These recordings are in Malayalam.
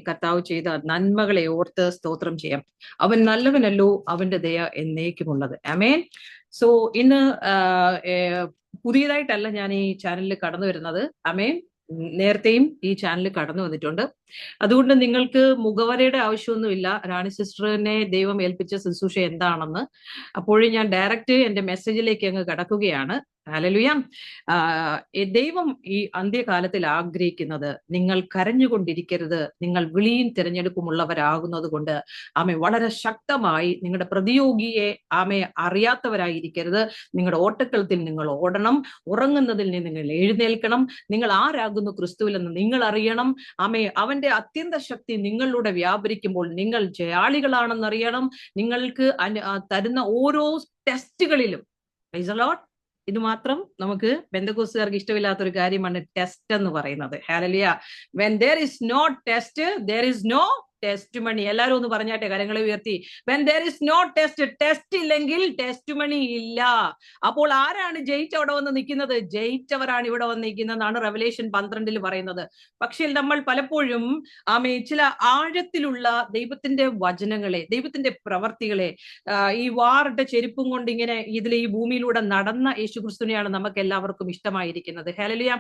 കർത്താവ് ചെയ്ത നന്മകളെ ഓർത്ത് സ്തോത്രം ചെയ്യാം. അവൻ നല്ലവനല്ലോ, അവന്റെ ദയ എന്നേക്കുമുള്ളത്. ആമേൻ. സോ ഇന്ന് പുതിയതായിട്ടല്ല ഞാൻ ഈ ചാനലിൽ കടന്നു വരുന്നത്. ആമേൻ. നേരത്തെയും ഈ ചാനലിൽ കടന്നു വന്നിട്ടുണ്ട്. അതുകൊണ്ട് നിങ്ങൾക്ക് മുഖവരയുടെ ആവശ്യമൊന്നുമില്ല. റാണി സിസ്റ്ററിനെ ദൈവം ഏൽപ്പിച്ച ശുശ്രൂഷ എന്താണെന്ന്. അപ്പോഴും ഞാൻ ഡയറക്റ്റ് എന്റെ മെസ്സേജിലേക്ക് അങ്ങ് കടക്കുകയാണ്. ഹല്ലേലൂയ. ദൈവം ഈ അന്ത്യകാലത്തിൽ ആഗ്രഹിക്കുന്നത് നിങ്ങൾ കരഞ്ഞുകൊണ്ടിരിക്കരുത്, നിങ്ങൾ വിളിയും തിരഞ്ഞെടുപ്പുമുള്ളവരാകുന്നത് കൊണ്ട് വളരെ ശക്തമായി നിങ്ങളുടെ പ്രതിയോഗിയെ അറിയാത്തവരായിരിക്കരുത്. നിങ്ങളുടെ ഓട്ടക്കളത്തിൽ നിങ്ങൾ ഓടണം, ഉറങ്ങുന്നതിൽ നിന്ന് നിങ്ങൾ എഴുന്നേൽക്കണം. നിങ്ങൾ ആരാകുന്നു ക്രിസ്തുവിലെന്ന് നിങ്ങൾ അറിയണം. അവന്റെ അത്യന്ത ശക്തി നിങ്ങളിലൂടെ വ്യാപരിക്കുമ്പോൾ നിങ്ങൾ ജയാളികളാണെന്നറിയണം. നിങ്ങൾക്ക് തരുന്ന ഓരോ ടെസ്റ്റുകളിലും, പ്രൈസ് ദി ലോർഡ്, ഇത് മാത്രം നമുക്ക് പെന്തക്കോസ്തുകാർക്ക് ഇഷ്ടമില്ലാത്തൊരു കാര്യമാണ് ടെസ്റ്റ് എന്ന് പറയുന്നത്. Hallelujah. when there is no test, there is no ടെസ്റ്റുമണി. എല്ലാവരും ഒന്ന് പറഞ്ഞാട്ടെ, കരങ്ങളെ ഉയർത്തി. when there is no test, test ഇല്ലെങ്കിൽ ടെസ്റ്റുമണി ഇല്ല. അപ്പോൾ ആരാണ് അവിടെ വന്ന് നിൽക്കുന്നത്? ജയിച്ചവരാണ് ഇവിടെ വന്ന് നിൽക്കുന്നതെന്നാണ് റെവലേഷൻ 12 പറയുന്നത്. പക്ഷേ നമ്മൾ പലപ്പോഴും ചില ആഴത്തിലുള്ള ദൈവത്തിന്റെ വചനങ്ങളെ, ദൈവത്തിന്റെ പ്രവർത്തികളെ, ഈ വാറിട്ട ചെരുപ്പും കൊണ്ട് ഇങ്ങനെ ഈ ഭൂമിയിലൂടെ നടന്ന യേശുക്രിസ്തുവിനെയാണ് നമുക്ക് എല്ലാവർക്കും ഇഷ്ടമായിരിക്കുന്നത്. ഹല്ലേലൂയ.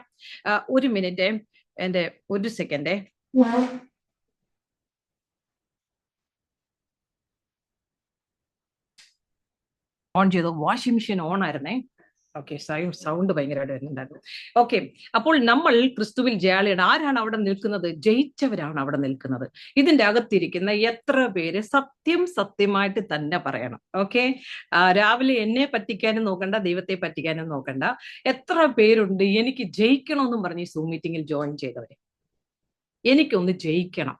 ഒരു മിനിറ്റ്, ഒരു സെക്കൻഡ്. ഓൺ ചെയ്തു. വാഷിംഗ് മെഷീൻ ഓൺ ആയിരുന്നേ. ഓക്കെ, സൗണ്ട് ഭയങ്കരമായിട്ട് വരുന്നുണ്ടായിരുന്നു. ഓക്കെ, അപ്പോൾ നമ്മൾ ക്രിസ്തുവിൽ ജയാളിയാണ്. ആരാണ് അവിടെ നിൽക്കുന്നത്? ജയിച്ചവരാണ് അവിടെ നിൽക്കുന്നത്. ഇതിന്റെ അകത്തിരിക്കുന്ന എത്ര പേര് സത്യമായിട്ട് തന്നെ പറയണം. ഓക്കെ, രാവിലെ എന്നെ പറ്റിക്കാനും നോക്കണ്ട, ദൈവത്തെ പറ്റിക്കാനും നോക്കണ്ട. എത്ര പേരുണ്ട് എനിക്ക് ജയിക്കണമെന്നും പറഞ്ഞ് സൂം മീറ്റിംഗിൽ ജോയിൻ ചെയ്തവരെ? എനിക്കൊന്ന് ജയിക്കണം,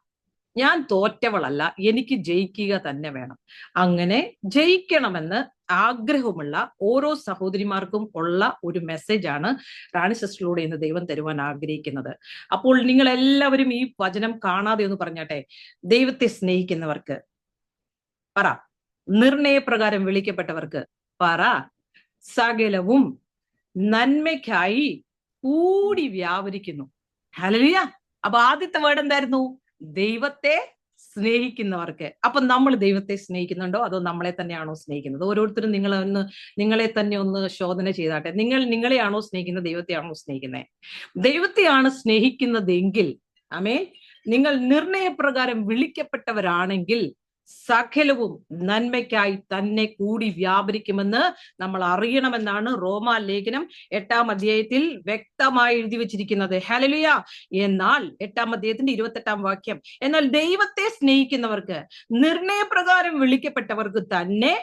ഞാൻ തോറ്റവളല്ല, എനിക്ക് ജയിക്കുക തന്നെ വേണം. അങ്ങനെ ജയിക്കണമെന്ന് ആഗ്രഹമുള്ള ഓരോ സഹോദരിമാർക്കും ഉള്ള ഒരു മെസ്സേജാണ് റാണി സിസ്റ്ററിലൂടെ ഇന്ന് ദൈവം തരുവാൻ ആഗ്രഹിക്കുന്നത്. അപ്പോൾ നിങ്ങൾ എല്ലാവരും ഈ വചനം കാണാതെ ഒന്ന് പറഞ്ഞാട്ടെ. ദൈവത്തെ സ്നേഹിക്കുന്നവർക്ക് പറ, നിർണയപ്രകാരം വിളിക്കപ്പെട്ടവർക്ക് പറ, സകലവും നന്മയ്ക്കായി കൂടി വ്യാപരിക്കുന്നു. ഹല്ലേലൂയ. അപ്പൊ ആദ്യത്തെ വേർഡ് എന്തായിരുന്നു? ദൈവത്തെ സ്നേഹിക്കുന്നവർക്ക്. അപ്പൊ നമ്മൾ ദൈവത്തെ സ്നേഹിക്കുന്നുണ്ടോ, അതോ നമ്മളെ തന്നെയാണോ സ്നേഹിക്കുന്നത്? ഓരോരുത്തരും നിങ്ങളെ തന്നെ ഒന്ന് ശോധന ചെയ്താട്ടെ. നിങ്ങളെയാണോ സ്നേഹിക്കുന്നത്, ദൈവത്തെയാണോ സ്നേഹിക്കുന്നത്? ദൈവത്തെയാണ് സ്നേഹിക്കുന്നതെങ്കിൽ നിങ്ങൾ നിർണയപ്രകാരം വിളിക്കപ്പെട്ടവരാണെങ്കിൽ സകലവും നന്മയ്ക്കായി തന്നെ കൂടി വ്യാപരിക്കുമെന്ന് നമ്മൾ അറിയണമെന്നാണ് റോമാലേഖനം 8-ാം അധ്യായത്തിൽ വ്യക്തമായി എഴുതി വെച്ചിരിക്കുന്നത്. ഹല്ലേലൂയ. എന്നാൽ 8-ാം അധ്യായത്തിന്റെ 28-ാം വാക്യം, എന്നാൽ ദൈവത്തെ സ്നേഹിക്കുന്നവർക്ക്, നിർണയപ്രകാരം വിളിക്കപ്പെട്ടവർക്ക് തന്നെ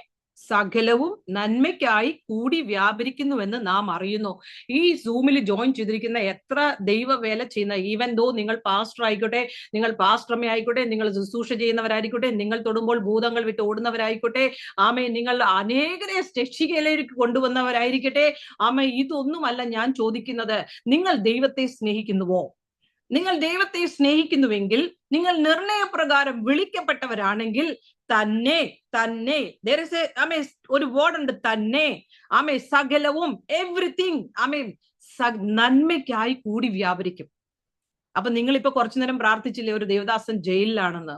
സകലവും നന്മയ്ക്കായി കൂടി വ്യാപരിക്കുന്നുവെന്ന് നാം അറിയുന്നു. ഈ സൂമിൽ ജോയിൻ ചെയ്തിരിക്കുന്ന എത്ര ദൈവവേല ചെയ്യുന്ന, ഈവൻ ദോ നിങ്ങൾ പാസ്റ്റർ ആയിക്കോട്ടെ, നിങ്ങൾ പാസ്റ്റർമ ആയിക്കോട്ടെ, നിങ്ങൾ ശുശ്രൂഷ ചെയ്യുന്നവരായിക്കോട്ടെ, നിങ്ങൾ തൊടുമ്പോൾ ഭൂതങ്ങൾ വിട്ട് ഓടുന്നവരായിക്കോട്ടെ, നിങ്ങൾ അനേകരെ രക്ഷിക്കയിലേക്ക് കൊണ്ടുവന്നവരായിരിക്കട്ടെ, ഇതൊന്നുമല്ല ഞാൻ ചോദിക്കുന്നത്. നിങ്ങൾ ദൈവത്തെ സ്നേഹിക്കുന്നുവോ? നിങ്ങൾ ദൈവത്തെ സ്നേഹിക്കുന്നുവെങ്കിൽ, നിങ്ങൾ നിർണയപ്രകാരം വിളിക്കപ്പെട്ടവരാണെങ്കിൽ തന്നെ ഒരു വേർഡ് ഉണ്ട്, തന്നെ. സകലവും, എവ്രിതിങ് നന്മയ്ക്കായി കൂടി വ്യാപരിക്കും. അപ്പൊ നിങ്ങളിപ്പോ കുറച്ചു നേരം പ്രാർത്ഥിച്ചില്ലേ ഒരു ദേവദാസൻ ജയിലിലാണെന്ന്?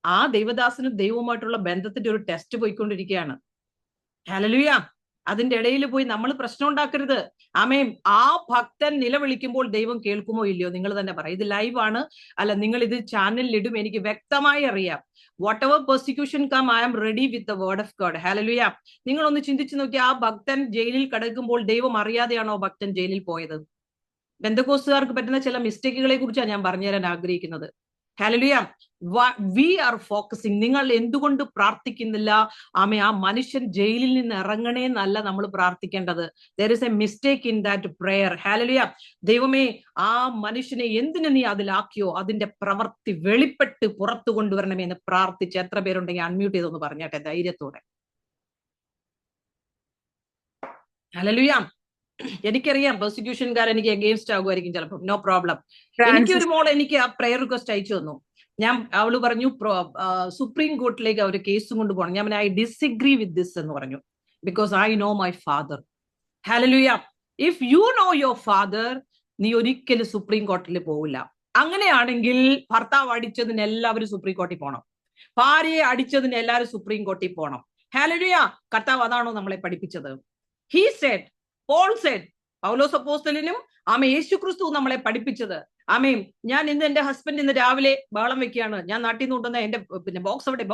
ആ ദൈവദാസനും ദൈവവുമായിട്ടുള്ള ബന്ധത്തിന്റെ ഒരു ടെസ്റ്റ് പോയിക്കൊണ്ടിരിക്കുകയാണ്. ഹല്ലേലൂയ. അതിന്റെ ഇടയിൽ പോയി നമ്മൾ പ്രശ്നം ഉണ്ടാക്കരുത്. ആ ഭക്തൻ നിലവിളിക്കുമ്പോൾ ദൈവം കേൾക്കുമോ ഇല്ലയോ? നിങ്ങൾ തന്നെ പറ. ഇത് ലൈവാണ്, അല്ല നിങ്ങൾ ഇത് ചാനലിൽ ഇടും, എനിക്ക് വ്യക്തമായി അറിയാം. Whatever persecution come, I am ready with the word of God. Hallelujah. നിങ്ങളൊന്ന് ചിന്തിച്ചു നോക്കി, ആ ഭക്തൻ ജയിലിൽ കിടക്കുമ്പോൾ ദൈവം അറിയാതെയാണോ ഭക്തൻ ജയിലിൽ പോയത്? പെന്തക്കോസ്തുകാർക്ക് പറ്റുന്ന ചില മിസ്റ്റേക്കുകളെ കുറിച്ചാണ് ഞാൻ പറഞ്ഞുതരാൻ ആഗ്രഹിക്കുന്നത്. ഹല്ലേലൂയ. We are focusing. നിങ്ങൾ എന്തുകൊണ്ട് പ്രാർത്ഥിക്കുന്നില്ല? ആ മനുഷ്യൻ ജയിലിൽ നിന്ന് ഇറങ്ങണേ എന്നല്ല നമ്മൾ പ്രാർത്ഥിക്കേണ്ടത്. there is a mistake in that prayer. Hallelujah. ദൈവമേ, ആ മനുഷ്യനെ എന്തിനു നീ അതിലാക്കിയോ അതിന്റെ പ്രവൃത്തി വെളിപ്പെട്ട് പുറത്തു കൊണ്ടുവരണമേ എന്ന് പ്രാർത്ഥിച്ച് എത്ര പേരുണ്ടെങ്കിൽ അൺമ്യൂട്ട് ചെയ്തൊന്ന് പറഞ്ഞാട്ടെ ധൈര്യത്തോടെ. ഹല്ലേലൂയ. എനിക്കറിയാം പെർസിക്യൂഷൻകാർ എനിക്ക് എഗെയിൻസ്റ്റ് ആകുമായിരിക്കും ചിലപ്പോൾ, നോ പ്രോബ്ലം. എനിക്കൊരു മോൾ എനിക്ക് ആ പ്രയർ റിക്വസ്റ്റ് അയച്ചു തന്നു. അവള് പറഞ്ഞു സുപ്രീം കോർട്ടിലേക്ക് അവർ കേസും കൊണ്ടുപോകണം. ഞാൻ ഐ ഡിസ്അഗ്രി വിത്ത് ദിസ് എന്ന് പറഞ്ഞു, because I know my father. Hallelujah. If you know your father, നീ ഒരിക്കലും സുപ്രീം കോർട്ടിൽ പോവില്ല. അങ്ങനെയാണെങ്കിൽ ഭർത്താവ് അടിച്ചതിന് എല്ലാവരും സുപ്രീം കോടതി പോകണം, ഭാര്യയെ അടിച്ചതിന് എല്ലാവരും സുപ്രീം കോടതി പോകണം. ഹല്ലേലൂയ. കർത്താവ് അതാണോ നമ്മളെ പഠിപ്പിച്ചത്? ഹി സെഡ്, പോൾ സെഡ്, പൗലോസ് അപ്പോസ്തലനും യേശു ക്രിസ്തു നമ്മളെ പഠിപ്പിച്ചത്. ഞാൻ ഇന്ന് എന്റെ ഹസ്ബൻഡ് ഇന്ന് രാവിലെ ബഹളം വെക്കുകയാണ്, ഞാൻ നാട്ടിൽ നിന്ന് കൊണ്ടുവന്ന എന്റെ ബോക്സ് എവിടെ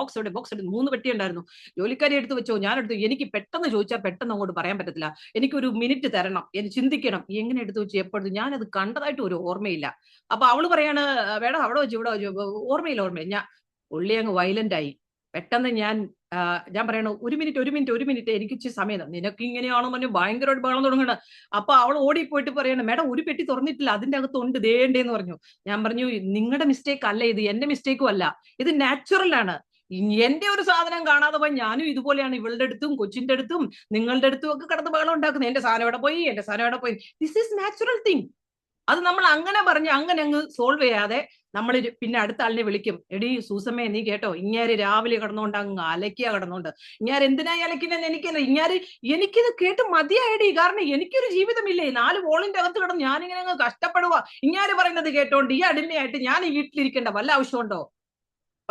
3 പെട്ടി ഉണ്ടായിരുന്നു, ജോലിക്കാരി എടുത്ത് വെച്ചോ, ഞാൻ എടുത്തു. എനിക്ക് പെട്ടെന്ന് ചോദിച്ചാൽ പെട്ടെന്ന് അങ്ങോട്ട് പറയാൻ പറ്റത്തില്ല, എനിക്കൊരു മിനിറ്റ് തരണം, എനിക്ക് ചിന്തിക്കണം എങ്ങനെ എടുത്തു വെച്ചു എപ്പോഴും, ഞാനത് കണ്ടതായിട്ട് ഒരു ഓർമ്മയില്ല. അപ്പൊ അവള് പറയാണ്, വേണം അവിടെ വെച്ചു ഇവിടെ വെച്ചു, ഓർമ്മയില്ല. ഞാൻ ഉള്ളി അങ്ങ് വയലന്റ് ആയി. പെട്ടെന്ന് ഞാൻ പറയണു, ഒരു മിനിറ്റ് എനിക്ക് ഇച്ചിരി സമയം, നിനക്ക് ഇങ്ങനെയാണോ പറഞ്ഞു ഭയങ്കരമായിട്ട് ബഹളം തുടങ്ങണം. അപ്പൊ അവൾ ഓടിപ്പോയിട്ട് പറയണം, മേഡം ഒരു പെട്ടി തുറന്നിട്ടില്ല, അതിന്റെ അകത്തുണ്ട് ദേണ്ടേന്ന് പറഞ്ഞു. ഞാൻ പറഞ്ഞു, നിങ്ങളുടെ മിസ്റ്റേക്ക് അല്ല ഇത്, എന്റെ മിസ്റ്റേക്കും അല്ല, ഇത് നാച്ചുറൽ ആണ്. എന്റെ ഒരു സാധനം കാണാതെ പോയി ഞാനും ഇതുപോലെയാണ് ഇവളുടെ അടുത്തും കൊച്ചിന്റെ അടുത്തും നിങ്ങളുടെ അടുത്തും ഒക്കെ കടന്ന് ബഹളം ഉണ്ടാക്കുന്നത്. എന്റെ സാധനം എവിടെ പോയി. This is natural thing. അത് നമ്മൾ അങ്ങനെ പറഞ്ഞ് അങ്ങനെ അങ്ങ് സോൾവ് ചെയ്യാതെ നമ്മൾ പിന്നെ അടുത്ത ആളിനെ വിളിക്കും, എടി സൂസമ്മേ നീ കേട്ടോ, ഇങ്ങാര് രാവിലെ കിടന്നുകൊണ്ട് അങ്ങ് അലക്കിയ കിടന്നുണ്ട്, ഇങ്ങാര് എന്തിനായി അലക്കിനെന്ന് എനിക്കിത് കേട്ട് മതിയായടി, കാരണം എനിക്കൊരു ജീവിതമില്ലേ, 4 വോളിന്റെ അകത്ത് കിടന്ന് ഞാനിങ്ങനെ അങ്ങ് കഷ്ടപ്പെടുക, ഇങ്ങാര് പറയുന്നത് കേട്ടോണ്ട് ഈ അടിമയായിട്ട് ഞാൻ ഈ വീട്ടിലിരിക്കേണ്ട വല്ല ആവശ്യമുണ്ടോ?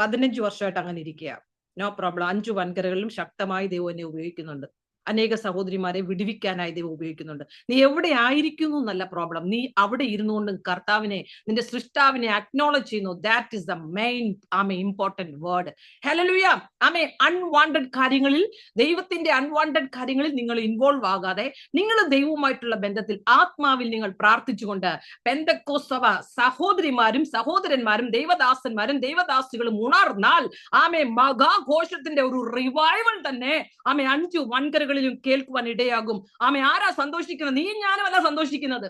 15 വർഷമായിട്ട് അങ്ങനെ ഇരിക്കുക. No problem. 5 വൻകരകളിലും ശക്തമായി ദൈവം എന്നെ ഉപയോഗിക്കുന്നുണ്ട്. അനേക സഹോദരിമാരെ വിടുവിക്കാനായി ദൈവം ഉപയോഗിക്കുന്നുണ്ട്. നീ എവിടെ ആയിരിക്കുന്നു എന്നല്ല പ്രോബ്ലം, നീ അവിടെ ഇരുന്നുകൊണ്ടും കർത്താവിനെ, നിന്റെ സൃഷ്ടാവിനെ അക്നോളജ് ചെയ്യുന്നു. That is the main important word. Hallelujah. Unwanted കാര്യങ്ങളിൽ, ദൈവത്തിന്റെ അൺവാണ്ടഡ് കാര്യങ്ങളിൽ നിങ്ങൾ ഇൻവോൾവ് ആകാതെ നിങ്ങൾ ദൈവവുമായിട്ടുള്ള ബന്ധത്തിൽ ആത്മാവിൽ നിങ്ങൾ പ്രാർത്ഥിച്ചുകൊണ്ട് പെന്തക്കോസ്ത് സഭ സഹോദരിമാരും സഹോദരന്മാരും ദൈവദാസന്മാരും ദൈവദാസികളും ഉണർന്നാൽ മഹാഘോഷത്തിന്റെ ഒരു റിവൈവൽ തന്നെ 5 വൻകരകളിലും കേൾക്കുവാൻ ഇടയാകും. ആരാ സന്തോഷിക്കുന്നത്? നീ ഞാനും അല്ല സന്തോഷിക്കുന്നത്.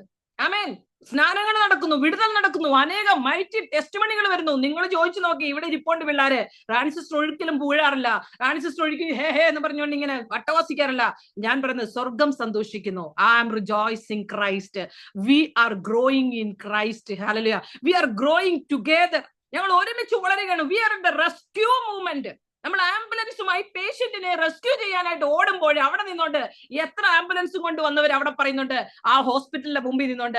സ്നാനങ്ങൾ നടക്കുന്നു, വിടുതൽ നടക്കുന്നു, അനേകം മൈറ്റി ടെസ്റ്റിമണികൾ വരുന്നു. നിങ്ങൾ ചോദിച്ചു നോക്കി, ഇവിടെ ഇരിപ്പോണ്ട് പിള്ളേര് റാണി സിസ്റ്റർ ഒരിക്കലും പൂഴാറില്ല, റാണി സിസ്റ്റർ ഒരിക്കലും ഹേ ഹേ എന്ന് പറഞ്ഞുകൊണ്ട് ഇങ്ങനെ വട്ടവാസിക്കാറില്ല. ഞാൻ പറയുന്നത് സ്വർഗം സന്തോഷിക്കുന്നു. I am rejoicing Christ, we are growing in Christ. Hallelujah. We are growing together. ഞങ്ങൾ ഒരുമിച്ച് വളരുകയാണ്. We are in the rescue movement. നമ്മൾ ആംബുലൻസുമായി പേഷ്യന്റിനെ റെസ്ക്യൂ ചെയ്യാനായിട്ട് ഓടുമ്പോൾ അവിടെ നിന്നോണ്ട് എത്ര ആംബുലൻസ് കൊണ്ട് വന്നവർ അവിടെ പറയുന്നുണ്ട്, ആ ഹോസ്പിറ്റലിന്റെ മുമ്പിൽ നിന്നോണ്ട്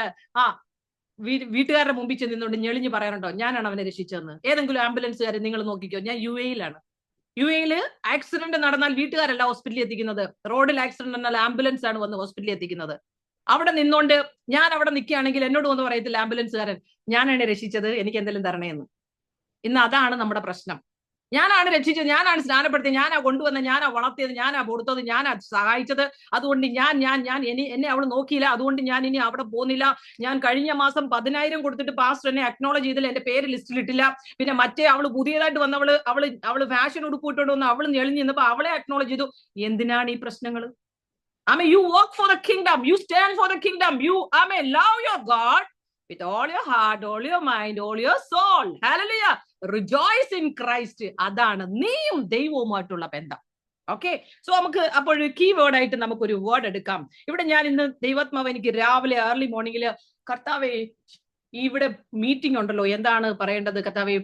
വീട്ടുകാരുടെ മുമ്പിൽ ചെന്ന് നിന്നോണ്ട് ഞെളിഞ്ഞ് പറയാറുണ്ടോ, ഞാനാണ് അവനെ രക്ഷിച്ചതെന്ന്? ഏതെങ്കിലും ആംബുലൻസുകാരെ നിങ്ങൾ നോക്കിക്കോ. ഞാൻ യുഎഇയിലാണ്. യുഎഇയിൽ ആക്സിഡന്റ് നടന്നാൽ വീട്ടുകാരല്ല ഹോസ്പിറ്റലിൽ എത്തിക്കുന്നത്, റോഡിൽ ആക്സിഡന്റ് നടന്നാൽ ആംബുലൻസ് ആണ് വന്ന് ഹോസ്പിറ്റലിൽ എത്തിക്കുന്നത്. അവിടെ നിന്നോണ്ട് ഞാൻ അവിടെ നിൽക്കുകയാണെങ്കിൽ എന്നോട് വന്ന് പറയത്തില്ല ആംബുലൻസുകാരൻ, ഞാനാണ് രക്ഷിച്ചത്, എനിക്ക് എന്തെങ്കിലും തരണേന്ന്. ഇന്ന് അതാണ് നമ്മുടെ പ്രശ്നം. ഞാനാണ് രക്ഷിച്ചത്, ഞാനാണ് സ്നാനപ്പെടുത്തിയത്, ഞാനാ കൊണ്ടുവന്നത്, ഞാനാ വളർത്തിയത്, ഞാനാ കൊടുത്തത്, ഞാനാ സഹായിച്ചത്, അതുകൊണ്ട് എന്നെ അവൾ നോക്കിയില്ല, അതുകൊണ്ട് ഞാൻ ഇനി അവിടെ പോകുന്നില്ല. ഞാൻ കഴിഞ്ഞ മാസം 10,000 കൊടുത്തിട്ട് പാസ്റ്റർ എന്നെ അക്നോളജ് ചെയ്തില്ല, എന്റെ പേര് ലിസ്റ്റിലിട്ടില്ല. പിന്നെ മറ്റേ അവള് പുതിയതായിട്ട് വന്നവള് അവള് ഫാഷൻ ഉടുപ്പിട്ടോണ്ട് വന്ന് അവള് ഞെളിഞ്ഞ് നിന്നപ്പോ അവളെ അക്നോളജ് ചെയ്തു. എന്തിനാണ് ഈ പ്രശ്നങ്ങൾ? you work for the kingdom, you stand for the kingdom, you love your God with all your heart, all your mind, all your soul. Hallelujah. Rejoice in Christ. അതാണ് നീയും ദൈവവുമായിട്ടുള്ള ബന്ധം. ഓക്കെ, സോ നമുക്ക് അപ്പോൾ കീ വേർഡ് ആയിട്ട് നമുക്കൊരു വേർഡ് എടുക്കാം. ഇവിടെ ഞാൻ ഇന്ന് ദൈവാത്മാവ് എനിക്ക് രാവിലെ ഏർലി മോർണിംഗില്, കർത്താവേ ഇവിടെ മീറ്റിംഗ് ഉണ്ടല്ലോ, എന്താണ് പറയേണ്ടത് കർത്താവേ,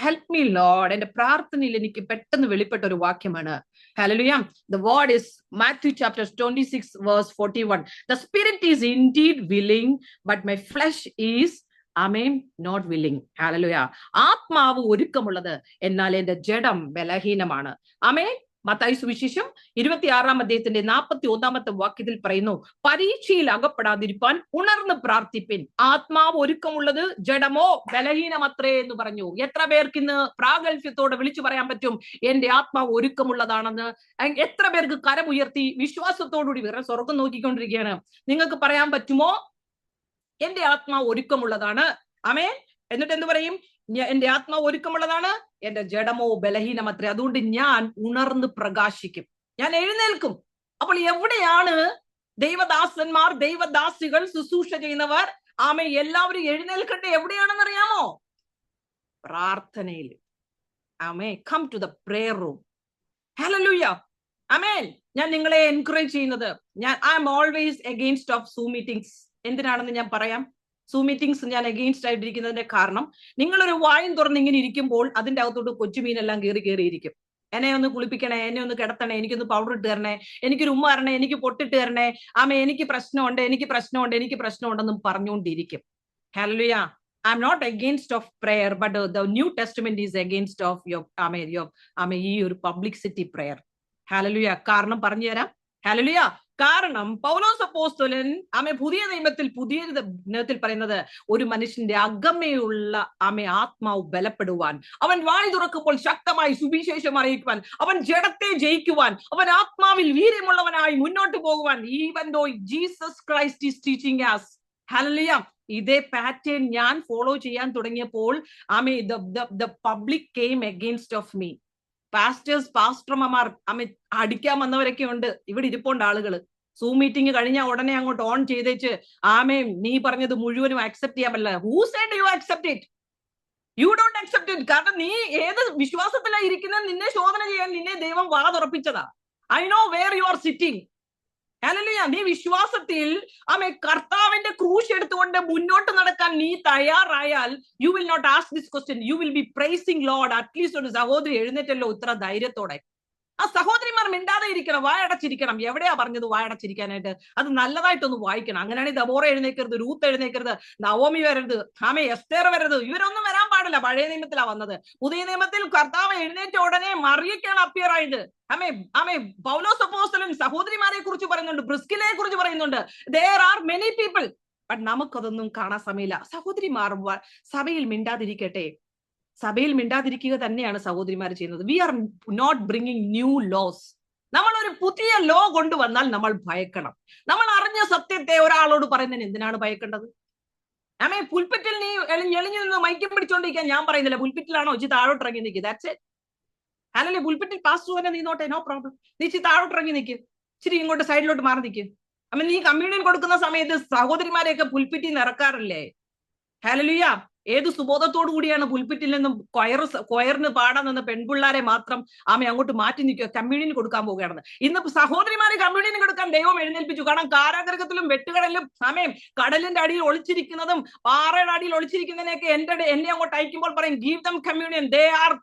help me Lord. എന്റെ പ്രാർത്ഥനയിൽ എനിക്ക് പെട്ടെന്ന് വെളിപ്പെട്ട ഒരു വാക്യമാണ്. Hallelujah. The word is Matthew chapter 26 verse 41. The spirit is indeed willing, but my flesh is not willing. Hallelujah. ആത്മാവ് ഒരുക്കമുള്ളത്, എന്നാൽ എന്റെ ജഡം ബലഹീനമാണ്. മത്തായി സുവിശേഷം 26-ാം അധ്യായത്തിന്റെ 41-ാമത്തെ വാക്യത്തിൽ പറയുന്നു, പരീക്ഷയിൽ അകപ്പെടാതിരിപ്പാൻ ഉണർന്ന് പ്രാർത്ഥിപ്പിൻ, ആത്മാവ് ഒരുക്കമുള്ളത്, ജഡമോ ബലഹീനമത്രേ എന്ന് പറഞ്ഞു. എത്ര പേർക്ക് ഇന്ന് പ്രാഗൽഭ്യത്തോടെ വിളിച്ചു പറയാൻ പറ്റും എന്റെ ആത്മാവ് ഒരുക്കമുള്ളതാണെന്ന്? എത്ര പേർക്ക് കരമുയർത്തി വിശ്വാസത്തോടുകൂടി വേറെ സ്വർഗം നോക്കിക്കൊണ്ടിരിക്കുകയാണ്? നിങ്ങൾക്ക് പറയാൻ പറ്റുമോ എന്റെ ആത്മാവ് ഒരുക്കമുള്ളതാണ്? എന്നിട്ട് എന്ത് പറയും? എന്റെ ആത്മാവ് ഒരുക്കമുള്ളതാണ്, എന്റെ ജഡമോ ബലഹീനമത്രേ, അതുകൊണ്ട് ഞാൻ ഉണർന്ന് പ്രകാശിക്കും, ഞാൻ എഴുന്നേൽക്കും. അപ്പോൾ എവിടെയാണ് ദൈവദാസന്മാർ, ദൈവദാസികൾ, ശുശ്രൂഷ ചെയ്യുന്നവർ, എല്ലാവരും എഴുന്നേൽക്കട്ടെ? എവിടെയാണെന്ന് അറിയാമോ? പ്രാർത്ഥനയിൽ. Come to the prayer room. Hallelujah. ഞാൻ നിങ്ങളെ എൻകറേജ് ചെയ്യുന്നത്, I am always against of Zoom meetings. എന്തിനാണെന്ന് ഞാൻ പറയാം. സൂം മീറ്റിംഗ്സ് ഞാൻ അഗെയിൻസ്റ്റ് ആയിട്ടിരിക്കുന്നതിന്റെ കാരണം, നിങ്ങളൊരു വായും തുറന്ന് ഇങ്ങനെ ഇരിക്കുമ്പോൾ അതിന്റെ അകത്തോട്ട് കൊച്ചുമീനെല്ലാം കയറിയിരിക്കും. എന്നെ ഒന്ന് കുളിപ്പിക്കണേ, എന്നെ ഒന്ന് കിടത്തണേ, എനിക്കൊന്ന് പൗഡർ ഇട്ട് തരണേ, എനിക്കൊരു ഉമ്മ തരണേ, എനിക്ക് പൊട്ടിട്ട് തരണേ, എനിക്ക് പ്രശ്നമുണ്ടെന്നും പറഞ്ഞുകൊണ്ടിരിക്കും. Hallelujah. I'm not against of prayer, but the New Testament is against of your ഈ ഒരു പബ്ലിസിറ്റി prayer. Hallelujah. കാരണം പറഞ്ഞു തരാം. Hallelujah. കാരണം പൗലോസ് അപ്പോസ്തലൻ പുതിയ നിയമത്തിൽ പറയുന്നത് ഒരു മനുഷ്യന്റെ അകമയുള്ള ആത്മാവ് ബലപ്പെടുവാൻ, അവൻ വായ് തുറക്കുമ്പോൾ ശക്തമായി സുവിശേഷം അറിയിക്കുവാൻ, അവൻ ജഡത്തെ ജയിക്കുവാൻ, അവൻ ആത്മാവിൽ വീര്യമുള്ളവനായി മുന്നോട്ട് പോകുവാൻ, even though Jesus Christ is teaching us. ഹല്ലേലൂയ. ഇതേ പാറ്റേൺ ഞാൻ ഫോളോ ചെയ്യാൻ തുടങ്ങിയപ്പോൾ the public came against of me. Pastors, പാസ്റ്റർമാർ അടിക്കാൻ വന്നവരൊക്കെ ഉണ്ട്. ഇവിടെ ഇരിപ്പുണ്ട് ആളുകൾ. സൂം മീറ്റിംഗ് കഴിഞ്ഞ ഉടനെ അങ്ങോട്ട് ഓൺ ചെയ്തേച്ച് നീ പറഞ്ഞത് മുഴുവനും അക്സെപ്റ്റ് ചെയ്യാൻ പറ്റില്ല. Who said you accept it? You don't accept it. കാരണം നീ ഏത് വിശ്വാസത്തിലാണ് ഇരിക്കുന്നത്? നിന്നെ ശോധന ചെയ്യാൻ നിന്നെ ദൈവം വാ തുറപ്പിച്ചതാ. I know where you are sitting. ഹല്ലേലൂയ. നീ വിശ്വാസത്തിൽ കർത്താവിന്റെ ക്രൂശ് എടുത്തുകൊണ്ട് മുന്നോട്ട് നടക്കാൻ നീ തയ്യാറായാൽ you will not ask this question. You will be praising Lord. At least ഒരു സഹോദരി എഴുന്നേറ്റല്ലോ ഇത്ര ധൈര്യത്തോടെ. ആ സഹോദരിമാർ മിണ്ടാതെ ഇരിക്കണം, വായടച്ചിരിക്കണം. എവിടെയാ പറഞ്ഞത് വായടച്ചിരിക്കാനായിട്ട്? അത് നല്ലതായിട്ടൊന്ന് വായിക്കണം. അങ്ങനെയാണെങ്കിൽ ദബോറ എഴുന്നേക്കരുത്, രൂത്ത് എഴുന്നേക്കരുത്, നവോമി വരരുത്, എസ്തേർ വരരുത്. ഇവരൊന്നും വരാൻ പാടില്ല. പഴയ നിയമത്തിലാ വന്നത്. പുതിയ നിയമത്തിൽ കർത്താവ് എഴുന്നേറ്റ ഉടനെ മറിയക്കാണ് അപ്പിയർ ആയത്. പൗലോസ് അപ്പോസ്തലൻ സഹോദരിമാരെ കുറിച്ച് പറയുന്നുണ്ട്, പ്രിസ്കിലയെ കുറിച്ച് പറയുന്നുണ്ട്. there are many people, but നമുക്കതൊന്നും കാണാൻ സമയമില്ല. സഹോദരിമാർ സഭയിൽ മിണ്ടാതിരിക്കട്ടെ. സഭയിൽ മിണ്ടാതിരിക്കുക തന്നെയാണ് സഹോദരിമാർ ചെയ്യുന്നത്. We are not bringing new laws. നമ്മൾ ഒരു പുതിയ ലോ കൊണ്ടുവന്നാൽ നമ്മൾ ഭയക്കണം. നമ്മൾ അറിഞ്ഞ സത്യത്തെ ഒരാളോട് പറയുന്നതിന് എന്തിനാണ് ഭയക്കേണ്ടത്? പുൽപ്പിറ്റിൽ നീ എളിഞ്ഞു നിന്ന് മൈക്കം പിടിച്ചോണ്ടിരിക്കാൻ ഞാൻ പറയുന്നില്ല. പുൽപ്പിറ്റിലാണോ ഇച്ചി താഴോട്ട് ഇറങ്ങി നിൽക്കുക. That's it. അല്ലെങ്കിൽ പുൽപ്പിറ്റിൽ പാസ്റ്റർ തന്നെ നീ നോട്ടെ, നോ പ്രോബ്ലം. നീ ഇച്ചി താഴോട്ട് ഇറങ്ങി നിൽക്കും, ഇച്ചിരി ഇങ്ങോട്ട് സൈഡിലോട്ട് മാറി നിൽക്കും. നീ കമ്മ്യൂണിയൻ കൊടുക്കുന്ന സമയത്ത് സഹോദരിമാരെയൊക്കെ പുൽപ്പിറ്റിൽ നിന്ന് ഇറക്കാറില്ലേ? ഹല്ലേലൂയ. ഏത് സുബോധത്തോടു കൂടിയാണ് പുൽപ്പിറ്റിൽ നിന്നും കൊയറിന് പാടാൻ നിന്ന് പെൺപിള്ളാരെ മാത്രം അങ്ങോട്ട് മാറ്റി നിൽക്കുക, കമ്മ്യൂണിയൻ കൊടുക്കാൻ പോവുകയാണെന്ന്. ഇന്ന് സഹോദരിമാരെ കമ്മ്യൂണിയൻ കൊടുക്കാൻ ദൈവം എഴുന്നേൽപ്പിച്ചു. കാരണം കാരാഗ്രഹത്തിലും വെട്ടുകടലിലും കടലിന്റെ അടിയിൽ ഒളിച്ചിരിക്കുന്നതും പാറയുടെ അടിയിൽ ഒളിച്ചിരിക്കുന്നതിനെയൊക്കെ എന്നെ അങ്ങോട്ട് അയക്കുമ്പോൾ പറയും give dum communion. They are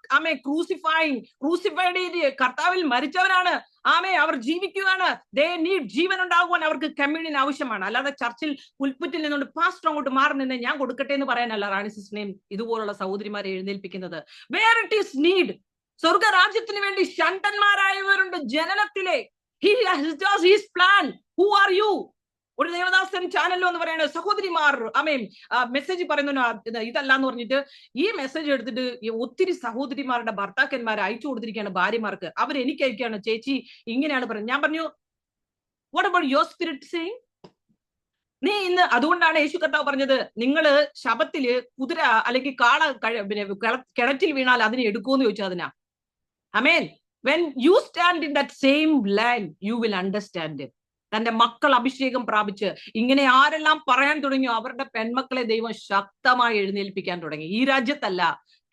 crucified. കർത്താവിൽ മരിച്ചവരാണ്. അവർ ജീവിക്കുകയാണ്. ദേ നീഡ് ജീവൻ ഉണ്ടാകുവാൻ അവർക്ക് കമ്മ്യൂണിയൻ ആവശ്യമാണ്. അല്ലാതെ ചർച്ചിൽ പുൽപ്പിറ്റിൽ നിന്നുകൊണ്ട് പാസ്റ്റർ അങ്ങോട്ട് മാറി നിന്ന് ഞാൻ കൊടുക്കട്ടെ എന്ന് പറയാനല്ല റാണി സിസ്റ്ററിനെയും ഇതുപോലുള്ള സഹോദരിമാരെ എഴുന്നേൽപ്പിക്കുന്നത്. Where it is need. സ്വർഗരാജ്യത്തിന് വേണ്ടി ശണ്ടന്മാരായവരുണ്ട് ജനനത്തിലെ. He does his plan. Who are you? ഒരു ദേവദാസൻ ചാനലിലോ എന്ന് പറയുന്നത് സഹോദരിമാർ മെസ്സേജ് പറയുന്നു ഇതല്ല എന്ന് പറഞ്ഞിട്ട് ഈ മെസ്സേജ് എടുത്തിട്ട് ഒത്തിരി സഹോദരിമാരുടെ ഭർത്താക്കന്മാരെ അയച്ചു കൊടുത്തിരിക്കുകയാണ് ഭാര്യമാർക്ക്. അവർ എനിക്ക് അയക്കുകയാണ്, ചേച്ചി ഇങ്ങനെയാണ് പറയുന്നത്. ഞാൻ പറഞ്ഞു what about your spirit saying? നീ ഇന്ന് അതുകൊണ്ടാണ് യേശു കർത്താവ് പറഞ്ഞത് നിങ്ങള് ശബത്തില് കുതിര അല്ലെങ്കിൽ കാള കിണറ്റിൽ വീണാൽ അതിനെ എടുക്കുമെന്ന് ചോദിച്ചാൽ അതിനാ. when you stand in that same land you will understand it. തന്റെ മക്കൾ അഭിഷേകം പ്രാപിച്ച് ഇങ്ങനെ ആരെല്ലാം പറയാൻ തുടങ്ങിയോ അവരുടെ പെൺമക്കളെ ദൈവം ശക്തമായി എഴുന്നേൽപ്പിക്കാൻ തുടങ്ങി. ഈ രാജ്യത്തല്ല,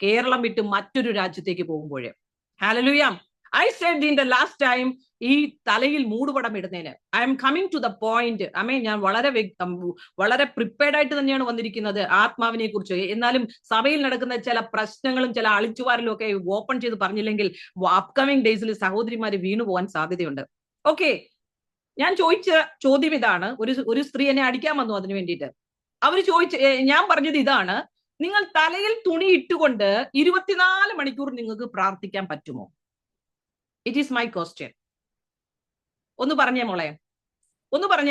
കേരളം വിട്ട് മറ്റൊരു രാജ്യത്തേക്ക് പോകുമ്പോഴേ. Hallelujah. I said in the last time ഈ തലയിൽ മൂടുപടം ഇടുന്നതിന് I am coming to the point. ഞാൻ വളരെ പ്രിപ്പയർഡ് ആയിട്ട് തന്നെയാണ് വന്നിരിക്കുന്നത് ആത്മാവിനെ കുറിച്ച്. എന്നാലും സഭയിൽ നടക്കുന്ന ചില പ്രശ്നങ്ങളും ചില അളിച്ചുവാരലും ഒക്കെ ഓപ്പൺ ചെയ്ത് പറഞ്ഞില്ലെങ്കിൽ അപ്കമിങ് ഡേയ്സിൽ സഹോദരിമാര് വീണു പോകാൻ സാധ്യതയുണ്ട്. ഓക്കെ, ഞാൻ ചോദിച്ച ചോദ്യം ഇതാണ്. ഒരു സ്ത്രീ എന്നെ അടിക്കാൻ വന്നു അതിനു വേണ്ടിയിട്ട്. ഞാൻ പറഞ്ഞത് ഇതാണ്, നിങ്ങൾ തലയിൽ തുണി ഇട്ടുകൊണ്ട് 24 മണിക്കൂർ നിങ്ങൾക്ക് പ്രാർത്ഥിക്കാൻ പറ്റുമോ? It is my question. ഒന്ന് പറഞ്ഞേ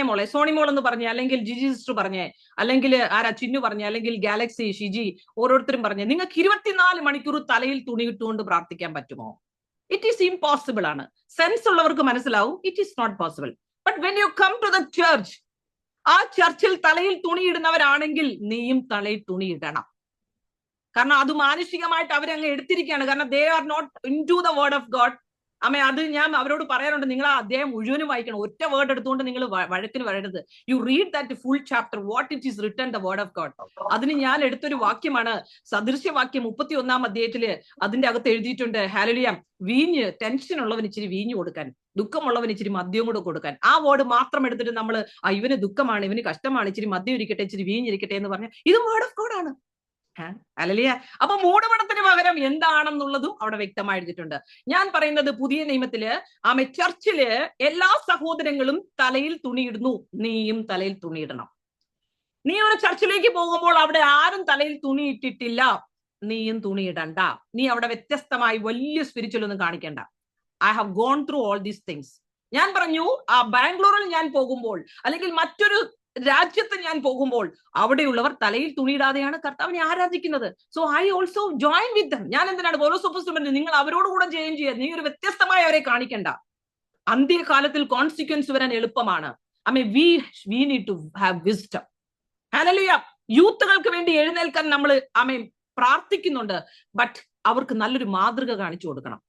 മോളെ, സോണിമോൾ ഒന്ന് പറഞ്ഞേ, അല്ലെങ്കിൽ ജിജി സിസ്റ്റർ പറഞ്ഞേ, അല്ലെങ്കിൽ ആരാ ചിന്നു പറഞ്ഞേ, അല്ലെങ്കിൽ ഗാലക്സി, ഷിജി, ഓരോരുത്തരും പറഞ്ഞേ. നിങ്ങൾക്ക് 24 മണിക്കൂർ തലയിൽ തുണി ഇട്ടുകൊണ്ട് പ്രാർത്ഥിക്കാൻ പറ്റുമോ? ഇറ്റ് ഈസ് ഇംപോസിബിൾ ആണ്. സെൻസ് ഉള്ളവർക്ക് മനസ്സിലാവും it is not possible. But when you come to the church, ആ ചർച്ചിൽ തലയിൽ തുണിയിടുന്നവരാണെങ്കിൽ നീയും തലയിൽ തുണിയിടണം. കാരണം അത് മാനുഷികമായിട്ട് അവരങ്ങ് എടുത്തിരിക്കുകയാണ്. കാരണം they are not into the word of God. അത് ഞാൻ അവരോട് പറയാറുണ്ട്, നിങ്ങൾ ആ അധ്യായം മുഴുവനും വായിക്കണം. ഒറ്റ വേർഡ് എടുത്തുകൊണ്ട് നിങ്ങൾ വഴക്കിന് വരരുത്. You read that full chapter what it is written the word of God. അതിന് ഞാൻ എടുത്തൊരു വാക്യമാണ് സദൃശ്യവാക്യം 31-ാം അധ്യായത്തില്. അതിന്റെ അകത്ത് എഴുതിയിട്ടുണ്ട്, ഹല്ലേലൂയ, വീഞ്ഞ് ടെൻഷൻ ഉള്ളവന് ഇച്ചിരി വീഞ്ഞ് കൊടുക്കാൻ, ദുഃഖമുള്ളവന് ഇച്ചിരി മദ്യം കൂടെ കൊടുക്കാൻ. ആ വേർഡ് മാത്രം എടുത്തിട്ട് നമ്മൾ ഇവന് ദുഃഖമാണ്, ഇവന് കഷ്ടമാണ്, ഇച്ചിരി മദ്യം ഇരിക്കട്ടെ, ഇച്ചിരി വീഞ്ഞിരിക്കട്ടെ എന്ന് പറഞ്ഞാൽ ഇത് വേർഡ് ഓഫ് ഗോഡ് ആണ്. ഹല്ലേലൂയ. അപ്പൊ മൂടുപടത്തിന് പകരം എന്താണെന്നുള്ളതും അവിടെ വ്യക്തമായി എഴുതിയിട്ടുണ്ട്. ഞാൻ പറയുന്നത് പുതിയ നിയമത്തില് ചർച്ചില് എല്ലാ സഹോദരങ്ങളും തലയിൽ തുണിയിടുന്നു, നീയും തലയിൽ തുണിയിടണം. നീ ഒരു ചർച്ചിലേക്ക് പോകുമ്പോൾ അവിടെ ആരും തലയിൽ തുണി ഇട്ടിട്ടില്ല, നീയും തുണി ഇടണ്ട. നീ അവിടെ വ്യത്യസ്തമായി വലിയ സ്പിരിച്വൽ ഒന്നും കാണിക്കണ്ട. I have gone through all these things. ഞാൻ പറഞ്ഞു, ആ ബാംഗ്ലൂരിൽ ഞാൻ പോകുമ്പോൾ അല്ലെങ്കിൽ മറ്റൊരു രാജ്യത്ത് ഞാൻ പോകുമ്പോൾ അവിടെയുള്ളവർ തലയിൽ തുണിയിടാതെയാണ് കർത്താവിനെ ആരാധിക്കുന്നത്. So I also join with dum. ഞാൻ എന്തിനാണ് പൗലോസ് അപ്പോസ്തലൻ നിങ്ങൾ അവരോട് കൂടെ ജോയിൻ ചെയ്യുക? നീ ഒരു വ്യത്യസ്തമായി അവരെ കാണിക്കണ്ട. അന്ത്യകാലത്തിൽ കോൺസിക്വൻസ് വരാൻ എളുപ്പമാണ്. We need to have wisdom. ഹല്ലേലൂയ. യൂത്തുകൾക്ക് വേണ്ടി എഴുന്നേൽക്കാൻ നമ്മൾ പ്രാർത്ഥിക്കുന്നുണ്ട്. ബട്ട് അവർക്ക് നല്ലൊരു മാതൃക കാണിച്ചു കൊടുക്കണം.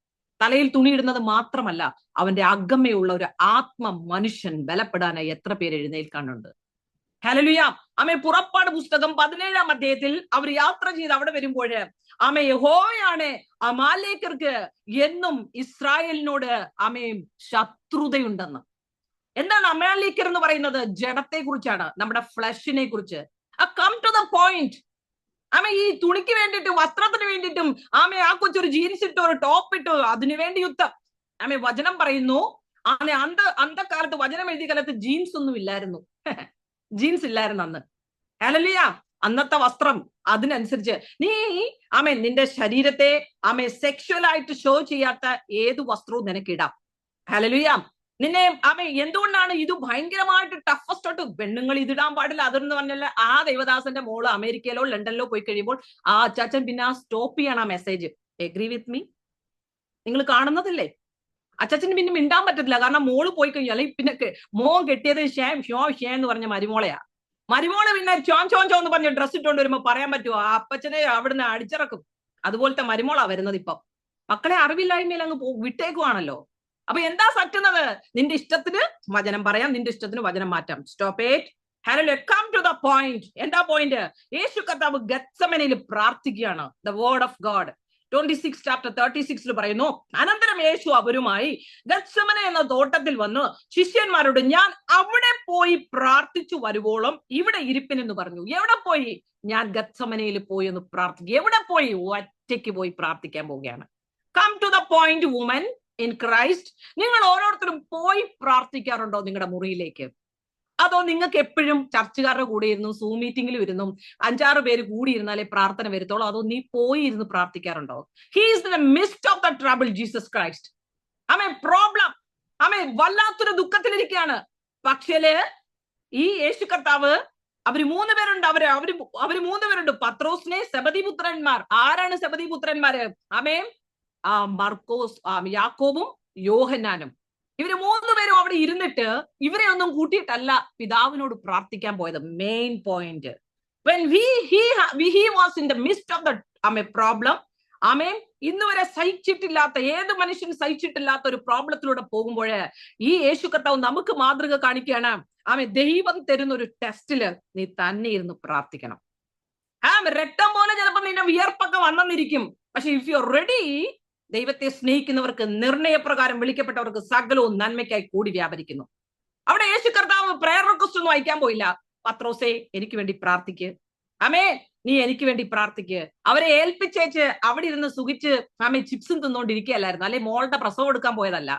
തലയിൽ തുണിയിടുന്നത് മാത്രമല്ല, അവന്റെ അകമയുള്ള ഒരു ആത്മ മനുഷ്യൻ ബലപ്പെടാനായി എത്ര പേര് എഴുന്നേൽക്കാനുണ്ട്. ഹല്ലേലൂയ. പുറപ്പാട് പുസ്തകം 17-ാം അധ്യായത്തിൽ അവർ യാത്ര ചെയ്ത് അവിടെ വരുമ്പോൾ യഹോവയാണ് അമാലേക്കർക്ക് എന്നും ഇസ്രായേലിനോട് ശത്രുതയുണ്ടെന്ന്. എന്താണ് അമാലേക്കർ എന്ന് പറയുന്നത്? ജഡത്തെ കുറിച്ചാണ്, നമ്മുടെ ഫ്ലഷിനെ കുറിച്ച്. Come to the point. ഈ തുണിക്ക് വേണ്ടിയിട്ടും വസ്ത്രത്തിന് വേണ്ടിയിട്ടും ആ കൊച്ചൊരു ജീൻസ് ഇട്ടു, ഒരു ടോപ്പ് ഇട്ടു, അതിനുവേണ്ടി യുദ്ധം. വചനം പറയുന്നു, അന്തകാലത്ത് വചനം എഴുതിയ കാലത്ത് ജീൻസ് ഒന്നും ഇല്ലായിരുന്നു. ജീൻസ് ഇല്ലായിരുന്നു അന്ന്. ഹല്ലേലൂയ. അന്നത്തെ വസ്ത്രം അതിനനുസരിച്ച് നീ നിന്റെ ശരീരത്തെ സെക്ഷുവൽ ആയിട്ട് ഷോ ചെയ്യാത്ത ഏത് വസ്ത്രവും നിനക്കിടാം. ഹല്ലേലൂയ. നിന്നെ എന്തുകൊണ്ടാണ് ഇത് ഭയങ്കരമായിട്ട് ടഫസ്റ്റ് ആയിട്ട് പെണ്ണുങ്ങൾ ഇതിടാൻ പാടില്ല അതെന്ന് പറഞ്ഞാൽ ആ ദൈവദാസന്റെ മോള് അമേരിക്കയിലോ ലണ്ടനിലോ പോയി കഴിയുമ്പോൾ ആ അച്ചാച്ചൻ പിന്നെ ആ ചെയ്യണം ആ മെസ്സേജ്. Agree with me? നിങ്ങൾ കാണുന്നതല്ലേ? അച്ചാച്ചന് പിന്നെ മിണ്ടാൻ പറ്റത്തില്ല. കാരണം മോള് പോയി കഴിഞ്ഞു. അല്ലെങ്കിൽ പിന്നെ മോൻ കെട്ടിയത് ഷേ എന്ന് പറഞ്ഞ മരുമോളയാ. മരുമോള് പിന്നെ ചോ എന്ന് പറഞ്ഞ ഡ്രസ് ഇട്ടുകൊണ്ട് വരുമ്പോ പറയാൻ പറ്റുമോ? ആ അപ്പച്ചനെ അവിടുന്ന് അടിച്ചിറക്കും. അതുപോലത്തെ മരുമോളാ വരുന്നത് ഇപ്പം. മക്കളെ അറിവില്ലായ്മയിൽ അങ്ങ് വിട്ടേക്കുവാണല്ലോ. അപ്പൊ എന്താ പറ്റുന്നത്? നിന്റെ ഇഷ്ടത്തിന് വചനം പറയാം, നിന്റെ ഇഷ്ടത്തിന് വചനം മാറ്റാം. Stop it. Hallelujah. Come to the point. എന്താ പോയിന്റ്? യേശു കർത്താവ് ഗത്സമനയിൽ പ്രാർത്ഥിക്കുകയാണ്. The word of God 26 chapter 36 പറയുന്നു, അനന്തരം യേശു അവരുമായി ഗത്സമന എന്ന തോട്ടത്തിൽ വന്ന് ശിഷ്യന്മാരോട് ഞാൻ അവിടെ പോയി പ്രാർത്ഥിച്ചു വരുവോളം ഇവിടെ ഇരിപ്പിനെന്ന് പറഞ്ഞു. എവിടെ പോയി? ഞാൻ ഗത്സമനയിൽ പോയി എന്ന് പ്രാർത്ഥിക്കുക. എവിടെ പോയി? ഒറ്റയ്ക്ക് പോയി പ്രാർത്ഥിക്കാൻ പോവുകയാണ്. Come to the point women in Christ. നിങ്ങൾ ഓരോരുത്തരും പോയി പ്രാർത്ഥിക്കാറുണ്ടോ നിങ്ങളുടെ മുറിയിലേക്ക്? അതോ നിങ്ങൾക്ക് എപ്പോഴും ചർച്ചുകാരുടെ കൂടെ ഇരുന്നു സൂം മീറ്റിംഗിൽ ഇരുന്നു 5-6 പേര് കൂടി ഇരുന്നാലേ പ്രാർത്ഥന വരുത്തോളൂ? അതോ നീ പോയി ഇരുന്ന് പ്രാർത്ഥിക്കാറുണ്ടോ? He is in the mist of the trouble Jesus Christ. Problem. വല്ലാത്തൊരു ദുഃഖത്തിലിരിക്കുകയാണ്. പക്ഷേ ഈ യേശു കർത്താവ് അവര് 3 പേരുണ്ട്. അവര് 3 പേരുണ്ട്. പത്രോസിനെ സെബദി പുത്രന്മാർ. ആരാണ് സെബദി പുത്രന്മാര്? മർക്കോസ്, യാക്കോബും യോഹന്നാനും. ഇവര് 3 പേരും അവിടെ ഇരുന്നിട്ട് ഇവരെ ഒന്നും കൂട്ടിയിട്ടല്ല പിതാവിനോട് പ്രാർത്ഥിക്കാൻ പോയത്. Main point. when he was in the midst of the problem, ഇന്ന് വരെ സഹിച്ചിട്ടില്ലാത്ത, ഏത് മനുഷ്യൻ സഹിച്ചിട്ടില്ലാത്ത ഒരു പ്രോബ്ലത്തിലൂടെ പോകുമ്പോൾ ഈ യേശു കർത്താവ് നമുക്ക് മാതൃക കാണിക്കുകയാണ്. ദൈവം തരുന്ന ഒരു ടെസ്റ്റില് നീ തന്നെ ഇരുന്ന് പ്രാർത്ഥിക്കണം. രക്തം പോലെ ചിലപ്പോൾ നിന്റെ വിയർപ്പൊക്കെ വന്നെന്നിരിക്കും. പക്ഷെ ഇഫ് യു ആർ റെഡി, ദൈവത്തെ സ്നേഹിക്കുന്നവർക്ക്, നിർണയപ്രകാരം വിളിക്കപ്പെട്ടവർക്ക് സകലവും നന്മയ്ക്കായി കൂടി വ്യാപരിക്കുന്നു. അവിടെ യേശു കർത്താവ് പ്രയർ റിക്വസ്റ്റ് ഒന്നും അയക്കാൻ പോയില്ല. പത്രോസേ എനിക്ക് വേണ്ടി പ്രാർത്ഥിക്ക്, നീ എനിക്ക് വേണ്ടി പ്രാർത്ഥിക്ക്. അവരെ ഏൽപ്പിച്ചേച്ച് അവിടെ ഇരുന്ന് സുഖിച്ച് ചിപ്സും തിന്നോണ്ടിരിക്കുകയല്ലായിരുന്നു. അല്ലെ മോളുടെ പ്രസവം എടുക്കാൻ പോയതല്ല.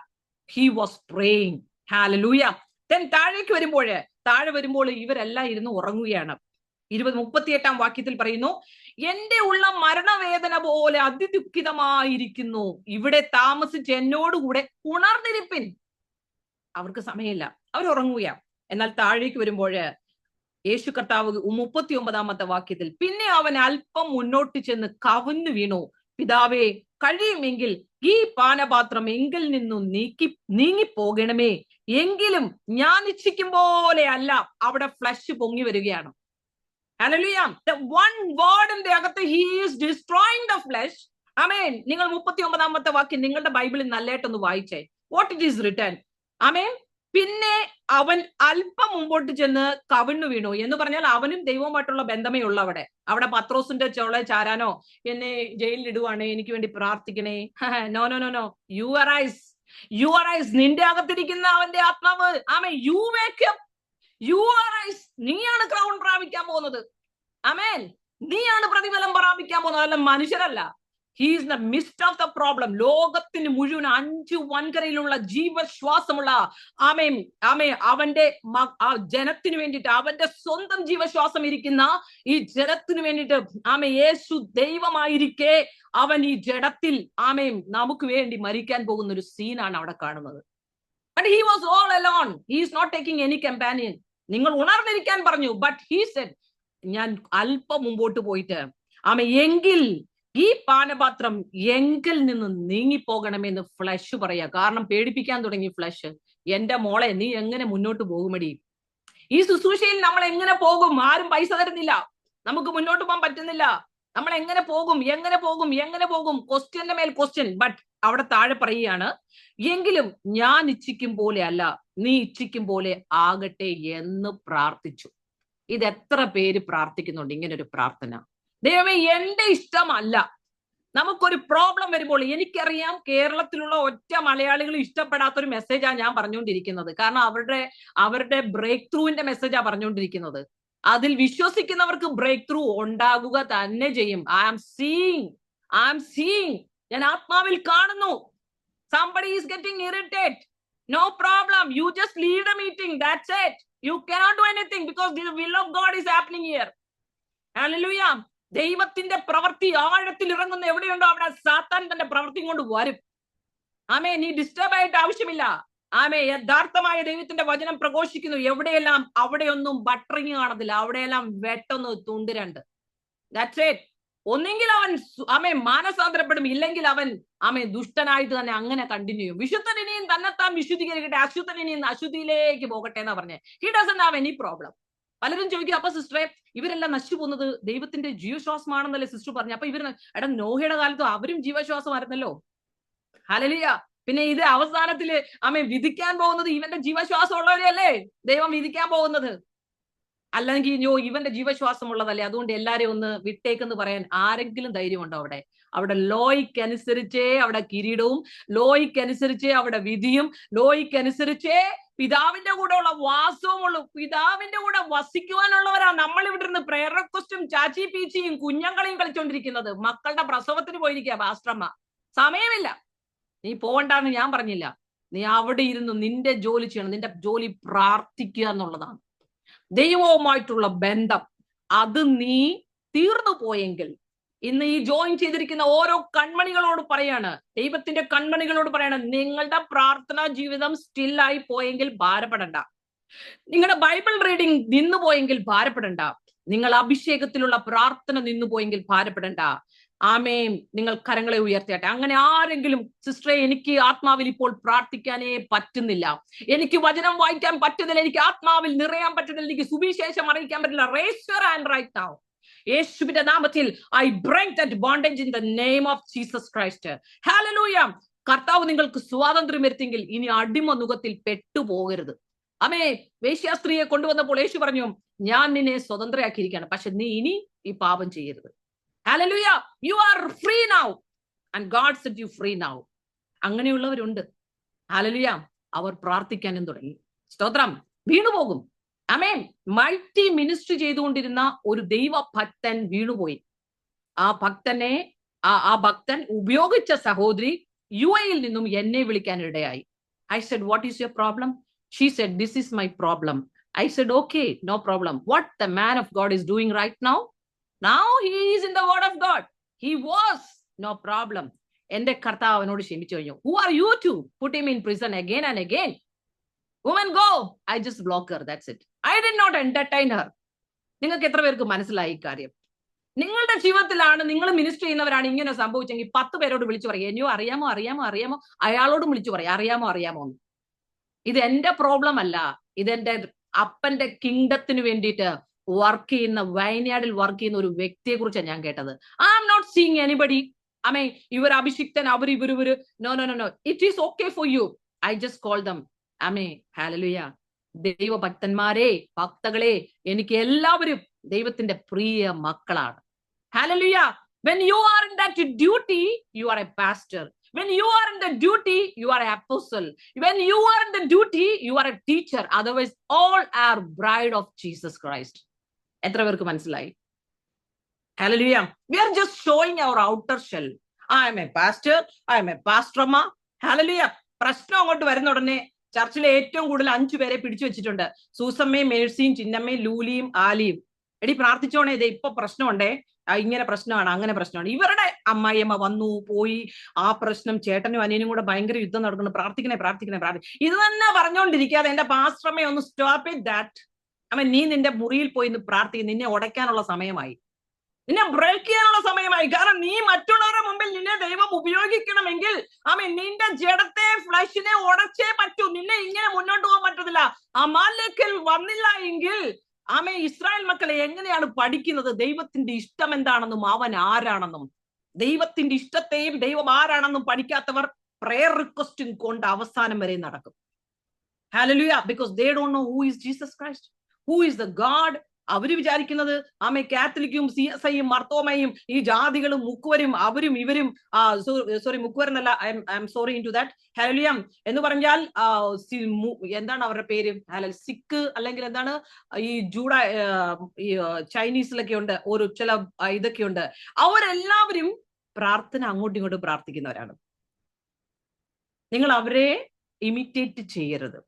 He was praying. ഹല്ലേലൂയ. താഴെ വരുമ്പോൾ ഇവരെല്ലാം ഇരുന്ന് ഉറങ്ങുകയാണ്. 38-ാം വാക്യത്തിൽ പറയുന്നു, എന്റെ ഉള്ള മരണവേദന പോലെ അതിദുഃഖിതമായിരിക്കുന്നു. ഇവിടെ താമസിച്ച് എന്നോടുകൂടെ ഉണർന്നിരിപ്പിൻ. അവർക്ക് സമയമില്ല, അവരുറങ്ങുക. എന്നാൽ താഴേക്ക് വരുമ്പോൾ യേശു കർത്താവ് 39-ാമത്തെ വാക്യത്തിൽ പിന്നെ അവൻ അല്പം മുന്നോട്ട് ചെന്ന് കവിഞ്ഞു വീണു. പിതാവേ, കഴിയുമെങ്കിൽ ഈ പാനപാത്രം എങ്കിൽ നിന്നും നീങ്ങിപ്പോകണമേ. എങ്കിലും ഞാൻ ഇച്ഛിക്കും പോലെ അല്ല. അവിടെ ഫ്ലഷ് പൊങ്ങി വരികയാണ്. Hallelujah. The one word in the അകത്ത് he is destroying the flesh. നിങ്ങൾ 39-ാമത്തെ വാക്യം നിങ്ങളുടെ ബൈബിളിൽ നല്ലതായിട്ടൊന്ന് വായിച്ചേ. What it is written. പിന്നെ അവൻ അല്പം മുമ്പോട്ട് ചെന്ന് കവിണ്ണു വീണു എന്ന് പറഞ്ഞാൽ അവനും ദൈവവുമായിട്ടുള്ള ബന്ധമേ ഉള്ളൂ. അവിടെ പത്രോസിന്റെ ചോളെ ചാരാനോ എന്നെ ജയിലിൽ ഇടുവാണ് എനിക്ക് വേണ്ടി പ്രാർത്ഥിക്കണേ. No no no no. You arise. നിന്റെ അകത്തിരിക്കുന്ന അവന്റെ ആത്മാവ്. You wake up. You arise. നീയാണ് ക്രൗൺ പ്രാപിക്കാൻ പോകുന്നത്. നീയാണ് പ്രതിഫലം പ്രാപിക്കാൻ പോകുന്നത്, അല്ല മനുഷ്യരല്ല. He is in the midst of the problem. ലോകത്തിന് മുഴുവൻ 5 വൻകരയിലുള്ള ജീവശ്വാസമുള്ള അവന്റെ ജനത്തിന് വേണ്ടിയിട്ട്, അവന്റെ സ്വന്തം ജീവശ്വാസം ഇരിക്കുന്ന ഈ ജനത്തിന് വേണ്ടിയിട്ട് യേശു ദൈവമായിരിക്കെ അവൻ ഈ ജഡത്തിൽ നമുക്ക് വേണ്ടി മരിക്കാൻ പോകുന്ന ഒരു സീനാണ് അവിടെ കാണുന്നത്. But he was all alone. He is not taking any companion. നിങ്ങൾ ഉണർന്നിരിക്കാൻ പറഞ്ഞു. But he said, ഞാൻ അല്പം മുമ്പോട്ട് പോയിട്ട് എങ്കിൽ ഈ പാനപാത്രം എങ്കിൽ നിന്ന് നീങ്ങിപ്പോകണമെന്ന് ഫ്ലഷ് പറയാ. കാരണം പേടിപ്പിക്കാൻ തുടങ്ങി ഫ്ലഷ്. എന്റെ മോളെ, നീ എങ്ങനെ മുന്നോട്ട് പോകുമടി? ഈ ശുശ്രൂഷയിൽ നമ്മൾ എങ്ങനെ പോകും? ആരും പൈസ തരുന്നില്ല, നമുക്ക് മുന്നോട്ട് പോകാൻ പറ്റുന്നില്ല. നമ്മൾ എങ്ങനെ പോകും? എങ്ങനെ പോകും? എങ്ങനെ പോകും? ക്വസ്റ്റ്യന്റെ മേൽ ക്വസ്റ്റ്യൻ. ബട്ട് അവിടെ താഴെ പറയുകയാണ്, എങ്കിലും ഞാൻ ഇച്ഛിക്കും പോലെ അല്ല, നീ ഇച്ഛിക്കും പോലെ ആകട്ടെ എന്ന് പ്രാർത്ഥിച്ചു. ഇത് എത്ര പേര് പ്രാർത്ഥിക്കുന്നുണ്ട് ഇങ്ങനെ ഒരു പ്രാർത്ഥന? ദൈവമേ, എന്റെ ഇഷ്ടമല്ല. നമുക്കൊരു പ്രോബ്ലം വരുമ്പോൾ, എനിക്കറിയാം കേരളത്തിലുള്ള ഒറ്റ മലയാളികൾ ഇഷ്ടപ്പെടാത്തൊരു മെസ്സേജാണ് ഞാൻ പറഞ്ഞുകൊണ്ടിരിക്കുന്നത്. കാരണം അവരുടെ ബ്രേക്ക് ത്രൂവിന്റെ മെസ്സേജാ പറഞ്ഞുകൊണ്ടിരിക്കുന്നത്. അതിൽ വിശ്വസിക്കുന്നവർക്ക് ബ്രേക്ക് ത്രൂ ഉണ്ടാകുക തന്നെ ചെയ്യും. ഐ ആം സീയിങ്, ഞാൻ ആത്മാവിൽ കാണുന്നു. Somebody is getting irritated. No problem. You just leave the meeting. That's it. You cannot do anything because the will of God is happening here. Hallelujah. ദൈവത്തിന്റെ പ്രവൃത്തി ആഴത്തിൽ ഇറങ്ങുന്ന എവിടെയുണ്ടോ അവിടെ സാത്താൻ തന്റെ പ്രവൃത്തി കൊണ്ട് വരും. നീ ഡിസ്റ്റർബ് ആയിട്ട് ആവശ്യമില്ല. യഥാർത്ഥമായ ദൈവത്തിന്റെ വചനം പ്രഘോഷിക്കുന്നു എവിടെയെല്ലാം, അവിടെയൊന്നും ബട്ടറിങ് കാണത്തില്ല, അവിടെയെല്ലാം വെട്ടൊന്ന് തുണ്ടിരണ്ട്. That's it. ഒന്നെങ്കിൽ അവൻ മാനസാന്തരപ്പെടും, ഇല്ലെങ്കിൽ അവൻ ദുഷ്ടനായിട്ട് തന്നെ അങ്ങനെ കണ്ടിന്യൂ ചെയ്യും. വിശുദ്ധൻ ഇനിയും തന്നെത്താൻ വിശുദ്ധീകരിക്കട്ടെ, അശുദ്ധൻ ഇനിയും അശുദ്ധിയിലേക്ക് പോകട്ടെ എന്നാ പറഞ്ഞേ. He doesn't have any problem. പലരും ചോദിക്കും, അപ്പൊ സിസ്റ്ററെ ഇവരെല്ലാം നശിച്ചു പോകുന്നത് ദൈവത്തിന്റെ ജീവശ്വാസമാണെന്നല്ലേ സിസ്റ്റർ പറഞ്ഞു? അപ്പൊ നോഹയുടെ കാലത്ത് അവരും ജീവശ്വാസമായിരുന്നല്ലോ. ഹല്ലേലൂയ. പിന്നെ ഇത് അവസാനത്തില് വിധിക്കാൻ പോകുന്നത് ഇവന്റെ ജീവശ്വാസം ഉള്ളവരെയല്ലേ ദൈവം വിധിക്കാൻ പോകുന്നത്? അല്ലെങ്കിൽ ഇവന്റെ ജീവശ്വാസം ഉള്ളതല്ലേ, അതുകൊണ്ട് എല്ലാരെയും ഒന്ന് വിട്ടേക്കെന്ന് പറയാൻ ആരെങ്കിലും ധൈര്യമുണ്ടോ? അവിടെ ലോയ്ക്കനുസരിച്ചേ അവിടെ കിരീടവും, ലോയ്ക്കനുസരിച്ചേ അവിടെ വിധിയും, ലോയ്ക്കനുസരിച്ചേ പിതാവിന്റെ കൂടെ ഉള്ള വാസവും ഉള്ളൂ. പിതാവിന്റെ കൂടെ വസിക്കുവാനുള്ളവരാ നമ്മൾ ഇവിടെ ഇരുന്ന് പ്രേയർ റിക്വസ്റ്റും ചാച്ചി പീച്ചിയും കുഞ്ഞങ്കളിയും കളിച്ചോണ്ടിരിക്കുന്നത്. മക്കളുടെ പ്രസവത്തിന് പോയിരിക്കുക പാസ്റ്റർമ്മ. സമയമില്ല. നീ പോകണ്ടെന്ന് ഞാൻ പറഞ്ഞില്ല. നീ അവിടെ ഇരുന്ന് നിന്റെ ജോലി ചെയ്യണം. നിന്റെ ജോലി പ്രാർത്ഥിക്കുക എന്നുള്ളതാണ്. ദൈവവുമായിട്ടുള്ള ബന്ധം അത് നീ തീർന്നു പോയെങ്കിൽ, ഇന്ന് ഈ ജോയിൻ ചെയ്തിരിക്കുന്ന ഓരോ കൺമണികളോട് പറയാണ്, ദൈവത്തിന്റെ കൺമണികളോട് പറയാണ്, നിങ്ങളുടെ പ്രാർത്ഥനാ ജീവിതം സ്റ്റില്ലായി പോയെങ്കിൽ ഭാരപ്പെടണ്ട. നിങ്ങളുടെ ബൈബിൾ റീഡിംഗ് നിന്നു പോയെങ്കിൽ ഭാരപ്പെടണ്ട. നിങ്ങൾ അഭിഷേകത്തിലുള്ള പ്രാർത്ഥന നിന്നു പോയെങ്കിൽ ഭാരപ്പെടണ്ട. നിങ്ങൾ കരങ്ങളെ ഉയർത്തിയാട്ടെ. അങ്ങനെ ആരെങ്കിലും, സിസ്റ്ററെ എനിക്ക് ആത്മാവിൽ ഇപ്പോൾ പ്രാർത്ഥിക്കാനേ പറ്റുന്നില്ല, എനിക്ക് വചനം വായിക്കാൻ പറ്റുന്നില്ല, എനിക്ക് ആത്മാവിൽ നിറയാൻ പറ്റുന്നില്ല, എനിക്ക് സുവിശേഷം അറിയിക്കാൻ പറ്റില്ല, raise your hand right now. യേശുവിന്റെ നാമത്തിൽ I break that bondage in the name of Jesus Christ. Hallelujah. കർത്താവ് നിങ്ങൾക്ക് സ്വാതന്ത്ര്യം വരുത്തിയെങ്കിൽ ഇനി അടിമ നുഖത്തിൽ പെട്ടുപോകരുത്. വേശ്യാസ്ത്രീയെ കൊണ്ടുവന്നപ്പോൾ യേശു പറഞ്ഞു, ഞാൻ നിന്നെ സ്വതന്ത്രയാക്കിയിരിക്കുകയാണ്, പക്ഷെ നീ ഇനി ഈ പാപം ചെയ്യരുത്. Hallelujah. You are free now. And God set you free now. അങ്ങനെയുള്ളവരുണ്ട്. ഹല്ലേലൂയ. അവർ പ്രാർത്ഥിക്കാനും തുടങ്ങി. സ്തോത്രം. വീണുപോകും. മൾട്ടി മിനിസ്ട്രി ചെയ്തുകൊണ്ടിരുന്ന ഒരു ദൈവഭക്തൻ വീണുപോയി. ആ ഭക്തൻ ഉപയോഗിച്ച സഹോദരി UAE-യിൽ നിന്നും എന്നെ വിളിക്കാൻ ഇടയായി. I said, what is your problem? She said, this is my problem. I said, okay, no problem. What the man of God is doing right now? Now he is in the word of God. He was, no problem. എന്റെ കർത്താവ് അവനോട് ക്ഷമിച്ചു കഴിഞ്ഞു. Who are you to put him in prison again and again? Woman, go. I just block her. That's it. I did not entertain her. നിങ്ങൾക്ക് എത്ര പേർക്ക് മനസ്സിലായി ഈ കാര്യം? നിങ്ങളുടെ ജീവിതത്തിലാണ്, നിങ്ങൾ മിനിസ്റ്റർ ചെയ്യുന്നവരാണ് ഇങ്ങനെ സംഭവിച്ചെങ്കിൽ 10 പേരോട് വിളിച്ചു പറയും, എനിയോ അറിയാമോ, അയാളോടും വിളിച്ചു പറയും, അറിയാമോ എന്ന്. ഇത് എന്റെ പ്രോബ്ലം അല്ല, ഇതെന്റെ അപ്പന്റെ കിങ്ഡത്തിന് വേണ്ടിയിട്ട് വർക്ക് ചെയ്യുന്ന, വയനാടിൽ വർക്ക് ചെയ്യുന്ന ഒരു വ്യക്തിയെ കുറിച്ചാണ് ഞാൻ കേട്ടത്. I am not seeing anybody. ഇവർ അഭിഷിക്തൻ, ഇവര് no. It is okay for you. I just call them. ഹല്ലേലൂയ. ദൈവഭക്തന്മാരെ, ഭക്തകളെ, എനിക്ക് എല്ലാവരും ദൈവത്തിന്റെ പ്രിയ മക്കളാണ്. ഹല്ലേലൂയ. When you are in that duty, you are a pastor. When you are in the duty, you are an apostle. When you are in the duty, you are a teacher. Otherwise, all are bride of Jesus Christ. എത്ര പേർക്ക് മനസ്സിലായി? Hallelujah. We are just showing our outer shell. I am a pastor, I am a പാസ്റ്റർമ്മ. ഹല്ലേലൂയ. പ്രശ്നം അങ്ങോട്ട് വരുന്ന ഉടനെ ചർച്ചിലെ ഏറ്റവും കൂടുതൽ 5 പേരെ പിടിച്ചു വെച്ചിട്ടുണ്ട്. സൂസമ്മയും മേഴ്സിയും ചിന്നമ്മയും ലൂലിയും ആലിയും. എടി പ്രാർത്ഥിച്ചോണേ, ഇതേ ഇപ്പൊ പ്രശ്നമുണ്ടേ, ഇങ്ങനെ പ്രശ്നമാണ്, അങ്ങനെ പ്രശ്നമാണ്. ഇവരുടെ അമ്മായിയമ്മ വന്നു പോയി, ആ പ്രശ്നം ചേട്ടനും അനിയനും കൂടെ ഭയങ്കര യുദ്ധം നടക്കുന്നു. പ്രാർത്ഥിക്കണേ പ്രാർത്ഥിക്കണേ പ്രാർത്ഥിക്കണേ. ഇത് തന്നെ പറഞ്ഞുകൊണ്ടിരിക്കാതെ എന്റെ പാസ്റ്റർമ്മയെ ഒന്ന് സ്റ്റോപ്പ് ഇറ്റ് ദാറ്റ്. നീ നിന്റെ മുറിയിൽ പോയി പ്രാർത്ഥിക്കും. നിന്നെ ഉടയ്ക്കാനുള്ള സമയമായി, നിന്നെ ബ്രേക്ക് ചെയ്യാനുള്ള സമയമായി. കാരണം നീ മറ്റുള്ളവരുടെ മുമ്പിൽ നിന്നെ ദൈവം ഉപയോഗിക്കണമെങ്കിൽ നിന്റെ ജഡത്തെ, ഫ്ലഷിനെ ഉടച്ചേ പറ്റൂ. നിന്നെ ഇങ്ങനെ മുന്നോട്ട് പോകാൻ പറ്റത്തില്ല. അമാലേക്കിൽ വന്നില്ല എങ്കിൽ ഇസ്രായേൽ മക്കളെ എങ്ങനെയാണ് പഠിക്കുന്നത് ദൈവത്തിന്റെ ഇഷ്ടം എന്താണെന്നും അവൻ ആരാണെന്നും? ദൈവത്തിന്റെ ഇഷ്ടത്തെയും ദൈവം ആരാണെന്നും പഠിക്കാത്തവർ പ്രയർ റിക്വസ്റ്റും കൊണ്ട് അവസാനം വരെ നടക്കും. Hallelujah. Because they don't know who is Jesus Christ, who is the God. അവര് വിചാരിക്കുന്നത് കാത്തലിക്കും CSIയും മർത്തോമയും ഈ ജാതികളും മുക്കുവരും അവരും ഇവരും സോറി മുക്കുവരെന്നല്ല, I am sorry in to that. ഹല്ലേലൂയ എന്ന് പറഞ്ഞാൽ എന്താണ് അവരുടെ പേര്? സിഖ് അല്ലെങ്കിൽ എന്താണ് ഈ ഈ ചൈനീസിലൊക്കെ ഉണ്ട് ഒരു ചില ഇതൊക്കെ ഉണ്ട്. അവരെല്ലാവരും പ്രാർത്ഥന അങ്ങോട്ടും ഇങ്ങോട്ടും പ്രാർത്ഥിക്കുന്നവരാണ്. നിങ്ങൾ അവരെ ഇമിറ്റേറ്റ് ചെയ്യരുത്.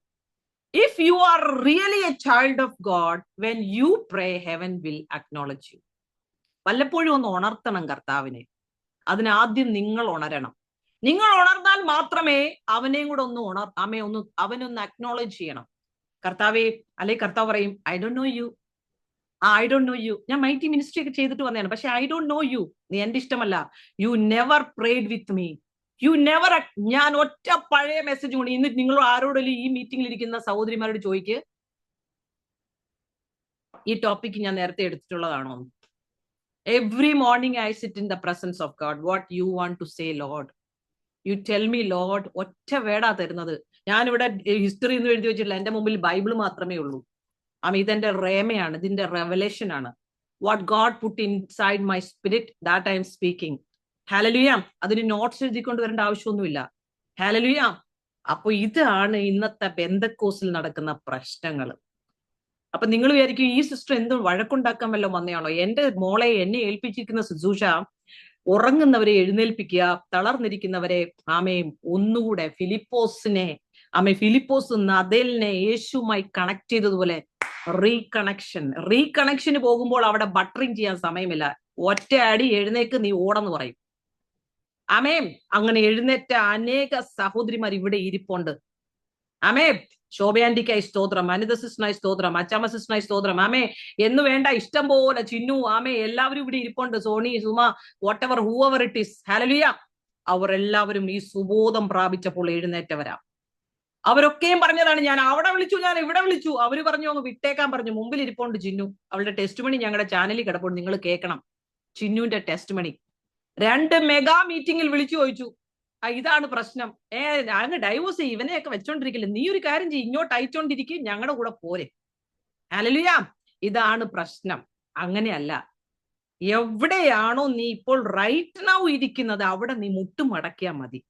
If you are really a child of God, when you pray, heaven will acknowledge you. വല്ലപ്പോഴും ഒന്ന് ഉണർത്തണം കർത്താവിനെ. അതിനാദ്യം നിങ്ങൾ ഉണരണം. നിങ്ങൾ ഉണർന്നാൽ മാത്രമേ അവനെയും കൂടെ ഒന്ന് അവനൊന്ന് അക്നോളജ് ചെയ്യണം. കർത്താവെ, അല്ലെ കർത്താവ് പറയും, I don't know you, I don't know you. ഞാൻ മൈറ്റി മിനിസ്ട്രി ഒക്കെ ചെയ്തിട്ട് വന്നതാണ്, പക്ഷെ ഐ ഡോണ്ട് നോ യു. നീ എന്റെ ഇഷ്ടമല്ല. You never prayed with me, you never. ഞാൻ ഒറ്റ പഴയ മെസ്സേജ് കൊണ്ട് ഇന്ന് നിങ്ങൾ ആരോടെങ്കിലും ഈ മീറ്റിംഗിൽ ഇരിക്കുന്ന സഹോദരിമാരോട് ചോദിക്ക്, ഈ ടോപ്പിക് ഞാൻ നേരത്തെ എടുത്തിട്ടുള്ളതാണോ? Every morning I sit in the presence of God. What you want to say Lord, you tell me Lord. ഒറ്റ വേടാ തരുന്നത്. ഞാനിവിടെ ഹിസ്റ്ററി ഒന്നും എഴുതി വെച്ചിട്ടില്ല. എന്റെ മുമ്പിൽ ബൈബിൾ മാത്രമേ ഉള്ളൂ. ഇതെന്റെ റേമയാണ്, ഇതിന്റെ റെവലേഷൻ ആണ്. What God put inside my spirit, that I am speaking. Hallelujah. അതിന് നോട്ട്സ് എഴുതിക്കൊണ്ട് വരേണ്ട ആവശ്യമൊന്നുമില്ല. ഹല്ലേലൂയ. അപ്പൊ ഇതാണ് ഇന്നത്തെ പെന്തക്കോസിൽ നടക്കുന്ന പ്രശ്നങ്ങൾ. അപ്പൊ നിങ്ങൾ വിചാരിക്കും ഈ സിസ്റ്റർ എന്ത് വഴക്കുണ്ടാക്കാൻ വല്ലതും വന്നയാണോ? എന്റെ മോളെ എന്നെ ഏൽപ്പിച്ചിരിക്കുന്ന ശുശ്രൂഷ ഉറങ്ങുന്നവരെ എഴുന്നേൽപ്പിക്കുക, തളർന്നിരിക്കുന്നവരെ ഒന്നുകൂടെ ഫിലിപ്പോസ് നദേലിനെ യേശുമായി കണക്ട് ചെയ്തതുപോലെ റീകണക്ഷന് പോകുമ്പോൾ അവിടെ ബട്ടറിങ് ചെയ്യാൻ സമയമില്ല. ഒറ്റ അടി എഴുന്നേക്ക്, നീ ഓടെന്ന് പറയും. അങ്ങനെ എഴുന്നേറ്റ അനേക സഹോദരിമാർ ഇവിടെ ഇരിപ്പുണ്ട്. ശോഭയാന്റിക്കായി സ്തോത്രം, അനിത സിസ്റ്ററിനായി സ്തോത്രം, അച്ചാമ്മ സിസ്റ്ററിനായി സ്തോത്രം. എന്ന് വേണ്ട ഇഷ്ടം പോലെ ചിന്നു എല്ലാവരും ഇവിടെ ഇരിപ്പുണ്ട്. Soni, Suma, what ever who ever it is. ഹല്ലേലൂയ. അവർ എല്ലാവരും ഈ സുബോധം പ്രാപിച്ചപ്പോൾ എഴുന്നേറ്റവരാ. അവരൊക്കെയും പറഞ്ഞതാണ്, ഞാൻ അവിടെ വിളിച്ചു, ഞാൻ ഇവിടെ വിളിച്ചു. അവര് പറഞ്ഞു അങ്ങ് വിട്ടേക്കാൻ പറഞ്ഞു. മുമ്പിൽ ഇരിപ്പുണ്ട് ചിന്നു. അവളുടെ ടെസ്റ്റ് മണി ഞങ്ങളുടെ ചാനലിൽ കിടപ്പുണ്ട്, നിങ്ങൾ കേൾക്കണം. ചിന്നുവിന്റെ ടെസ്റ്റ് മണി 2 മെഗാ മീറ്റിംഗിൽ വിളിച്ചു ചോദിച്ചു, ഇതാണ് പ്രശ്നം, അങ്ങ് ഡൈവോഴ്സ് ചെയ്യും, ഇവനെയൊക്കെ വെച്ചോണ്ടിരിക്കില്ല, നീ ഒരു കാര്യം ചെയ്യും, ഇങ്ങോട്ട് അയച്ചോണ്ടിരിക്കും, ഞങ്ങളുടെ കൂടെ പോരെ. ഹല്ലേലൂയ. ഇതാണ് പ്രശ്നം. അങ്ങനെയല്ല. എവിടെയാണോ നീ ഇപ്പോൾ റൈറ്റ് നൗ ഇരിക്കുന്നത്, അവിടെ നീ മുട്ടുമടക്കിയാൽ മതി.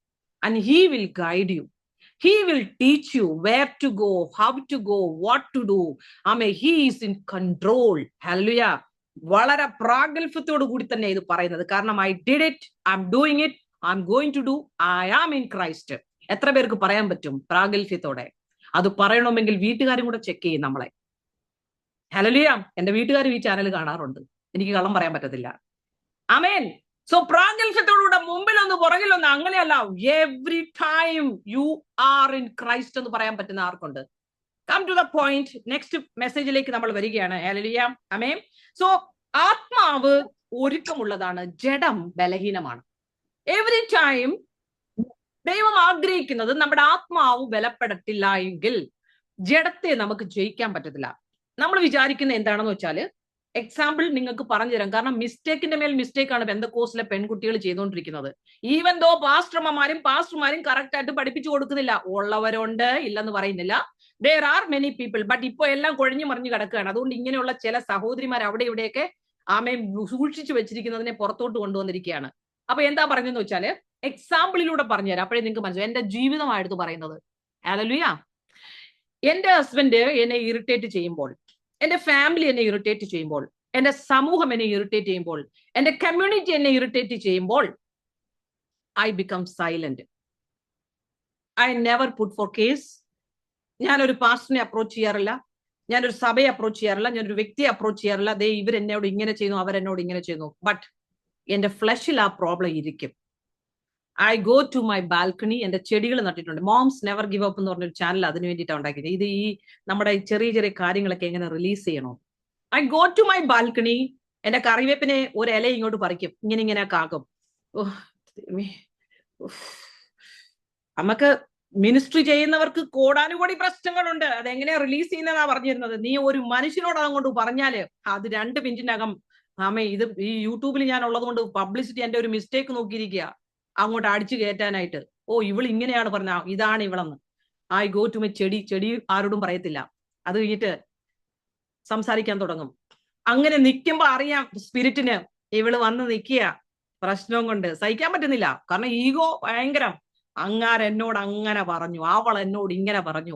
And he will guide you, he will teach you where to go, how to go, what to do. He is in control. Hallelujah. വളരെ പ്രാഗൽഭ്യത്തോടു കൂടി തന്നെ ഇത് പറയുന്നത്. കാരണം I did it, I am doing it, I am going to do, I am in Christ. എത്ര പേർക്ക് പറയാൻ പറ്റും പ്രാഗൽഭ്യത്തോടെ? അത് പറയണമെങ്കിൽ വീട്ടുകാരും കൂടെ ചെക്ക് ചെയ്യും നമ്മളെ. ഹല്ലേലൂയ. എന്റെ വീട്ടുകാരും ഈ ചാനൽ കാണാറുണ്ട്, എനിക്ക് കള്ളം പറയാൻ പറ്റത്തില്ല. ആമേൻ. സോ പ്രാഗൽഭ്യത്തോടുകൂടെ മുമ്പിലൊന്ന് പുറകിലൊന്ന്, അങ്ങനെയല്ല. Every time you are in Christ എന്ന് പറയാൻ പറ്റുന്ന ആർക്കുണ്ട്? Come to the point. Next മെസ്സേജിലേക്ക് നമ്മൾ വരികയാണ്. ഹല്ലേലൂയ. ആമേൻ. സോ ആത്മാവ് ഒരുക്കമുള്ളതാണ്, ജഡം ബലഹീനമാണ്. എവറി ടൈം ദൈവം ആഗ്രഹിക്കുന്നത് നമ്മുടെ ആത്മാവ് ബലപ്പെടത്തില്ല എങ്കിൽ ജഡത്തെ നമുക്ക് ജയിക്കാൻ പറ്റത്തില്ല. നമ്മൾ വിചാരിക്കുന്ന എന്താണെന്ന് വെച്ചാൽ, എക്സാമ്പിൾ നിങ്ങൾക്ക് പറഞ്ഞു തരാം. കാരണം മിസ്റ്റേക്കിന്റെ മേൽ മിസ്റ്റേക്കാണ് പെന്തക്കോസിലെ പെൺകുട്ടികൾ ചെയ്തുകൊണ്ടിരിക്കുന്നത്. ഈവൻ ദോ പാസ്റ്റർമാരും കറക്റ്റ് ആയിട്ട് പഠിപ്പിച്ചു കൊടുക്കുന്നില്ല. ഉള്ളവരുണ്ട്, ഇല്ലെന്ന് പറയുന്നില്ല. there are many people, but ഇപ്പൊ എല്ലാം കുഴഞ്ഞു മറിഞ്ഞു കിടക്കുകയാണ്. അതുകൊണ്ട് ഇങ്ങനെയുള്ള ചില സഹോദരിമാർ അവിടെ ഇവിടെയൊക്കെ സൂക്ഷിച്ചു വെച്ചിരിക്കുന്നതിനെ പുറത്തോട്ട് കൊണ്ടുവന്നിരിക്കുകയാണ്. അപ്പൊ എന്താ പറഞ്ഞതെന്ന് വെച്ചാല് എക്സാമ്പിളിലൂടെ പറഞ്ഞുതരാം, അപ്പോഴേ നിങ്ങൾക്ക് മനസ്സിലാവും. എന്റെ ജീവിതമായിട്ട് പറയുന്നത്. ഹല്ലേലൂയ. എന്റെ ഹസ്ബൻഡ് എന്നെ ഇറിറ്റേറ്റ് ചെയ്യുമ്പോൾ, എന്റെ ഫാമിലി എന്നെ ഇറിറ്റേറ്റ് ചെയ്യുമ്പോൾ, എന്റെ സമൂഹം എന്നെ ഇറിറ്റേറ്റ് ചെയ്യുമ്പോൾ, എന്റെ കമ്മ്യൂണിറ്റി എന്നെ ഇറിറ്റേറ്റ് ചെയ്യുമ്പോൾ, I become silent. I never put for case. ഞാനൊരു പാസ്റ്ററിനെ അപ്രോച്ച് ചെയ്യാറില്ല, ഞാനൊരു സഭയെ അപ്രോച്ച് ചെയ്യാറില്ല, ഞാനൊരു വ്യക്തിയെ അപ്രോച്ച് ചെയ്യാറില്ല. ദേ ഇവരെന്നോട് ഇങ്ങനെ ചെയ്യുന്നു, അവരെന്നോട് ഇങ്ങനെ ചെയ്യുന്നു. ബട്ട് എന്റെ ഫ്ലഷിൽ ആ പ്രോബ്ലം ഇരിക്കും. I go to my balcony. എന്റെ ചെടികൾ നട്ടിട്ടുണ്ട്. മോംസ് നെവർ ഗിവ് അപ്പ് എന്ന് പറഞ്ഞൊരു ചാനൽ അതിന് വേണ്ടിയിട്ടാണ് ഉണ്ടാക്കിയത്. ഇത് ഈ നമ്മുടെ ചെറിയ ചെറിയ കാര്യങ്ങളൊക്കെ എങ്ങനെ റിലീസ് ചെയ്യണോ. I go to my balcony. എന്റെ കറിവേപ്പിനെ ഒരു ഇല ഇങ്ങോട്ട് പറിക്കും, ഇങ്ങനെ കാക്കും. നമുക്ക് മിനിസ്ട്രി ചെയ്യുന്നവർക്ക് കോടാനുകോടി പ്രശ്നങ്ങളുണ്ട്. അതെങ്ങനെയാ റിലീസ് ചെയ്യുന്നതാ പറഞ്ഞിരുന്നത്. നീ ഒരു മനുഷ്യനോട് അങ്ങോട്ട് പറഞ്ഞാല് അത് 2 മിനിറ്റിനകം ഇത് ഈ യൂട്യൂബിൽ ഞാൻ ഉള്ളത് കൊണ്ട് പബ്ലിസിറ്റി എന്റെ ഒരു മിസ്റ്റേക്ക് നോക്കിയിരിക്കുക അങ്ങോട്ട് അടിച്ചു കയറ്റാനായിട്ട്. ഇവൾ ഇങ്ങനെയാണ് പറഞ്ഞ, ഇതാണ് ഇവളെന്ന്. ഐ ഗോ ടു മൈ ചെടി ആരോടും പറയത്തില്ല. അത് കഴിഞ്ഞിട്ട് സംസാരിക്കാൻ തുടങ്ങും. അങ്ങനെ നിൽക്കുമ്പോ അറിയാം സ്പിരിറ്റിന് ഇവള് വന്ന് നിൽക്കുക പ്രശ്നവും കൊണ്ട്. സഹിക്കാൻ പറ്റുന്നില്ല, കാരണം ഈഗോ ഭയങ്കരം. അങ്ങാരെന്നോട് അങ്ങനെ പറഞ്ഞു, അവൾ എന്നോട് ഇങ്ങനെ പറഞ്ഞു,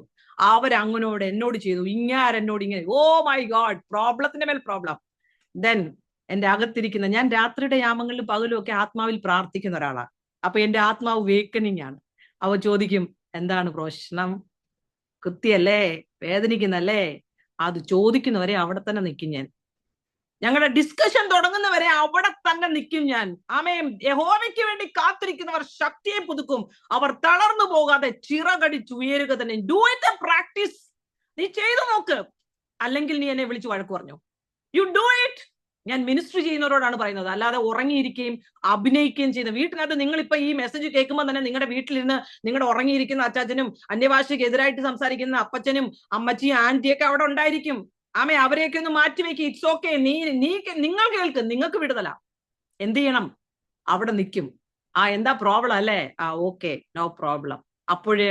അവരങ്ങനോട് എന്നോട് ചെയ്തു, ഇങ്ങാരെന്നോട് ഇങ്ങനെ. ഓ മൈ ഗോഡ്, പ്രോബ്ലത്തിന്റെ മേൽ പ്രോബ്ലം. ദെൻ എന്റെ അകത്തിരിക്കുന്ന, ഞാൻ രാത്രിയുടെ യാമങ്ങളിലും പകലും ഒക്കെ ആത്മാവിൽ പ്രാർത്ഥിക്കുന്ന ഒരാളാണ്. അപ്പൊ എന്റെ ആത്മാവ് വേക്കനിങ് ആണ്. അവ ചോദിക്കും, എന്താണ് പ്രശ്നം, കൃത്യല്ലേ, വേദനിക്കുന്നല്ലേ? അത് ചോദിക്കുന്നവരെ അവിടെ തന്നെ നിൽക്കും ഞാൻ. ഞങ്ങളുടെ ഡിസ്കഷൻ തുടങ്ങുന്നവരെ അവിടെ തന്നെ നിൽക്കും ഞാൻ. ആമേൻ. യഹോവയ്ക്ക് വേണ്ടി കാത്തിരിക്കുന്നവർ ശക്തിയെ പുതുക്കും, അവർ തളർന്നു പോകാതെ ചിറകടിച്ചുയരുക തന്നെ. Do it, practice. നീ ചെയ്തു നോക്ക്, അല്ലെങ്കിൽ നീ എന്നെ വിളിച്ചു വഴക്ക് പറഞ്ഞു. You do it. ഞാൻ മിനിസ്ട്രി ചെയ്യുന്നവരോടാണ് പറയുന്നത്, അല്ലാതെ ഉറങ്ങിയിരിക്കുകയും അഭിനയിക്കുകയും ചെയ്യുന്ന. വീട്ടിനകത്ത് നിങ്ങളിപ്പോ ഈ മെസ്സേജ് കേൾക്കുമ്പോൾ തന്നെ നിങ്ങളുടെ വീട്ടിലിരുന്ന് നിങ്ങളുടെ ഉറങ്ങിയിരിക്കുന്ന അച്ചാച്ചനും അന്യഭാഷയ്ക്ക് എതിരായിട്ട് സംസാരിക്കുന്ന അപ്പച്ചനും അമ്മച്ചിയും ആന്റിയൊക്കെ അവിടെ ഉണ്ടായിരിക്കും. ആമേ, അവരെയൊക്കെ ഒന്ന് മാറ്റിവെക്കുക. It's okay. നിങ്ങൾ കേൾക്ക്, നിങ്ങൾക്ക് വിടുതല. എന്ത് ചെയ്യണം? അവിടെ നിൽക്കും. എന്താ പ്രോബ്ലം അല്ലേ? Okay, no problem. അപ്പോഴ്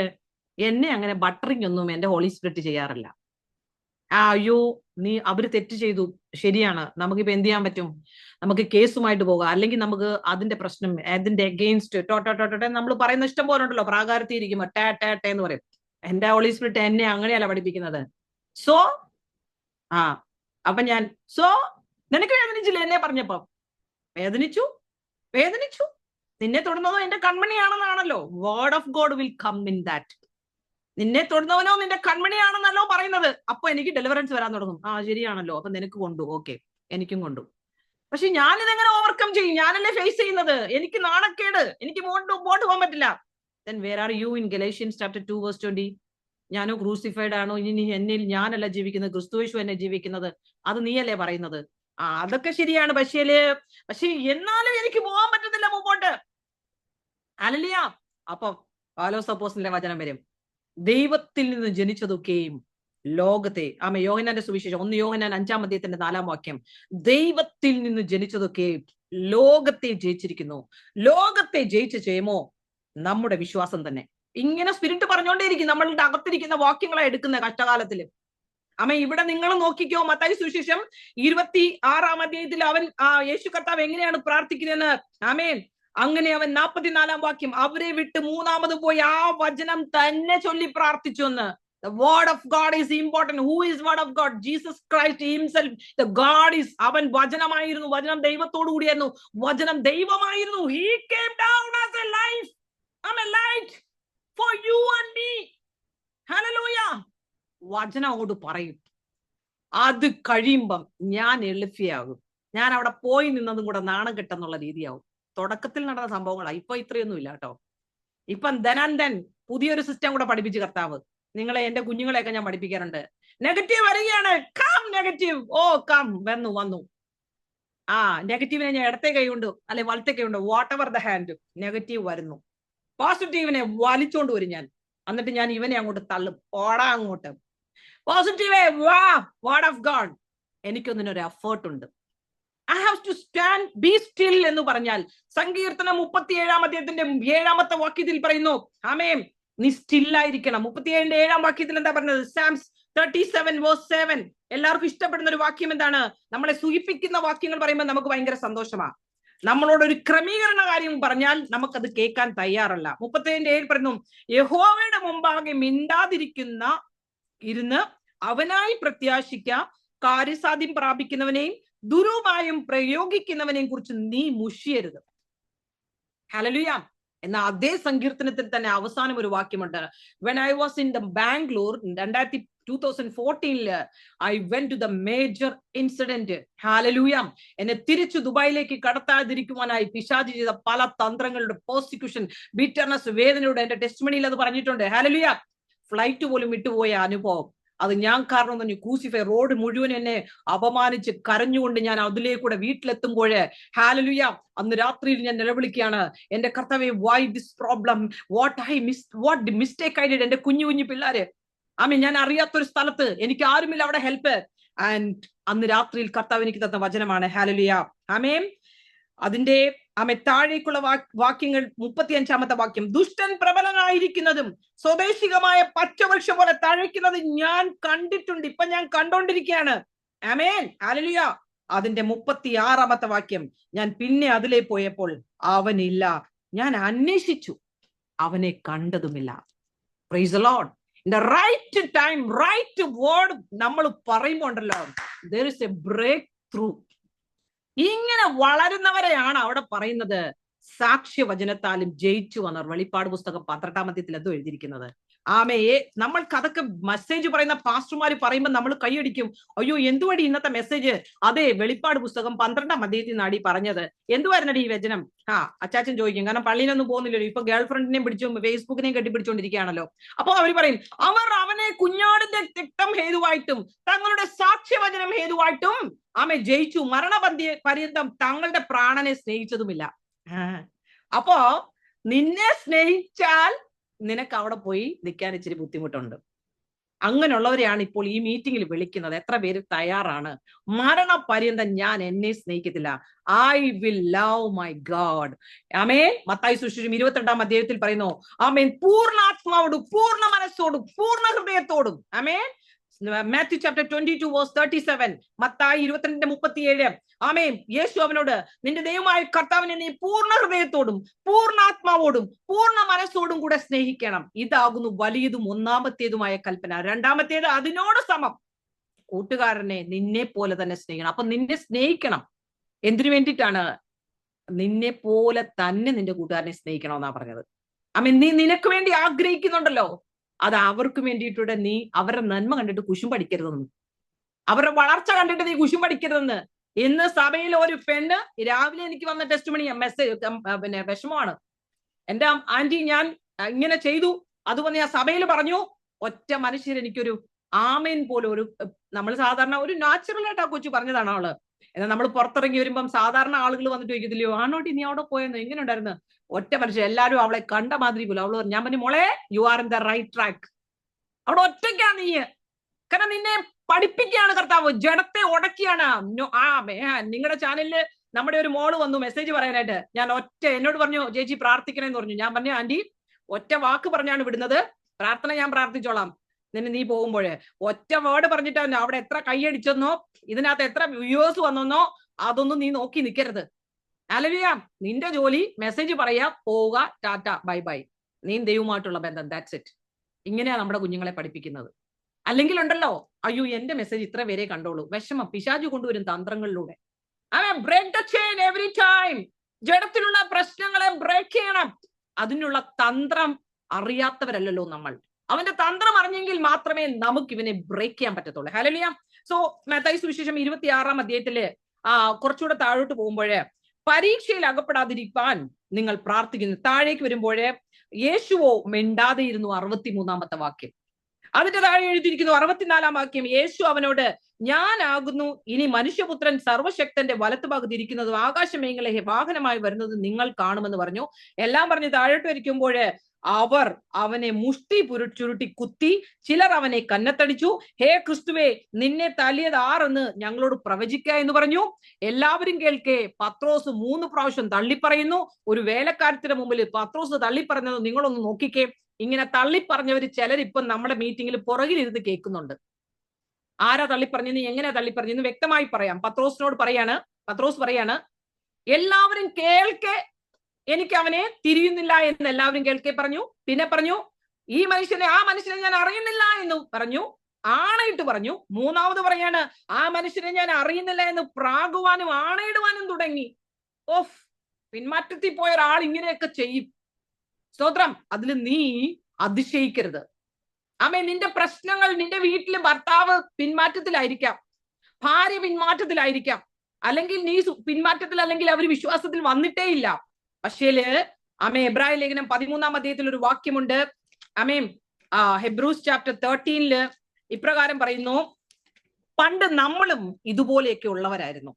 എന്നെ അങ്ങനെ ബട്ടറിങ് ഒന്നും എന്റെ ഹോളി സ്പിരിറ്റ് ചെയ്യാറില്ല. അയ്യോ അവര് തെറ്റ് ചെയ്തു, ശരിയാണ്, നമുക്കിപ്പോ എന്ത് ചെയ്യാൻ പറ്റും? നമുക്ക് കേസുമായിട്ട് പോകാം, അല്ലെങ്കിൽ നമുക്ക് അതിന്റെ പ്രശ്നം, അതിന്റെ അഗെയിൻസ്റ്റ് ടോട്ടെ നമ്മൾ പറയുന്ന ഇഷ്ടം പോലെ ഉണ്ടല്ലോ. പ്രാകാരത്തിൽ ഇരിക്കുമ്പോ ടേ എന്ന് പറയും. എന്റെ ഹോളി സ്പിരിറ്റ് എന്നെ അങ്ങനെയല്ല പഠിപ്പിക്കുന്നത്. സോ അപ്പൊ ഞാൻ നിനക്ക് വേദനിച്ചില്ല എന്നെ പറഞ്ഞപ്പോ? വേദനിച്ചു. നിന്നെ തൊടുന്നതോ എന്റെ കൺമണിയാണെന്നാണല്ലോ. Word of God will come in that. നിന്നെ തൊടുന്നവനോ നിന്റെ കൺമണിയാണെന്നല്ലോ പറയുന്നത്. അപ്പൊ എനിക്ക് ഡെലിവറൻസ് വരാൻ തുടങ്ങും. ശരിയാണല്ലോ, അപ്പൊ നിനക്ക് കൊണ്ടു, ഓക്കെ, എനിക്കും കൊണ്ടു. പക്ഷെ ഞാനിതെങ്ങനെ ഓവർകം ചെയ്യും? ഞാനല്ലേ ഫേസ് ചെയ്യുന്നത്. എനിക്ക് നാണക്കേട്, എനിക്ക് മുമ്പോട്ട് പോകാൻ പറ്റില്ല. Then where are you in Galatians chapter 2 verse 20? ഞാനോ ക്രൂസിഫൈഡ് ആണോ? ഇനി എന്നിൽ ഞാനല്ല ജീവിക്കുന്നത്, ക്രിസ്തുയേശു എന്നെ ജീവിക്കുന്നത്. അത് നീയല്ലേ പറയുന്നത്. അതൊക്കെ ശരിയാണ്. പക്ഷേ എന്നാലും എനിക്ക് പോകാൻ പറ്റുന്നില്ല മുമ്പോട്ട്. ഹല്ലേലൂയ. അപ്പം പൗലോസ് അപ്പോസ്തലന്റെ വചനം വരും, ദൈവത്തിൽ നിന്ന് ജനിച്ചതൊക്കെയും ലോകത്തെ. യോഹന്നാന്റെ സുവിശേഷം 1 യോഹന്നാൻ 5-ാം അധ്യായത്തിന്റെ 4-ാം വാക്യം. ദൈവത്തിൽ നിന്ന് ജനിച്ചതൊക്കെ ലോകത്തെ ജയിച്ചിരിക്കുന്നു. ലോകത്തെ ജയിച്ച ജയമോ നമ്മുടെ വിശ്വാസം തന്നെ. ഇങ്ങനെ സ്പിരിറ്റ് പറഞ്ഞുകൊണ്ടേയിരിക്കും. നമ്മളുടെ അകത്തിരിക്കുന്ന വാക്യങ്ങളെ എടുക്കുന്ന കഷ്ടകാലത്തില്. ഇവിടെ നിങ്ങൾ നോക്കിക്കോ, മത്തായി സുവിശേഷം 26-ാം അധ്യായത്തിൽ അവൻ യേശു കർത്താവ് എങ്ങനെയാണ് പ്രാർത്ഥിക്കുന്നതെന്ന്. ആമേൻ. അങ്ങനെ അവൻ 44-ാം വാക്യം, അവരെ വിട്ട് മൂന്നാമത് പോയി ആ വചനം തന്നെ ചൊല്ലി പ്രാർത്ഥിച്ചു എന്ന്. The word of God is important. Who is word of God? Jesus Christ himself. The God is. അവൻ വചനമായിരുന്നു. വചനം ദൈവത്തോടു കൂടിയായിരുന്നു. വചനം ദൈവമായിരുന്നു. He came down as a life. I'm a light for you and me. Hallelujah. വചനം അങ്ങോട്ട് പറയും. അത് കഴിയുമ്പം ഞാൻ എളുപ്പിയാകും. ഞാൻ അവിടെ പോയി നിന്നതും കൂടെ നാണം കെട്ടെന്നുള്ള രീതിയാവും. തുടക്കത്തിൽ നടന്ന സംഭവങ്ങളാണ്. ഇപ്പൊ ഇത്രയൊന്നും ഇല്ല കേട്ടോ. ഇപ്പം ദനാന്തൻ പുതിയൊരു സിസ്റ്റം കൂടെ പഠിപ്പിച്ച് കർത്താവ്. നിങ്ങളെ, എന്റെ കുഞ്ഞുങ്ങളെയൊക്കെ ഞാൻ പഠിപ്പിക്കാറുണ്ട്. നെഗറ്റീവ് വരികയാണ്, കം നെഗറ്റീവ്. കം വന്നു. നെഗറ്റീവിനെ ഞാൻ ഇടത്തെ കൈ കൊണ്ട് അല്ലെ വലത്തെ കൈ കൊണ്ട്, what ever the hand, negative വരുന്നു. പോസിറ്റീവിനെ വലിച്ചോണ്ട് വരും ഞാൻ. എന്നിട്ട് ഞാൻ ഇവനെ അങ്ങോട്ട് തള്ളും. ഓടാ അങ്ങോട്ട്. പോസിറ്റീവേ വാ, വേർഡ് ഓഫ് ഗോഡ്. എനിക്കൊന്നിനൊരു എഫേർട്ട് ഉണ്ട്. I have to stand, be still എന്ന് പറഞ്ഞാൽ സങ്കീർത്തനം 37-ാം അധ്യായത്തിന്റെ 7-ാമത്തെ വാക്യത്തിൽ പറയുന്നു, ആമേൻ, നീ സ്റ്റില്ലായിരിക്കണം. 37-ന്റെ 7-ാം വാക്യത്തിൽ എന്താ പറഞ്ഞത്? Psalms 37 verse 7. എല്ലാവർക്കും ഇഷ്ടപ്പെടുന്ന ഒരു വാക്യം എന്താണ്? നമ്മളെ സൂചിപ്പിക്കുന്ന വാക്യങ്ങൾ പറയുമ്പോൾ നമുക്ക് ഭയങ്കര സന്തോഷമാണ്. നമ്മളോട് ഒരു ക്രമീകരണ കാര്യം പറഞ്ഞാൽ നമുക്കത് കേൾക്കാൻ തയ്യാറല്ല. 37-ന്റെ 7 പറയുന്നു, യഹോവയുടെ മുമ്പാകെ ഇരുന്ന് അവനായി പ്രത്യാശിക്ക, കാര്യസാധ്യം പ്രാപിക്കുന്നവനെയും ദുരുപായം പ്രയോഗിക്കുന്നവനെയും കുറിച്ച് നീ മുഷിയരുത്. ഹല്ലേലൂയ. എന്നാൽ അതേ സങ്കീർത്തനത്തിൽ തന്നെ അവസാനം ഒരു വാക്യമുണ്ട്. When I was in the Bangalore 2014 I went to the major incident. ഹാലലൂയ. എന്നെ തിരിച്ചു ദുബായിലേക്ക് കടത്താതിരിക്കുവാനായി പിശാച് ചെയ്ത പല തന്ത്രങ്ങളുടെ പ്രോസിക്യൂഷൻ, ബിറ്റർനെസ്, വേദനയുടെ എന്റെ ടെസ്റ്റിമണിയിൽ അത് പറഞ്ഞിട്ടുണ്ട്. ഹാലലൂയ. ഫ്ലൈറ്റ് പോലും വിട്ടുപോയ അനുഭവം. അത് ഞാൻ കാരണം തന്നെ ക്രൂസിഫൈ റോഡ് മുഴുവൻ എന്നെ അപമാനിച്ച് കരഞ്ഞുകൊണ്ട് ഞാൻ അതിലേക്കൂടെ വീട്ടിലെത്തുമ്പോഴേ ഹാലലുയ അന്ന് രാത്രിയിൽ ഞാൻ നിലവിളിക്കുകയാണ്, എന്റെ കർത്താവേ, why this problem, what mistake I did. എന്റെ കുഞ്ഞു കുഞ്ഞു പിള്ളേര്, ഞാൻ അറിയാത്തൊരു സ്ഥലത്ത്, എനിക്ക് ആരുമില്ല അവിടെ ഹെൽപ്പ്. ആൻഡ് അന്ന് രാത്രിയിൽ കർത്താവ് എനിക്ക് തന്ന വചനമാണ്. ഹാലലുയ. ആമേൻ. അതിന്റെ താഴേക്കുള്ള വാക്യങ്ങൾ 35-ാമത്തെ വാക്യം. ദുഷ്ടൻ പ്രബലനായിരിക്കുന്നതും സ്വദേശികമായ പച്ചവൃക്ഷം പോലെ തഴയ്ക്കുന്നത് ഞാൻ കണ്ടിട്ടുണ്ട്, ഇപ്പൊ ഞാൻ കണ്ടോണ്ടിരിക്കുകയാണ്. ആമേൻ. ഹല്ലേലൂയ. അതിന്റെ 36-ാമത്തെ വാക്യം. ഞാൻ പിന്നെ അതിലേ പോയപ്പോൾ അവനില്ല, ഞാൻ അന്വേഷിച്ചു, അവനെ കണ്ടതുമില്ല. Praise the Lord. In the right time, right word നമ്മൾ പറയുമ്പോൾ ഉണ്ടല്ലോ, there is a breakthrough. ഇങ്ങനെ വളരുന്നവരെയാണ് അവിടെ പറയുന്നത് സാക്ഷ്യവചനത്താലും ജയിച്ചു വന്നവർ. വെളിപ്പാട് പുസ്തകം 12-ാം അധ്യായത്തിൽ എന്തോ എഴുതിയിരിക്കുന്നത്. ആമയെ നമ്മൾക്ക് അതൊക്കെ മെസ്സേജ് പറയുന്ന പാസ്റ്റർമാർ പറയുമ്പോൾ നമ്മൾ കൈയടിക്കും, അയ്യോ എന്തുവടി ഇന്നത്തെ മെസ്സേജ്. അതെ, വെളിപ്പാട് പുസ്തകം 12-ാം അധ്യായത്തിൽ നിന്നാടി പറഞ്ഞത്. എന്തുവായിരുന്നടി ഈ വചനം? അച്ചാച്ചൻ ചോദിക്കും, കാരണം പള്ളിയിലൊന്നും പോകുന്നില്ലല്ലോ, ഇപ്പൊ ഗേൾ ഫ്രണ്ടിനെയും പിടിച്ചും ഫേസ്ബുക്കിനെയും കെട്ടിപ്പിടിച്ചോണ്ടിരിക്കുകയാണല്ലോ. അപ്പൊ അവർ പറയും, അവർ അവനെ കുഞ്ഞാടിന്റെ രക്തം ഹേതുവായിട്ടും തങ്ങളുടെ സാക്ഷ്യവചനം ഹേതുവായിട്ടും ജയിച്ചു, മരണപര്യന്തം തങ്ങളുടെ പ്രാണനെ സ്നേഹിച്ചതുമില്ല. അപ്പോ നിന്നെ സ്നേഹിച്ചാൽ നിനക്ക് അവിടെ പോയി നിൽക്കാൻ ഇച്ചിരി ബുദ്ധിമുട്ടുണ്ട്. അങ്ങനെയുള്ളവരെയാണ് ഇപ്പോൾ ഈ മീറ്റിംഗിൽ വിളിക്കുന്നത്. എത്ര പേര് തയ്യാറാണ്? മരണപര്യന്തം ഞാൻ എന്നെ സ്നേഹിക്കത്തില്ല, I will love my God. ആമേൻ. മത്തായി സുവിശേഷം 22-ാം അധ്യായത്തിൽ പറയുന്നു, ആമേൻ, പൂർണ്ണാത്മാവോടും പൂർണ്ണ മനസ്സോടും പൂർണ്ണ ഹൃദയത്തോടും. ആമേൻ. Matthew chapter 22:37. മത്തായി 22:37. ആമേൻ. യേശു അവനോട്, നിന്റെ ദൈവമായ കർത്താവിനെ നീ പൂർണ്ണ ഹൃദയത്തോടും പൂർണ്ണാത്മാവോടും പൂർണ്ണ മനസ്സോടും കൂടെ സ്നേഹിക്കണം. ഇതാകുന്നു വലിയതും ഒന്നാമത്തേതുമായ കൽപ്പന. രണ്ടാമത്തേത് അതിനോട് സമം, കൂട്ടുകാരനെ നിന്നെ പോലെ തന്നെ സ്നേഹിക്കണം. അപ്പൊ നിന്നെ സ്നേഹിക്കണം. എന്തിനു വേണ്ടിയിട്ടാണ്? നിന്നെ പോലെ തന്നെ നിന്റെ കൂട്ടുകാരനെ സ്നേഹിക്കണമെന്നാ പറഞ്ഞത്. ആമേൻ. നീ നിനക്ക് വേണ്ടി ആഗ്രഹിക്കുന്നുണ്ടല്ലോ, അത് അവർക്ക് വേണ്ടിയിട്ടൂടെ നീ അവരുടെ നന്മ കണ്ടിട്ട് കുശുമ്പടിക്കരുതെന്ന്, അവരുടെ വളർച്ച കണ്ടിട്ട് നീ കുശുമ്പടിക്കരുതെന്ന്. ഇന്ന് സഭയിൽ ഒരു പെണ്ണ്, രാവിലെ എനിക്ക് വന്ന ടെസ്റ്റിമണി മെസ്സേജ്, വിഷമമാണ്. എന്റെ ആന്റി, ഞാൻ ഇങ്ങനെ ചെയ്തു, അതുകൊണ്ട് ഞാൻ സഭയിൽ പറഞ്ഞു. ഒറ്റ മനുഷ്യർ എനിക്കൊരു ആമേൻ പോലെ ഒരു, നമ്മൾ സാധാരണ ഒരു നാച്ചുറൽ ആയിട്ട് ആ കൊച്ചു പറഞ്ഞതാണ് അവള്. എന്നാൽ നമ്മൾ പുറത്തിറങ്ങി വരുമ്പം സാധാരണ ആളുകൾ വന്നിട്ട് ചോദിക്കത്തില്ലയോ, ആണോട്ടി നീ അവിടെ പോയെന്ന്, എങ്ങനെ ഉണ്ടായിരുന്നു? ഒറ്റ മനുഷ്യൻ, എല്ലാവരും അവളെ കണ്ട മാതിരി പോലും. അവള് പറഞ്ഞു, ഞാൻ പറഞ്ഞു, മോളെ, you are in the right track. അവിടെ ഒറ്റയ്ക്കാ നീ, കാരണം നിന്നെ പഠിപ്പിക്കുകയാണ് കർത്താവ്, ജഡത്തെ ഉടക്കിയാണ്. നിങ്ങളുടെ ചാനലില് നമ്മുടെ ഒരു മോള് വന്നു മെസ്സേജ് പറയാനായിട്ട്. ഞാൻ എന്നോട് പറഞ്ഞു, ചേച്ചി പ്രാർത്ഥിക്കണേന്ന് പറഞ്ഞു. ഞാൻ പറഞ്ഞു, ആന്റി, ഒറ്റ വാക്ക് പറഞ്ഞാണ് വിടുന്നത്, പ്രാർത്ഥന ഞാൻ പ്രാർത്ഥിച്ചോളാം, നീ പോകുമ്പോഴേ. ഒറ്റ വേർഡ് പറഞ്ഞിട്ടാ, അവിടെ എത്ര കൈയടിച്ചെന്നോ ഇതിനകത്ത് എത്ര വ്യൂവേഴ്സ് വന്നെന്നോ അതൊന്നും നീ നോക്കി നിൽക്കരുത്. ഹല്ലേലൂയ. നിന്റെ ജോലി മെസ്സേജ് പറയാ, പോവുക, ടാറ്റ, ബൈ ബൈ, നീ ദൈവമായിട്ടുള്ള ബന്ധം, ദാറ്റ്സ് ഇറ്റ്. ഇങ്ങനെയാ നമ്മുടെ കുഞ്ഞുങ്ങളെ പഠിപ്പിക്കുന്നത്. അല്ലെങ്കിൽ ഉണ്ടല്ലോ, അയ്യോ എന്റെ മെസ്സേജ് ഇത്ര പേരെ കണ്ടോളൂ, വിഷമം പിശാചു കൊണ്ടുവരും തന്ത്രങ്ങളിലൂടെ. Break the chain every time. ജഡത്തിലുള്ള പ്രശ്നങ്ങളെ ബ്രേക്ക് ചെയ്യണം. അതിനുള്ള തന്ത്രം അറിയാത്തവരല്ലല്ലോ നമ്മൾ. അവന്റെ തന്ത്രം അറിഞ്ഞെങ്കിൽ മാത്രമേ നമുക്ക് ഇവനെ ബ്രേക്ക് ചെയ്യാൻ പറ്റത്തുള്ളൂ. ഹല്ലേലൂയ. സോ മത്തായി സുവിശേഷം 26-ാം അധ്യായത്തില് കുറച്ചുകൂടെ താഴോട്ട് പോകുമ്പോഴേ, പരീക്ഷയിൽ അകപ്പെടാതിരിക്കാൻ നിങ്ങൾ പ്രാർത്ഥിക്കുന്നു. താഴേക്ക് വരുമ്പോഴേ, യേശുവോ മിണ്ടാതെ ഇരുന്നു. 63-ാമത്തെ വാക്യം. അതിന്റെ താഴെ എഴുതിയിരിക്കുന്നു 64-ാം വാക്യം. യേശു അവനോട്, ഞാനാകുന്നു ഇനി മനുഷ്യപുത്രൻ സർവശക്തന്റെ വലത്തുഭാഗത്ത് ഇരിക്കുന്നതും ആകാശമേഖല വാഹനമായി വരുന്നതും നിങ്ങൾ കാണുമെന്ന് പറഞ്ഞു. എല്ലാം പറഞ്ഞ് താഴോട്ട് വരിക്കുമ്പോഴ് അവർ അവനെ മുഷ്ടി ചുരുട്ടി കുത്തി, ചിലർ അവനെ കന്നത്തടിച്ചു. ഹേ ക്രിസ്തുവേ, നിന്നെ തല്ലിയത് ആരെന്ന് ഞങ്ങളോട് പ്രവചിക്ക എന്ന് പറഞ്ഞു. എല്ലാവരും കേൾക്കെ പത്രോസ് 3 പ്രാവശ്യം തള്ളിപ്പറയുന്നു. ഒരു വേലക്കാരത്തിന്റെ മുമ്പിൽ പത്രോസ് തള്ളിപ്പറഞ്ഞത് നിങ്ങളൊന്ന് നോക്കിക്കേ. ഇങ്ങനെ തള്ളിപ്പറഞ്ഞവര് ചിലരിപ്പം നമ്മുടെ മീറ്റിങ്ങിൽ പുറകിലിരുന്ന് കേൾക്കുന്നുണ്ട്. ആരാ തള്ളിപ്പറഞ്ഞെന്ന്, എങ്ങനെയാ തള്ളിപ്പറഞ്ഞെന്ന് വ്യക്തമായി പറയാം. പത്രോസ് പറയാണ്, എല്ലാവരും കേൾക്കെ എനിക്ക് അവനെ തിരിയുന്നില്ല എന്ന് എല്ലാവരും കേൾക്കെ പറഞ്ഞു. പിന്നെ പറഞ്ഞു, ആ മനുഷ്യനെ ഞാൻ അറിയുന്നില്ല എന്ന് പറഞ്ഞു, ആണയിട്ട് പറഞ്ഞു. മൂന്നാമത് പറയാണ്, ആ മനുഷ്യനെ ഞാൻ അറിയുന്നില്ല എന്ന് പ്രാകുവാനും ആണയിടുവാനും തുടങ്ങി. ഓഫ്, പിന്മാറ്റത്തിൽ പോയ ഒരാൾ ഇങ്ങനെയൊക്കെ ചെയ്യും. സ്തോത്രം. അതിൽ നീ അതിശയിക്കരുത്. ആമേ. നിന്റെ പ്രശ്നങ്ങൾ നിന്റെ വീട്ടില് ഭർത്താവ് പിന്മാറ്റത്തിലായിരിക്കാം, ഭാര്യ പിന്മാറ്റത്തിലായിരിക്കാം, അല്ലെങ്കിൽ നീ പിന്മാറ്റത്തിൽ, അല്ലെങ്കിൽ അവർ വിശ്വാസത്തിൽ വന്നിട്ടേ ഇല്ല. പക്ഷേല് ആമേ എബ്രായ ലേഖനം 13-ാം അധ്യായത്തിൽ ഒരു വാക്യമുണ്ട്. ആമേ ഹെബ്രൂസ് ചാപ്റ്റർ 13 ഇപ്രകാരം പറയുന്നു, പണ്ട് നമ്മളും ഇതുപോലെയൊക്കെ ഉള്ളവരായിരുന്നു.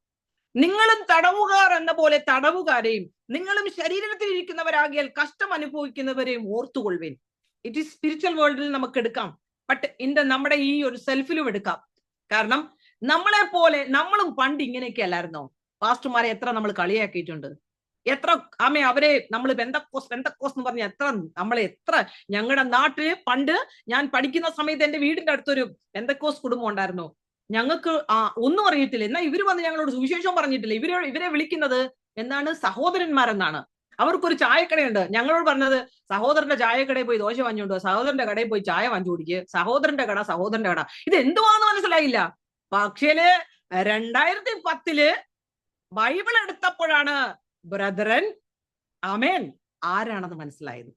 നിങ്ങളും തടവുകാർ എന്ന പോലെ തടവുകാരെയും നിങ്ങളും ശരീരത്തിൽ ഇരിക്കുന്നവരാകിയാൽ കഷ്ടം അനുഭവിക്കുന്നവരെയും ഓർത്തുകൊള്ളുവേൻ. ഇറ്റ് ഈസ് സ്പിരിച്വൽ വേൾഡിൽ നമുക്ക് എടുക്കാം, ബട്ട് നമ്മുടെ ഈ ഒരു സെൽഫിലും എടുക്കാം. കാരണം നമ്മളെ പോലെ നമ്മളും പണ്ട് ഇങ്ങനെയൊക്കെ അല്ലായിരുന്നോ? പാസ്റ്റർമാരെ എത്ര നമ്മൾ കളിയാക്കിയിട്ടുണ്ട്, എത്ര ആമേ അവരെ നമ്മൾ പെന്തക്കോസ് എന്ന് പറഞ്ഞ ഞങ്ങളുടെ നാട്ടില് പണ്ട് ഞാൻ പഠിക്കുന്ന സമയത്ത് എന്റെ വീടിന്റെ അടുത്തൊരു പെന്തക്കോസ് കുടുംബം ഉണ്ടായിരുന്നു. ഞങ്ങൾക്ക് ഒന്നും അറിയത്തില്ല. എന്നാൽ ഇവര് വന്ന് ഞങ്ങളോട് സുവിശേഷം പറഞ്ഞിട്ടില്ല. ഇവരെ വിളിക്കുന്നത് എന്താണ്? സഹോദരന്മാരെന്നാണ്. അവർക്കൊരു ചായക്കടയുണ്ട്. ഞങ്ങളോട് പറഞ്ഞത് സഹോദരന്റെ ചായക്കടയിൽ പോയി ദോശ വാങ്ങിച്ചുകൊണ്ടോ, സഹോദരന്റെ കടയിൽ പോയി ചായ വാങ്ങിച്ചു കുടിക്കുക, സഹോദരന്റെ കട. ഇത് എന്തുവാന്ന് മനസ്സിലായില്ല. പക്ഷേ 2010 ബൈബിൾ എടുത്തപ്പോഴാണ് ബ്രദറൻ ആമേൻ ആരാണെന്ന് മനസ്സിലായത്.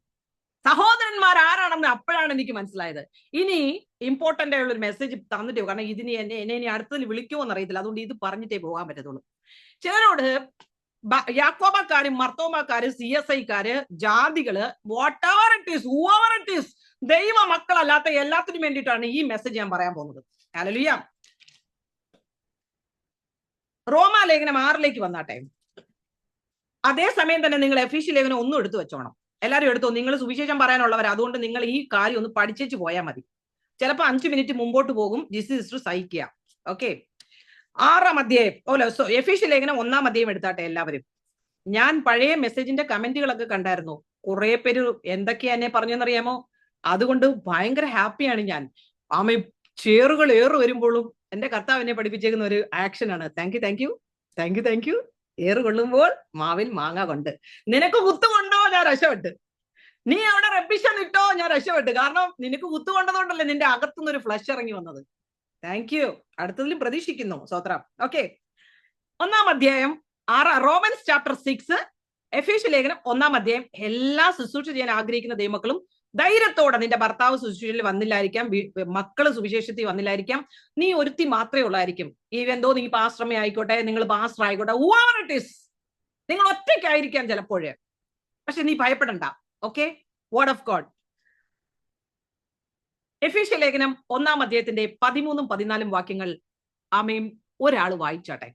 സഹോദരന്മാർ ആരാണെന്ന് അപ്പോഴാണ് എനിക്ക് മനസ്സിലായത്. ഇനി ഇമ്പോർട്ടന്റ് ആയുള്ള ഒരു മെസ്സേജ് തന്നിട്ടേ, കാരണം എന്നെ ഇനി അടുത്തതിൽ വിളിക്കുമോ എന്നറിയത്തില്ല. അതുകൊണ്ട് ഇത് പറഞ്ഞിട്ടേ പോകാൻ പറ്റത്തുള്ളൂ. ചിലരോട് യാക്കോബക്കാരും മർത്തോമാക്കാര്, CSIക്കാര്, ജാതികള്, വാട്ട് എവർ ഇറ്റ് ഈസ്, ദൈവ മക്കളല്ലാത്ത എല്ലാത്തിനും വേണ്ടിയിട്ടാണ് ഈ മെസ്സേജ് ഞാൻ പറയാൻ പോകുന്നത്. ഹല്ലേലൂയ. റോമാലേഖനം 6 വന്നാട്ടെ. അതേസമയം തന്നെ നിങ്ങൾ എഫീസ്യ ലേഖനം 1 എടുത്തു വെച്ചോണം. എല്ലാവരും എടുത്തോ. നിങ്ങൾ സുവിശേഷം പറയാനുള്ളവർ, അതുകൊണ്ട് നിങ്ങൾ ഈ കാര്യം ഒന്ന് പഠിച്ചേച്ച് പോയാൽ മതി. ചിലപ്പോൾ 5 മിനിറ്റ് മുമ്പോട്ട് പോകും. ജിസി സിസ്റ്റർ സഹിക്കുക. ഓക്കെ. 6-ാം അധ്യായം എഫീസ്യ ലേഖനം 1-ാം അധ്യായം എടുത്താട്ടെ എല്ലാവരും. ഞാൻ പഴയ മെസ്സേജിന്റെ കമന്റുകളൊക്കെ കണ്ടായിരുന്നു. കുറെ പേര് എന്തൊക്കെയാ എന്നെ പറഞ്ഞെന്നറിയാമോ? അതുകൊണ്ട് ഭയങ്കര ഹാപ്പിയാണ് ഞാൻ. ആമേ ചേറുകൾ ഏറ് വരുമ്പോഴും എന്റെ കർത്താവ് എന്നെ പഠിപ്പിച്ചേക്കുന്ന ഒരു ആക്ഷനാണ്. Thank you. ഏറ് കൊള്ളുമ്പോൾ മാവിൽ മാങ്ങ കൊണ്ട്. നിനക്ക് കുത്തുകൊണ്ടോ ഞാൻ രക്ഷപ്പെട്ട്. നീ അവിടെ റെബിഷൻ ഇട്ടോ ഞാൻ രക്ഷപ്പെട്ട്. കാരണം നിനക്ക് കുത്തുകൊണ്ടതുകൊണ്ടല്ലേ നിന്റെ അകത്തുനിന്ന് ഒരു ഫ്ലഷ് ഇറങ്ങി വന്നത്. Thank you. അടുത്തതിലും പ്രതീക്ഷിക്കുന്നു. സ്തോത്രം. ഓക്കെ. 1-ാം അധ്യായം റോമൻസ് ചാപ്റ്റർ 6, എഫേസ്യ ലേഖനം 1-ാം അധ്യായം. എല്ലാ ശുശ്രൂഷ ചെയ്യാൻ ആഗ്രഹിക്കുന്ന ദൈവമക്കളും ധൈര്യത്തോടെ, നിന്റെ ഭർത്താവ് സുവിശേഷത്തിൽ വന്നില്ലായിരിക്കാം, മക്കള് സുവിശേഷത്തിൽ വന്നില്ലായിരിക്കാം, നീ ഒരുത്തി മാത്രമേ ഉള്ളായിരിക്കും. ഈവെന്തോ നീ പാസ്റ്റർമേ ആയിക്കോട്ടെ, നിങ്ങൾ പാസ്റ്റർ ആയിക്കോട്ടെ, നിങ്ങൾ ഒറ്റയ്ക്കായിരിക്കാം ചിലപ്പോഴ്. പക്ഷെ നീ ഭയപ്പെടണ്ട. ഓക്കെ. Word of God. എഫേസ്യ ലേഖനം 1-ാം അധ്യായത്തിന്റെ 13-ഉം 14-ഉം വാക്യങ്ങൾ ആമേൻ ഒരാൾ വായിച്ചാട്ടെ.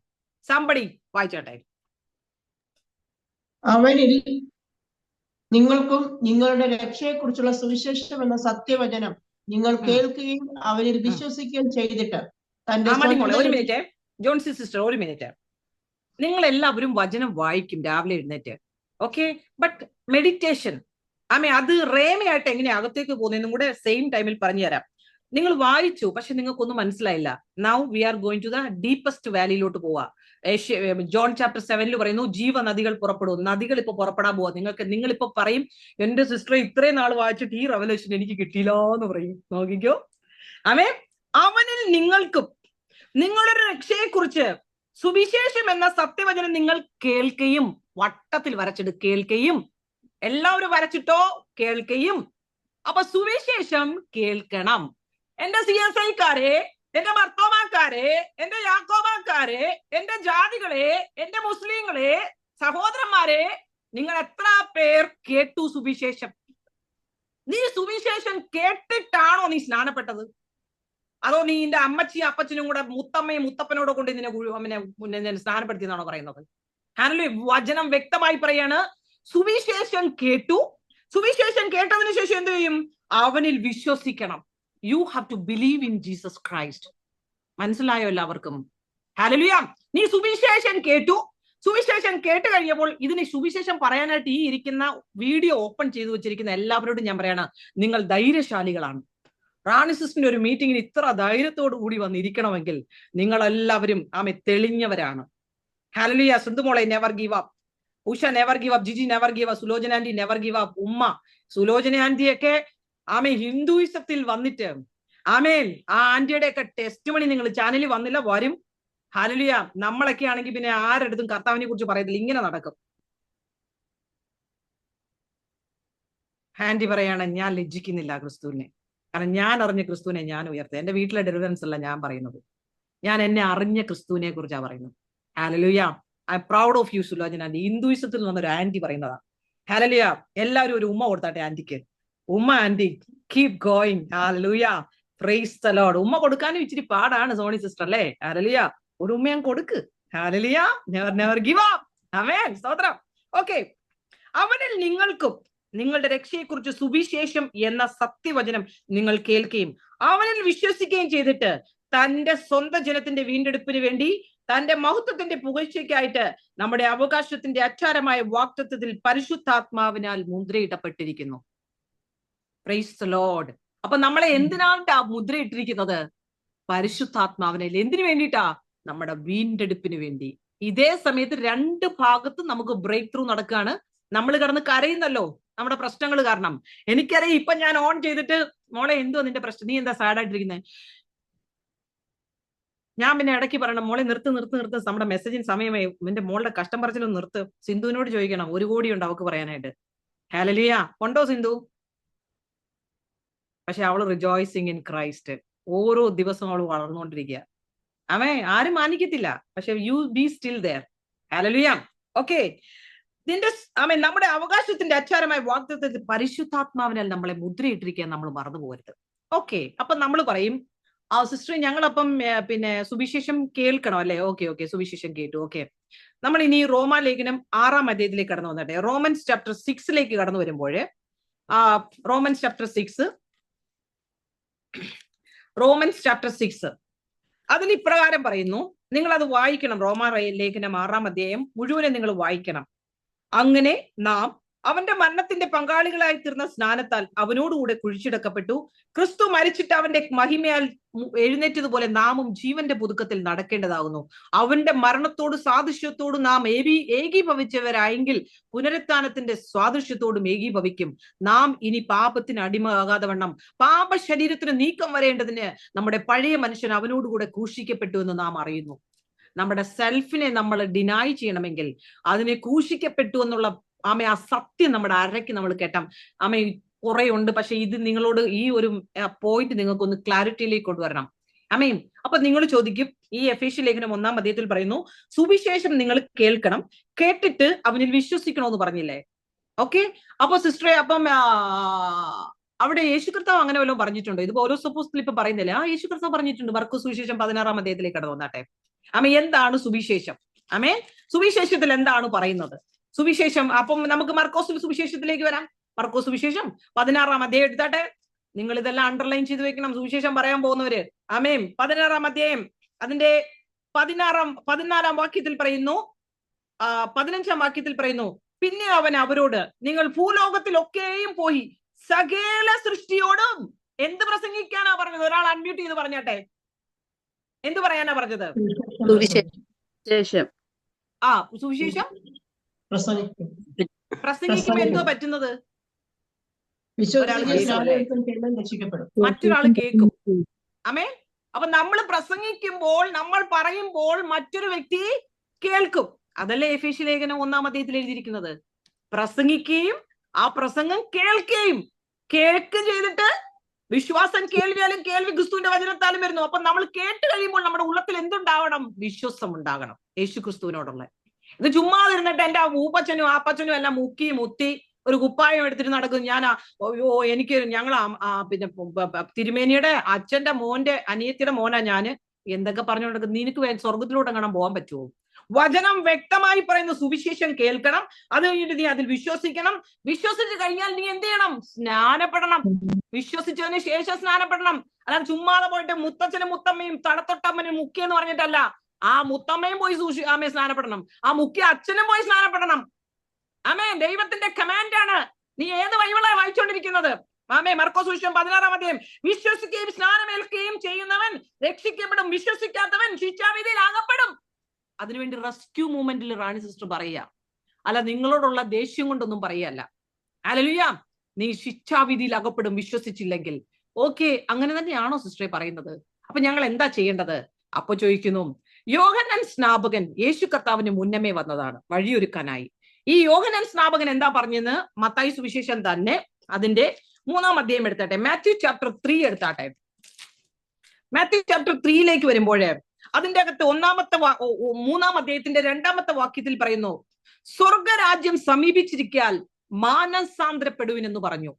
സംബടി വായിച്ചാട്ടെ. അവനിൽ നിങ്ങൾക്കും നിങ്ങളുടെ രക്ഷയെക്കുറിച്ചുള്ള സുവിശേഷം എന്ന സത്യവചനം നിങ്ങൾ കേൾക്കുകയും അവരിൽ വിശ്വസിക്കുകയും ചെയ്തിട്ട് ഒരു മിനിറ്റ് ജോൺസി സിസ്റ്റർ, ഒരു മിനിറ്റ്. നിങ്ങൾ എല്ലാവരും വചനം വായിക്കും രാവിലെ എഴുന്നേറ്റ്. ഓക്കെ. ബട്ട് മെഡിറ്റേഷൻ അത് റേമയായിട്ട് എങ്ങനെയാ അകത്തേക്ക് പോകുന്നതെന്നും കൂടെ സെയിം ടൈമിൽ പറഞ്ഞു തരാം. നിങ്ങൾ വായിച്ചു, പക്ഷെ നിങ്ങൾക്കൊന്നും മനസ്സിലായില്ല. Now we are going to the deepest വാലിയിലോട്ട് പോവാ. ജോൺ ചാപ്റ്റർ 7 പറയുന്നു, ജീവനദികൾ പുറപ്പെടും. നദികൾ ഇപ്പൊ പുറപ്പെടാൻ പോവാ. നിങ്ങളിപ്പോ പറയും, എന്റെ സിസ്റ്റർ ഇത്രയും നാൾ വായിച്ചിട്ട് ഈ റെവലേഷൻ എനിക്ക് കിട്ടിയില്ല എന്ന് പറയും. നോക്കിക്കോ. അവനിൽ നിങ്ങൾക്കും നിങ്ങളുടെ രക്ഷയെക്കുറിച്ച് സുവിശേഷം എന്ന സത്യവചനം നിങ്ങൾ കേൾക്കുകയും, വട്ടത്തിൽ വരച്ചിട്ട് കേൾക്കുകയും, എല്ലാവരും വരച്ചിട്ടോ, കേൾക്കുകയും. അപ്പൊ സുവിശേഷം കേൾക്കണം. എന്റെ CSIക്കാരെ, എന്റെ മർത്തോമാക്കാരെ, എന്റെ യാക്കോബാക്കാരെ, എന്റെ ജാതികളെ, എന്റെ മുസ്ലിങ്ങളെ, സഹോദരന്മാരെ, നിങ്ങൾ എത്ര പേർ കേട്ടു സുവിശേഷം? നീ സുവിശേഷം കേട്ടിട്ടാണോ നീ സ്നാനപ്പെട്ടത്? അതോ നീ നിന്റെ അമ്മച്ചിയും അപ്പച്ചനും കൂടെ മുത്തമ്മയും മുത്തപ്പനോടെ കൊണ്ട് നിന്നെ സ്നാനപ്പെടുത്തിയെന്നാണോ പറയുന്നത്? ഹല്ലേലൂയ. വചനം വ്യക്തമായി പറയാണ്, സുവിശേഷം കേട്ടു. സുവിശേഷം കേട്ടതിന് ശേഷം എന്ത് ചെയ്യും? അവനിൽ വിശ്വസിക്കണം. You have to believe in Jesus Christ. മനസ്സിലായോ എല്ലാവർക്കും? ഹല്ലേലൂയ. നീ സുവിശേഷം കേട്ടു. സുവിശേഷം കേട്ട് കഴിഞ്ഞപ്പോൾ ഇതിന് സുവിശേഷം പറയാനായിട്ട് ഈ ഇരിക്കുന്ന വീഡിയോ ഓപ്പൺ ചെയ്തു വെച്ചിരിക്കുന്ന എല്ലാവരോടും ഞാൻ പറയാണ്, നിങ്ങൾ ധൈര്യശാലികളാണ്. റാണി സിസ്റ്ററിന്റെ ഒരു മീറ്റിംഗിൽ ഇത്ര ധൈര്യത്തോടു കൂടി വന്നിരിക്കണമെങ്കിൽ നിങ്ങളെല്ലാവരും തെളിഞ്ഞവരാണ്. ഹല്ലേലൂയ. സിന്ധുമോളെ never give up. Usha never give up. Jiji never give up. Sulochana aunty never give up. ഉമ്മ സുലോചന ആന്റിയൊക്കെ ഹിന്ദുയിസത്തിൽ വന്നിട്ട് ആ ആന്റിയുടെ ഒക്കെ ടെസ്റ്റ് മണി നിങ്ങൾ ചാനലിൽ വന്നില്ല, വരും. ഹല്ലേലൂയ. നമ്മളൊക്കെ ആണെങ്കിൽ പിന്നെ ആരെടുത്തും കർത്താവിനെ കുറിച്ച് പറയത്തില്ല, ഇങ്ങനെ നടക്കും. ആന്റി പറയാണ്, ഞാൻ ലജ്ജിക്കുന്നില്ല ക്രിസ്തുവിനെ. കാരണം ഞാൻ അറിഞ്ഞ ക്രിസ്തുവിനെ ഞാൻ ഉയർത്തുക. എന്റെ വീട്ടിലെ ഡെലിവറൻസ് അല്ല ഞാൻ പറയുന്നത്, ഞാൻ എന്നെ അറിഞ്ഞ ക്രിസ്തുവിനെ കുറിച്ചാണ് പറയുന്നത്. ഹല്ലേലൂയ. I proud of you Sulochana. ഹിന്ദുയിസത്തിൽ നിന്നൊരു ആന്റി പറയുന്നതാ. ഹല്ലേലൂയ. എല്ലാവരും ഒരു ഉമ്മ കൊടുത്താട്ടെ ആന്റിക്ക്. ഉമ്മ aunty, keep going. Hallelujah. Praise the lord. ഉമ്മ കൊടുക്കാനും ഇച്ചിരി പാടാണ് സോണി സിസ്റ്റർ അല്ലേ? ഹല്ലേലൂയ. ഒരു ഉമ്മ കൊടുക്ക്. ഹല്ലേലൂയ. Never never give up. ആമേൻ. സ്തോത്രം. ഓക്കെ. അവനിൽ നിങ്ങൾക്കും നിങ്ങളുടെ രക്ഷയെക്കുറിച്ച് സുവിശേഷം എന്ന സത്യവചനം നിങ്ങൾ കേൾക്കുകയും അവനിൽ വിശ്വസിക്കുകയും ചെയ്തിട്ട് തന്റെ സ്വന്തം ജനത്തിന്റെ വീണ്ടെടുപ്പിന് വേണ്ടി തന്റെ മഹത്വത്തിന്റെ പുകഴ്ചയ്ക്കായിട്ട് നമ്മുടെ അവകാശത്തിന്റെ അച്ചാരമായ വാഗ്ദത്തത്തിൽ പരിശുദ്ധാത്മാവിനാൽ മുദ്രയിടപ്പെട്ടിരിക്കുന്നു. Price the Lord. അപ്പൊ നമ്മളെ എന്തിനാണ് മുദ്രയിട്ടിരിക്കുന്നത്? പരിശുദ്ധാത്മാവിനാൽ. എന്തിനു വേണ്ടിയിട്ടാ? നമ്മുടെ വീണ്ടെടുപ്പിന് വേണ്ടി. ഇതേ സമയത്ത് രണ്ട് ഭാഗത്തും നമുക്ക് ബ്രേക്ക് ത്രൂ നടക്കുകയാണ്. നമ്മൾ കിടന്ന് കരയുന്നല്ലോ നമ്മുടെ പ്രശ്നങ്ങൾ കാരണം. എനിക്കറിയാം, ഇപ്പൊ ഞാൻ ഓൺ ചെയ്തിട്ട് മോളെ എന്തോ നിന്റെ പ്രശ്നം, നീ എന്താ സാഡ് ആയിട്ടിരിക്കുന്നത്, ഞാൻ പിന്നെ ഇടയ്ക്ക് പറയണം മോളെ നിർത്ത് നിർത്ത് നിർത്ത്, നമ്മുടെ മെസ്സേജിന് സമയമായി, നിന്റെ മോളുടെ കഷ്ടം പറച്ചിലൊന്നും നിർത്ത്. സിന്ധുവിനോട് ചോദിക്കണം, 1 കോടി ഉണ്ട് അവക്ക് പറയാനായിട്ട്. ഹല്ലേലൂയ. ഉണ്ടോ സിന്ധു? പക്ഷെ അവള് റിജോയ്സിങ് ഇൻ ക്രൈസ്റ്റ്. ഓരോ ദിവസവും അവള് വളർന്നുകൊണ്ടിരിക്കുക. ആരും മാനിക്കത്തില്ല, പക്ഷെ you be still there. Hallelujah. Okay. നമ്മുടെ അവകാശത്തിന്റെ അച്ചാരമായ വാഗ്ദത്തത്തിൽ പരിശുദ്ധാത്മാവിനാൽ നമ്മളെ മുദ്രയിട്ടിരിക്കാൻ നമ്മൾ മറന്നു പോകരുത്. ഓക്കെ. അപ്പൊ നമ്മൾ പറയും, സിസ്റ്റർ ഞങ്ങളപ്പം പിന്നെ സുവിശേഷം കേൾക്കണം അല്ലെ? ഓക്കെ ഓക്കെ, സുവിശേഷം കേട്ടു. ഓക്കെ, നമ്മൾ ഇനി റോമാലേഖനം 6-ാം അധ്യായത്തിലേക്ക് കടന്നു വന്നിട്ടെ. റോമൻസ് ചാപ്റ്റർ 6 കടന്നു വരുമ്പോൾ റോമൻസ് ചാപ്റ്റർ 6 അതിൽ ഇപ്രകാരം പറയുന്നു. നിങ്ങൾ അത് വായിക്കണം. റോമാലേഖനം 6-ാം അധ്യായം മുഴുവനും നിങ്ങൾ വായിക്കണം. അങ്ങനെ നാം അവന്റെ മരണത്തിന്റെ പങ്കാളികളായി തീർന്ന സ്നാനത്താൽ അവനോടുകൂടെ കുഴിച്ചിടക്കപ്പെട്ടു. ക്രിസ്തു മരിച്ചിട്ട് അവന്റെ മഹിമയാൽ എഴുന്നേറ്റതുപോലെ നാമും ജീവന്റെ പുതുക്കത്തിൽ നടക്കേണ്ടതാകുന്നു. അവന്റെ മരണത്തോട് സാദൃശ്യത്തോട് നാം ഏകീഭവിച്ചവരായെങ്കിൽ പുനരുത്ഥാനത്തിന്റെ സാദൃശ്യത്തോടും ഏകീഭവിക്കും. നാം ഇനി പാപത്തിന് അടിമയാകാതെ വണ്ണം പാപ ശരീരത്തിന് നീക്കം വരേണ്ടതിന് നമ്മുടെ പഴയ മനുഷ്യൻ അവനോടുകൂടെ ക്രൂശിക്കപ്പെട്ടു എന്ന് നാം അറിയുന്നു. നമ്മുടെ സെൽഫിനെ നമ്മൾ ഡിനൈ ചെയ്യണമെങ്കിൽ അതിനെ ക്രൂശിക്കപ്പെട്ടു എന്നുള്ള ആ സത്യം നമ്മുടെ അരയ്ക്ക് നമ്മൾ കേട്ടാം. കുറെ ഉണ്ട്, പക്ഷെ ഇത് നിങ്ങളോട് ഈ ഒരു പോയിന്റ് നിങ്ങൾക്കൊന്ന് ക്ലാരിറ്റിയിലേക്ക് കൊണ്ടുവരണം. അപ്പൊ നിങ്ങൾ ചോദിക്കും, ഈ എഫേസ്യ ലേഖനം 1-ാം അധ്യായത്തിൽ പറയുന്നു സുവിശേഷം നിങ്ങൾ കേൾക്കണം, കേട്ടിട്ട് അവനിൽ വിശ്വസിക്കണമെന്ന് പറഞ്ഞില്ലേ? ഓക്കെ. അപ്പൊ സിസ്റ്ററെ, അപ്പം അവിടെ യേശു കർത്താവ് അങ്ങനെ വല്ലതും പറഞ്ഞിട്ടുണ്ടോ? ഇത് ഓരോ സപ്പോസിൽ ഇപ്പൊ പറയുന്നില്ലേ? യേശു കർത്താവ് പറഞ്ഞിട്ടുണ്ട്. മർക്കോസ് സുവിശേഷം 16-ാം അധ്യായത്തിലേക്ക് കടന്നു വന്നാട്ടെ. എന്താണ് സുവിശേഷം? സുവിശേഷത്തിൽ എന്താണ് പറയുന്നത്? സുവിശേഷം അപ്പം നമുക്ക് മർക്കോസ് സുവിശേഷത്തിലേക്ക് വരാം. മർക്കോസ് സുവിശേഷം 16-ാം അധ്യായം എടുത്താട്ടെ. നിങ്ങൾ ഇതെല്ലാം അണ്ടർലൈൻ ചെയ്ത് വെക്കണം, സുവിശേഷം പറയാൻ പോകുന്നവര്. 16-ാം അധ്യായം അതിന്റെ 14-ാം വാക്യത്തിൽ പറയുന്നു, 15-ാം വാക്യത്തിൽ പറയുന്നു, പിന്നെ അവൻ അവരോട്, നിങ്ങൾ ഭൂലോകത്തിലൊക്കെയും പോയി സകല സൃഷ്ടിയോടും എന്ത് പ്രസംഗിക്കാനാ പറഞ്ഞത്? ഒരാൾ അൺമ്യൂട്ട് ചെയ്ത് പറഞ്ഞാട്ടെ. എന്ത് പറയാനാ പറഞ്ഞത്? സുവിശേഷം. സുവിശേഷം പ്രസംഗിക്കുമ്പോ എന്തോ പറ്റുന്നത്? മറ്റൊരാൾ കേൾക്കും. അപ്പൊ നമ്മൾ പ്രസംഗിക്കുമ്പോൾ, നമ്മൾ പറയുമ്പോൾ മറ്റൊരു വ്യക്തി കേൾക്കും. അതല്ലേ എഫേസ്യ ലേഖനം 1-ാം അധ്യായത്തിൽ എഴുതിയിരിക്കുന്നത്? പ്രസംഗിക്കുകയും ആ പ്രസംഗം കേൾക്കുകയും ചെയ്തിട്ട് വിശ്വാസം കേൾവിയാലും കേൾവി ക്രിസ്തുവിന്റെ വചനത്താലും വരുന്നു. അപ്പൊ നമ്മൾ കേട്ട് കഴിയുമ്പോൾ നമ്മുടെ ഉള്ളത്തിൽ എന്തുണ്ടാവണം? വിശ്വാസം ഉണ്ടാകണം യേശു ക്രിസ്തുവിനോടുള്ള. ഇത് ചുമ്മാതിരുന്നിട്ട് എന്റെ ഊപ്പച്ചനും ആപ്പച്ചനും എല്ലാം മുത്തി ഒരു കുപ്പായം എടുത്തിട്ട് നടക്കും. എനിക്ക് ഞങ്ങൾ പിന്നെ തിരുമേനിയുടെ അച്ഛന്റെ മോന്റെ അനിയത്തിയുടെ മോനാ ഞാന്, എന്തൊക്കെ പറഞ്ഞു നടക്കും. നിനക്ക് സ്വർഗത്തിലോട്ട് കാണാൻ പോകാൻ പറ്റുമോ? വചനം വ്യക്തമായി പറയുന്ന സുവിശേഷം കേൾക്കണം, അത് കഴിഞ്ഞിട്ട് നീ അതിൽ വിശ്വസിക്കണം. വിശ്വസിച്ച് കഴിഞ്ഞാൽ നീ എന്ത് ചെയ്യണം? സ്നാനപ്പെടണം. വിശ്വസിച്ചതിന് ശേഷം സ്നാനപ്പെടണം. അല്ലാതെ ചുമ്മാതെ പോയിട്ട് മുത്തച്ഛനും മുത്തമ്മയും തടത്തൊട്ടമ്മനും മുക്കിയെന്ന് പറഞ്ഞിട്ടല്ല. ആ മുത്തമ്മയും പോയി സ്നാനപ്പെടണം, ആ മുക്കിയ അച്ഛനും പോയി സ്നാനപ്പെടണം. ദൈവത്തിന്റെ കമാൻഡാണ്. നീ ഏത് ബൈബിളാണ് വായിച്ചുകൊണ്ടിരിക്കുന്നത്? മർക്കോസ് സുവിശേഷം 16-ാം അധ്യായം, വിശ്വസിക്കുകയും സ്നാനമേൽക്കുകയും ചെയ്യുന്നവൻ രക്ഷിക്കപ്പെടും, വിശ്വസിക്കാത്തവൻ ശിക്ഷാവിധിയിൽ അകപ്പെടും. അതിനുവേണ്ടി റെസ്ക്യൂ മൂവ്മെന്റിൽ റാണി സിസ്റ്റർ പറയുക, അല്ല നിങ്ങളോടുള്ള ദേഷ്യം കൊണ്ടൊന്നും പറയല്ല. ഹല്ലേലൂയ. നീ ശിക്ഷാവിധിയിൽ അകപ്പെടും വിശ്വസിച്ചില്ലെങ്കിൽ. ഓക്കെ, അങ്ങനെ തന്നെയാണോ സിസ്റ്ററെ പറയുന്നത്? അപ്പൊ ഞങ്ങൾ എന്താ ചെയ്യേണ്ടത്? അപ്പൊ ചോദിക്കുന്നു, യോഹന്നാൻ സ്നാപകൻ യേശു കർത്താവിന് മുന്നമേ വന്നതാണ് വഴിയൊരുക്കാനായി. ഈ യോഹന്നാൻ സ്നാപകൻ എന്താ പറഞ്ഞെന്ന് മത്തായി സുവിശേഷം തന്നെ അതിന്റെ 3-ാം അധ്യായം എടുത്താട്ടെ. മാത്യു ചാപ്റ്റർ 3 എടുത്താട്ടെ. മാത്യു ചാപ്റ്റർ 3 വരുമ്പോഴേ അതിന്റെ അകത്ത് 3-ാം അധ്യായത്തിന്റെ 2-ാമത്തെ വാക്യത്തിൽ പറയുന്നു, സ്വർഗരാജ്യം സമീപിച്ചിരിക്കാൽ മാനസാന്തരപ്പെടുവിൻ എന്ന് പറഞ്ഞു.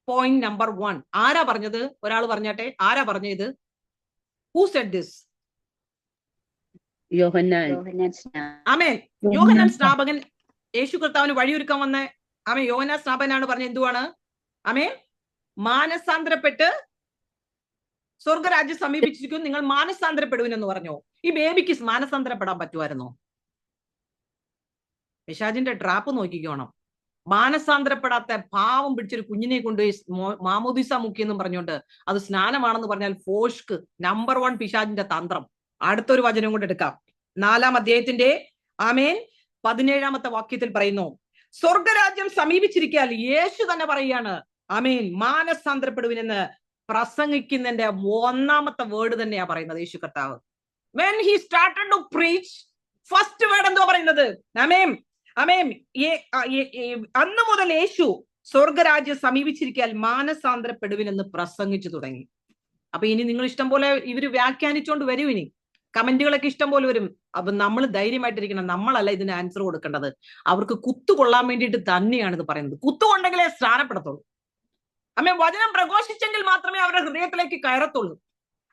Point number 1. ആരാ പറഞ്ഞത്? ഒരാൾ പറഞ്ഞാട്ടെ, ആരാ പറഞ്ഞത്? Who said this? ആമേൻ. യോഹന്നാൻ സ്നാപകൻ യേശു കർത്താവിന് വഴിയൊരുക്കാൻ വന്ന യോഹന്നാൻ സ്നാപകനാണ് പറഞ്ഞത്. എന്തുവാണ്? ആമേൻ, മാനസാന്തരപ്പെട്ട് സ്വർഗരാജ്യം സമീപിച്ചിരിക്കും, നിങ്ങൾ മാനസാന്തരപ്പെടുവിനെന്ന് പറഞ്ഞു. ഈ ബേബിക്ക് മാനസാന്തരപ്പെടാൻ പറ്റുമായിരുന്നോ? പിശാചിന്റെ ട്രാപ്പ് നോക്കിക്കോണം. മാനസാന്തരപ്പെടാത്ത പാവം പിടിച്ചൊരു കുഞ്ഞിനെ കൊണ്ടുപോയി മാമോദിസ മുക്കിയെന്നും പറഞ്ഞുകൊണ്ട് അത് സ്നാനമാണെന്ന് പറഞ്ഞാൽ ഫോഷ്ക്ക് നമ്പർ 1 പിശാചിന്റെ തന്ത്രം. അടുത്തൊരു വചനം കൊണ്ട് എടുക്കാം. 4-ാം അധ്യായത്തിന്റെ 17-ാമത്തെ വാക്യത്തിൽ പറയുന്നു, സ്വർഗരാജ്യം സമീപിച്ചിരിക്കാൽ യേശു തന്നെ പറയാണ്, ആമേൻ, മാനസാന്തരപ്പെടുവിനെന്ന് പ്രസംഗിക്കുന്നതിന്റെ 1-ാമത്തെ വേർഡ് തന്നെയാ പറയുന്നത് യേശു കർത്താവ്. when he started to preach, first word എന്തോ പറയുന്നത്? ആമേൻ, ആമേൻ. അന്ന് മുതൽ യേശു സ്വർഗരാജ്യം സമീപിച്ചിരിക്കാൻ മാനസാന്തരപ്പെടുവിനെന്ന് പ്രസംഗിച്ചു തുടങ്ങി. അപ്പൊ ഇനി നിങ്ങൾ ഇഷ്ടം പോലെ ഇവര് വ്യാഖ്യാനിച്ചുകൊണ്ട് വരും. ഇനി കമന്റുകളൊക്കെ ഇഷ്ടം പോലെ വരും. അപ്പൊ നമ്മൾ ധൈര്യമായിട്ടിരിക്കണം. നമ്മളല്ല ഇതിന് ആൻസർ കൊടുക്കേണ്ടത്. അവർക്ക് കുത്തുകൊള്ളാൻ വേണ്ടിയിട്ട് തന്നെയാണ് ഇത് പറയുന്നത്. കുത്തുകൊണ്ടെങ്കിലേ സ്നാനപ്പെടത്തുള്ളൂ. ആമേൻ. വചനം പ്രഘോഷിച്ചെങ്കിൽ മാത്രമേ അവരുടെ ഹൃദയത്തിലേക്ക് കയറത്തുള്ളൂ.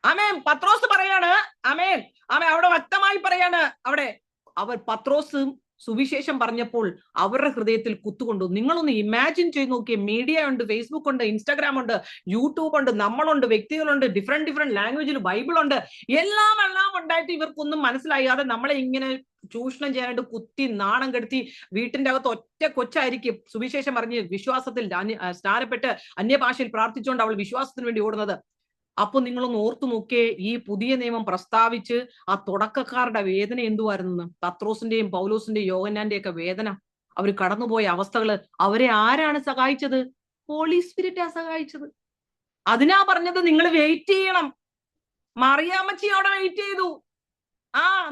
ആമേൻ. പത്രോസ് പറയാണ്, ആമേൻ, ആമേൻ, അവിടെ വ്യക്തമായി പറയാണ്, അവിടെ പത്രോസ് സുവിശേഷം പറഞ്ഞപ്പോൾ അവരുടെ ഹൃദയത്തിൽ കുത്തുകൊണ്ടു. നിങ്ങളൊന്ന് ഇമാജിൻ ചെയ്ത് നോക്കിയേ. മീഡിയ ഉണ്ട്, ഫേസ്ബുക്ക് ഉണ്ട്, ഇൻസ്റ്റാഗ്രാം ഉണ്ട്, യൂട്യൂബ് ഉണ്ട്, നമ്മളുണ്ട്, വ്യക്തികളുണ്ട്, ഡിഫറെന്റ് ലാംഗ്വേജിൽ ബൈബിൾ ഉണ്ട്, എല്ലാം ഉണ്ടായിട്ട് ഇവർക്കൊന്നും മനസ്സിലാകാതെ നമ്മളെ ഇങ്ങനെ ചൂഷണം ചെയ്യാനായിട്ട് കുത്തി നാണം കെടുത്തി വീട്ടിന്റെ അകത്ത് ഒറ്റ കൊച്ചായിരിക്കും സുവിശേഷം പറഞ്ഞ് വിശ്വാസത്തിൽ സ്നാനപ്പെട്ട് അന്യഭാഷയിൽ പ്രാർത്ഥിച്ചുകൊണ്ട് അവൾ വിശ്വാസത്തിന് വേണ്ടി ഓടുന്നത്. അപ്പൊ നിങ്ങളൊന്ന് ഓർത്തു നോക്കിയേ, ഈ പുതിയ നിയമം പ്രസ്താവിച്ച് ആ തുടക്കക്കാരുടെ വേദന എന്തുവായിരുന്നു? പത്രോസിന്റെയും പൗലോസിന്റെയും യോഹന്നാന്റെയും ഒക്കെ വേദന, അവർ കടന്നുപോയ അവസ്ഥകള്. അവരെ ആരാണ് സഹായിച്ചത്? ഹോളി സ്പിരിറ്റാ സഹായിച്ചത്. അതിനാ പറഞ്ഞത് നിങ്ങൾ വെയിറ്റ് ചെയ്യണം. മറിയാമ്മച്ചി അവിടെ വെയിറ്റ് ചെയ്തു.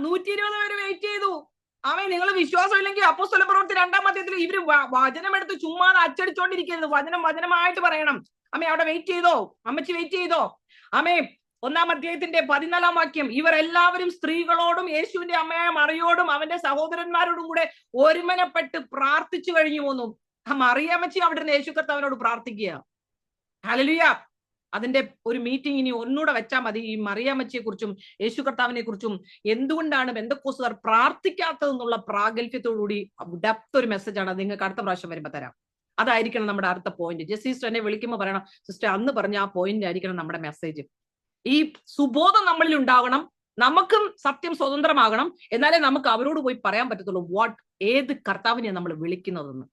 120 പേര് വെയിറ്റ് ചെയ്തു. നിങ്ങൾ വിശ്വാസം ഇല്ലെങ്കിൽ അപ്പോസ്തല പ്രവൃത്തി 2-ാം അധ്യായത്തിൽ ഇവര് വചനം എടുത്ത് ചുമ്മാതെ അച്ചടിച്ചോണ്ടിരിക്കരുത്. വചനമായിട്ട് പറയണം. അവിടെ വെയിറ്റ് ചെയ്തോ? അമ്മച്ചി വെയിറ്റ് ചെയ്തോ? 1-ാം അധ്യായത്തിന്റെ 14-ാം വാക്യം, ഇവർ എല്ലാവരും സ്ത്രീകളോടും യേശുവിന്റെ അമ്മയായ മറിയോടും അവന്റെ സഹോദരന്മാരോടും കൂടെ ഒരുമനപ്പെട്ട് പ്രാർത്ഥിച്ചു കഴിഞ്ഞു പോന്നു. മറിയാമ്മച്ചി അവിടെ നിന്ന് യേശു കർത്താവിനോട് പ്രാർത്ഥിക്കുക. ഹല്ലേലൂയ. അതിന്റെ ഒരു മീറ്റിംഗ് ഇനി ഒന്നുകൂടെ വെച്ചാൽ മതി. ഈ മറിയാമ്മച്ചിയെ കുറിച്ചും യേശു കർത്താവിനെ കുറിച്ചും എന്തുകൊണ്ടാണ് പെന്തക്കോസ്തുകാർ പ്രാർത്ഥിക്കാത്തതെന്നുള്ള പ്രാഗൽഭ്യത്തോടുകൂടി ഡെപ്ത് ഒരു മെസ്സേജാണ്. അത് നിങ്ങൾക്ക് അടുത്ത പ്രാവശ്യം വരുമ്പോ തരാം. അതായിരിക്കണം നമ്മുടെ അടുത്ത പോയിന്റ്. ജസ്റ്റ് സിസ്റ്റർ എന്നെ വിളിക്കുമ്പോൾ പറയണം, സിസ്റ്റർ അന്ന് പറഞ്ഞ ആ പോയിന്റ് ആയിരിക്കണം നമ്മുടെ മെസ്സേജ്. ഈ സുബോധം നമ്മളിൽ ഉണ്ടാകണം. നമുക്കും സത്യം സ്വതന്ത്രമാകണം. എന്നാലേ നമുക്ക് അവരോട് പോയി പറയാൻ പറ്റത്തുള്ളൂ ഏത് കർത്താവിനെയാണ് നമ്മൾ വിളിക്കുന്നതെന്ന്.